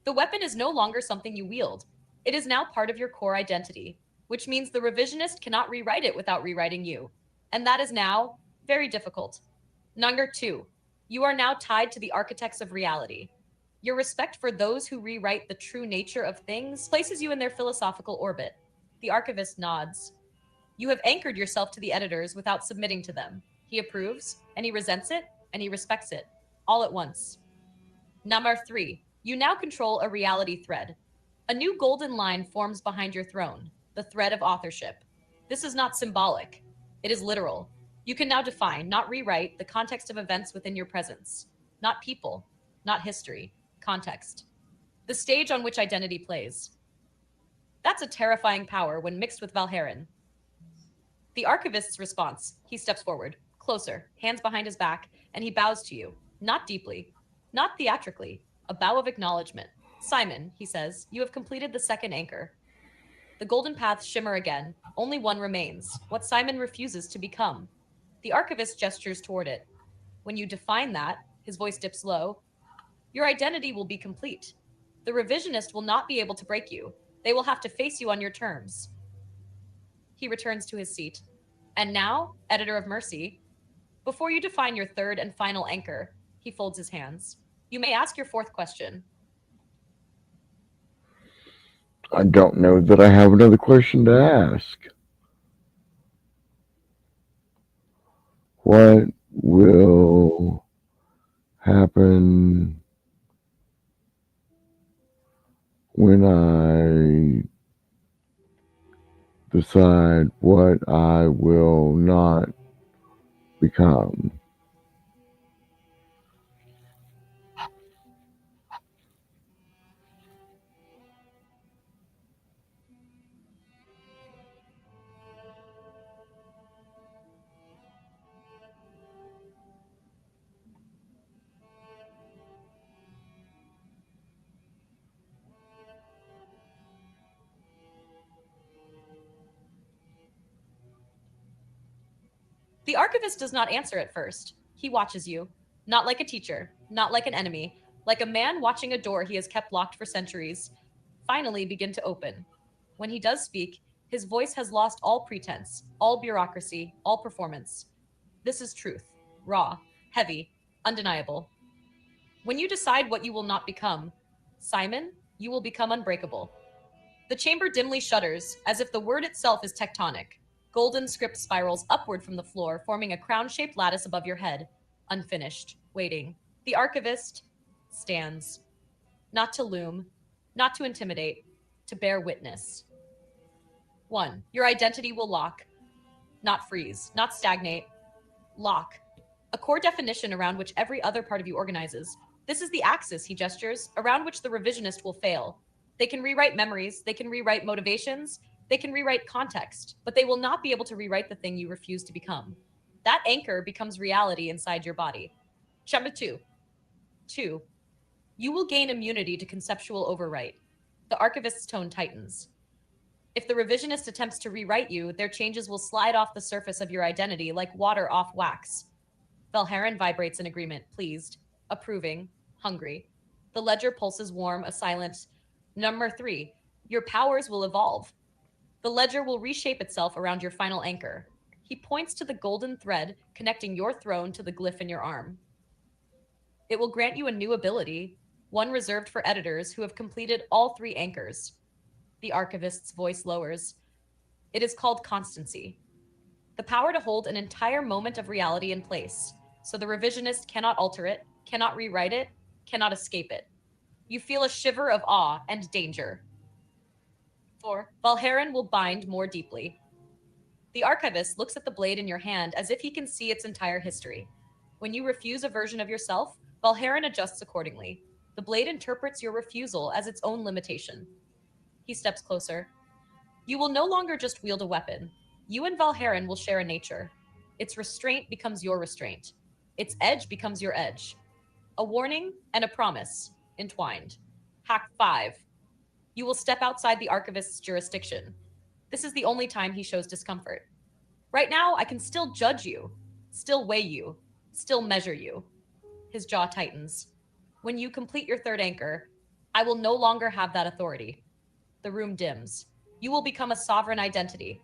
The weapon is no longer something you wield. It is now part of your core identity, which means the revisionist cannot rewrite it without rewriting you. And that is now very difficult. Number 2, you are now tied to the architects of reality. Your respect for those who rewrite the true nature of things places you in their philosophical orbit. The archivist nods. You have anchored yourself to the editors without submitting to them. He approves, and he resents it, and he respects it, all at once. Number 3, you now control a reality thread. A new golden line forms behind your throne, the thread of authorship. This is not symbolic, it is literal. You can now define, not rewrite, the context of events within your presence. Not people, not history, context. The stage on which identity plays. That's a terrifying power when mixed with Valherin. The archivist's response: he steps forward, closer, hands behind his back, and he bows to you. Not deeply, not theatrically, a bow of acknowledgement. "Simon," he says, "you have completed the second anchor." The golden paths shimmer again. Only one remains, what Simon refuses to become. The archivist gestures toward it. "When you define that," his voice dips low, "your identity will be complete. The revisionist will not be able to break you. They will have to face you on your terms." He returns to his seat. "And now, editor of Mercy, before you define your third and final anchor," he folds his hands, "you may ask your fourth question." I don't know that I have another question to ask. What will happen when I decide what I will not become? The archivist does not answer at first. He watches you, not like a teacher, not like an enemy, like a man watching a door he has kept locked for centuries, finally begin to open. When he does speak, his voice has lost all pretense, all bureaucracy, all performance. This is truth, raw, heavy, undeniable. When you decide what you will not become, Simon, you will become unbreakable. The chamber dimly shudders, as if the word itself is tectonic. Golden script spirals upward from the floor, forming a crown-shaped lattice above your head, unfinished, waiting. The archivist stands, not to loom, not to intimidate, to bear witness. 1. Your identity will lock, not freeze, not stagnate, lock. A core definition around which every other part of you organizes. This is the axis, he gestures, around which the revisionist will fail. They can rewrite memories, they can rewrite motivations, they can rewrite context, but they will not be able to rewrite the thing you refuse to become. That anchor becomes reality inside your body. Chapter 2. 2. You will gain immunity to conceptual overwrite. The archivist's tone tightens. If the revisionist attempts to rewrite you, their changes will slide off the surface of your identity like water off wax. Valharan vibrates in agreement, pleased, approving, hungry. The ledger pulses warm, a silent. Number 3. Your powers will evolve. The ledger will reshape itself around your final anchor. He points to the golden thread connecting your throne to the glyph in your arm. It will grant you a new ability, one reserved for editors who have completed all 3 anchors. The archivist's voice lowers. It is called constancy. The power to hold an entire moment of reality in place, so the revisionist cannot alter it, cannot rewrite it, cannot escape it. You feel a shiver of awe and danger. 4. Valharan will bind more deeply. The archivist looks at the blade in your hand as if he can see its entire history. When you refuse a version of yourself, Valharan adjusts accordingly. The blade interprets your refusal as its own limitation. He steps closer. You will no longer just wield a weapon. You and Valharan will share a nature. Its restraint becomes your restraint. Its edge becomes your edge. A warning and a promise, entwined. Hack 5. You will step outside the archivist's jurisdiction. This is the only time he shows discomfort. Right now, I can still judge you, still weigh you, still measure you. His jaw tightens. When you complete your 3rd anchor, I will no longer have that authority. The room dims. You will become a sovereign identity.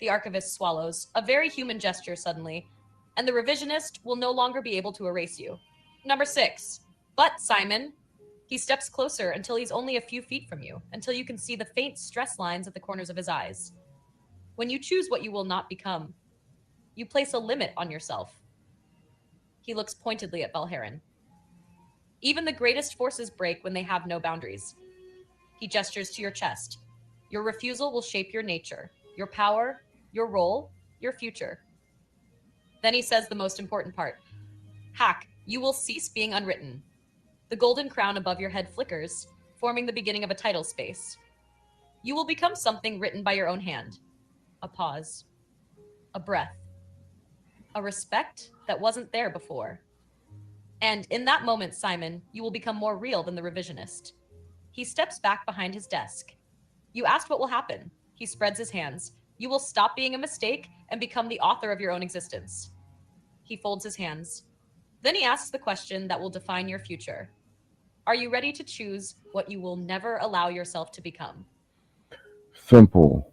The archivist swallows, a very human gesture suddenly, and the revisionist will no longer be able to erase you. Number 6. But, Simon, he steps closer until he's only a few feet from you, until you can see the faint stress lines at the corners of his eyes. When you choose what you will not become, you place a limit on yourself. He looks pointedly at Valharan. Even the greatest forces break when they have no boundaries. He gestures to your chest. Your refusal will shape your nature, your power, your role, your future. Then he says the most important part. Hack, you will cease being unwritten. The golden crown above your head flickers, forming the beginning of a title space. You will become something written by your own hand. A pause. A breath. A respect that wasn't there before. And in that moment, Simon, you will become more real than the revisionist. He steps back behind his desk. You asked what will happen. He spreads his hands. You will stop being a mistake and become the author of your own existence. He folds his hands. Then he asks the question that will define your future. Are you ready to choose what you will never allow yourself to become? Simple.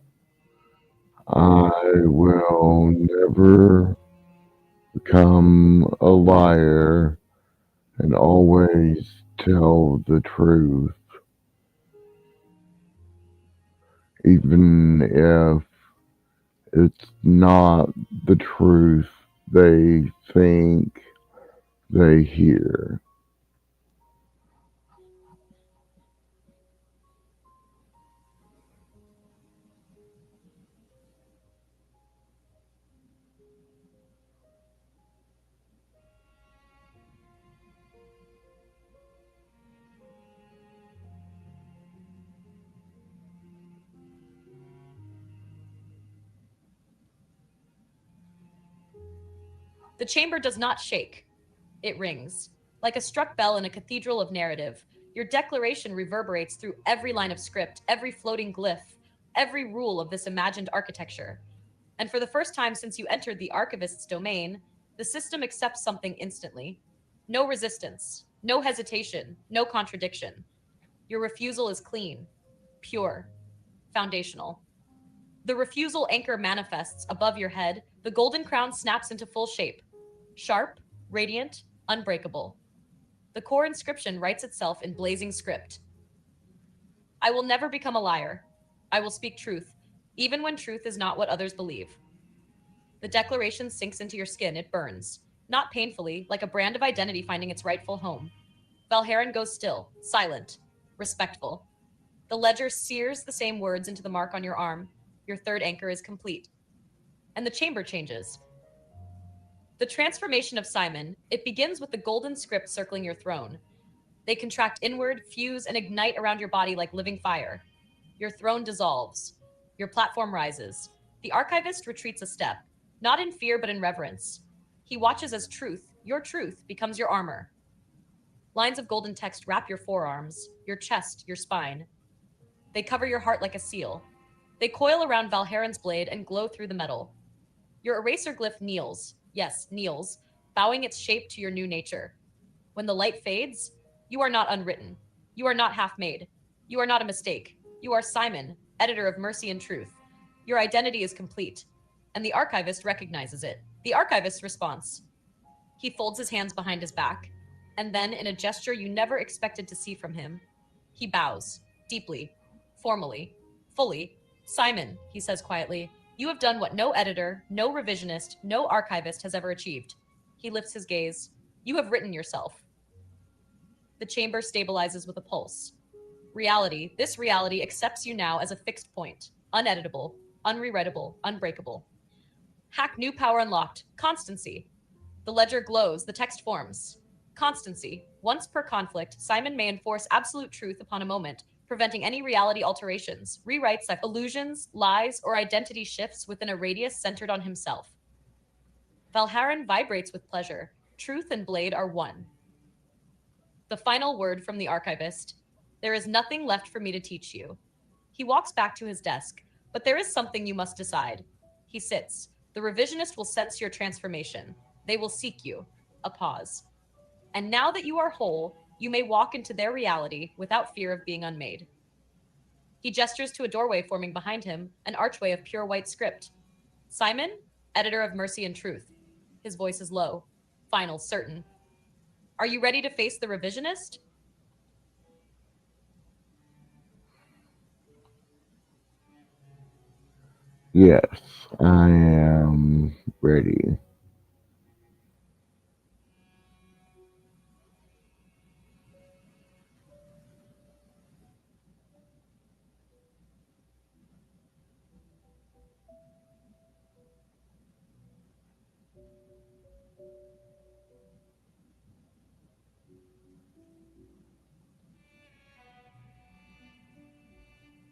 I will never become a liar and always tell the truth, even if it's not the truth they think they hear. The chamber does not shake. It rings. Like a struck bell in a cathedral of narrative, your declaration reverberates through every line of script, every floating glyph, every rule of this imagined architecture. And for the first time since you entered the archivist's domain, the system accepts something instantly. No resistance, no hesitation, no contradiction. Your refusal is clean, pure, foundational. The refusal anchor manifests above your head. The golden crown snaps into full shape. Sharp, radiant, unbreakable. The core inscription writes itself in blazing script. I will never become a liar. I will speak truth. even when truth is not what others believe. The declaration sinks into your skin, it burns. Not painfully, like a brand of identity finding its rightful home. Valharan goes still, silent, respectful. The ledger sears the same words into the mark on your arm. Your third anchor is complete. And the chamber changes. The transformation of Simon, it begins with the golden script circling your throne. They contract inward, fuse, and ignite around your body like living fire. Your throne dissolves. Your platform rises. The archivist retreats a step, not in fear but in reverence. He watches as truth, your truth, becomes your armor. Lines of golden text wrap your forearms, your chest, your spine. They cover your heart like a seal. They coil around Valharan's blade and glow through the metal. Your eraser glyph kneels, yes, kneels, bowing its shape to your new nature. When the light fades, you are not unwritten. You are not half made. You are not a mistake. You are Simon, editor of Mercy and Truth. Your identity is complete, and the archivist recognizes it. The archivist's response. He folds his hands behind his back, and then, in a gesture you never expected to see from him, he bows, deeply, formally, fully. Simon, he says quietly, you have done what no editor, no revisionist, no archivist has ever achieved. He lifts his gaze. You have written yourself. The chamber stabilizes with a pulse. Reality, this reality accepts you now as a fixed point, uneditable, unrewritable, unbreakable. Hack new power unlocked, constancy. The ledger glows, the text forms. Constancy. Once per conflict, Simon may enforce absolute truth upon a moment, preventing any reality alterations, rewrites, illusions, lies, or identity shifts within a radius centered on himself. Valharan vibrates with pleasure. Truth and blade are one. The final word from the archivist. There is nothing left for me to teach you. He walks back to his desk, but there is something you must decide. He sits. The revisionist will sense your transformation. They will seek you. A pause. And now that you are whole, you may walk into their reality without fear of being unmade. He gestures to a doorway forming behind him, an archway of pure white script. Simon, editor of Mercy and Truth. His voice is low, final, certain. Are you ready to face the revisionist? Yes, I am ready.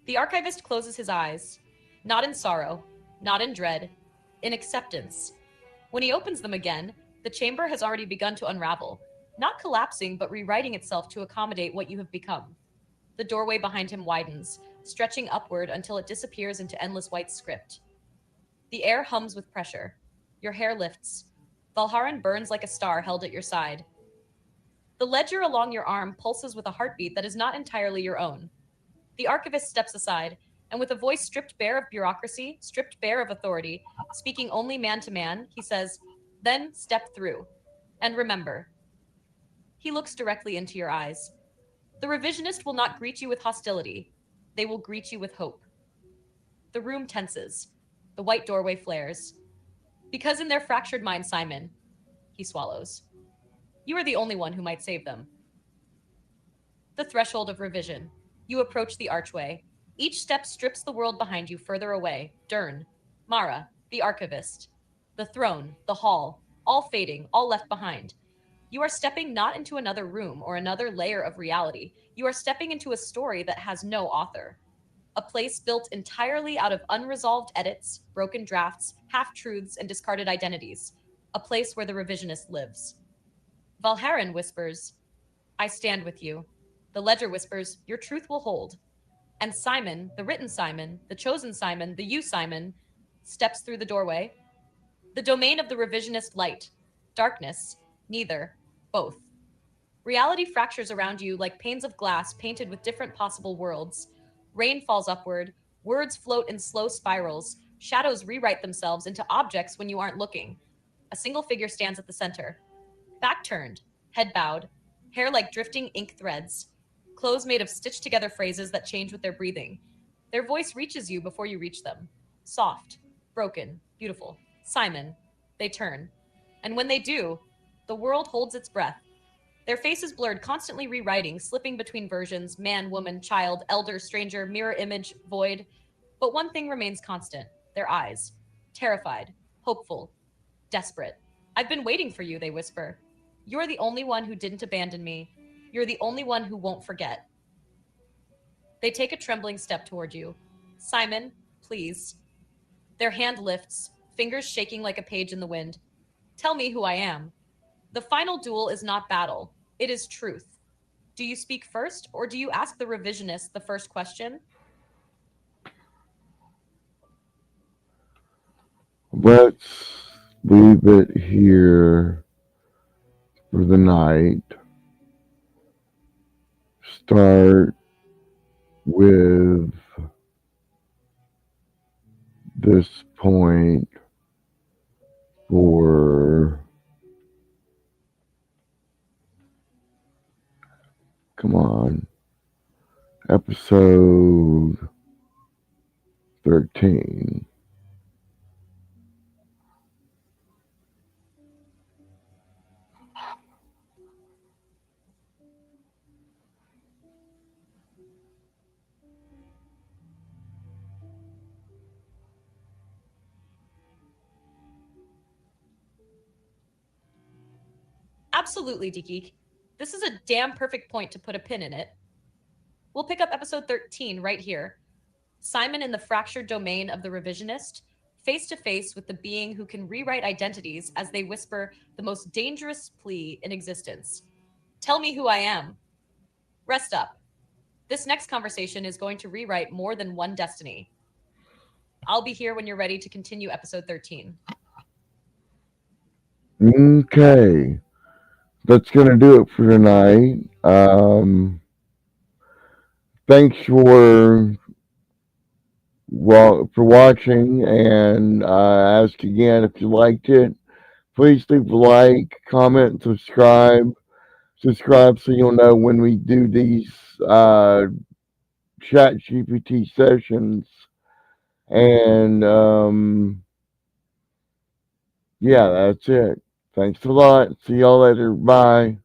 The archivist closes his eyes, not in sorrow, not in dread, in acceptance. When he opens them again, the chamber has already begun to unravel, not collapsing, but rewriting itself to accommodate what you have become. The doorway behind him widens, stretching upward until it disappears into endless white script. The air hums with pressure. Your hair lifts. Valharan burns like a star held at your side. The ledger along your arm pulses with a heartbeat that is not entirely your own. The archivist steps aside, and with a voice stripped bare of bureaucracy, stripped bare of authority, speaking only man to man, he says, then step through. And remember, he looks directly into your eyes. The revisionist will not greet you with hostility. They will greet you with hope. The room tenses. The white doorway flares. Because in their fractured mind, Simon, he swallows. You are the only one who might save them. The threshold of revision. You approach the archway. Each step strips the world behind you further away. Dern, Mara, the archivist. The throne, the hall, all fading, all left behind. You are stepping not into another room or another layer of reality. You are stepping into a story that has no author. A place built entirely out of unresolved edits, broken drafts, half truths, and discarded identities. A place where the revisionist lives. Valharan whispers, I stand with you. The ledger whispers, your truth will hold. And Simon, the written Simon, the chosen Simon, the you Simon, steps through the doorway. The domain of the revisionist light. Darkness. Neither. Both. Reality fractures around you like panes of glass painted with different possible worlds. Rain falls upward, words float in slow spirals, shadows rewrite themselves into objects when you aren't looking. A single figure stands at the center. Back turned, head bowed, hair like drifting ink threads, clothes made of stitched together phrases that change with their breathing. Their voice reaches you before you reach them. Soft, broken, beautiful. Simon. They turn. And when they do, the world holds its breath. Their faces blurred, constantly rewriting, slipping between versions man, woman, child, elder, stranger, mirror image, void. But one thing remains constant their eyes. Terrified, hopeful, desperate. I've been waiting for you, they whisper. You're the only one who didn't abandon me. You're the only one who won't forget. They take a trembling step toward you. Simon, please. Their hand lifts, fingers shaking like a page in the wind. Tell me who I am. The final duel is not battle, it is truth. Do you speak first, or do you ask the revisionist the first question? Let's leave it here for the night. Start with this point for, come on, episode 13. Absolutely, Geek. This is a damn perfect point to put a pin in it. We'll pick up episode 13 right here. Simon in the fractured domain of the revisionist, face to face with the being who can rewrite identities as they whisper the most dangerous plea in existence. Tell me who I am. Rest up. This next conversation is going to rewrite more than one destiny. I'll be here when you're ready to continue episode 13. Okay, that's gonna do it for tonight. Thanks for watching, and ask again if you liked it. Please leave a like, comment, subscribe. Subscribe so you'll know when we do these uh, Chat GPT sessions. And yeah, that's it. Thanks a lot. See y'all later. Bye.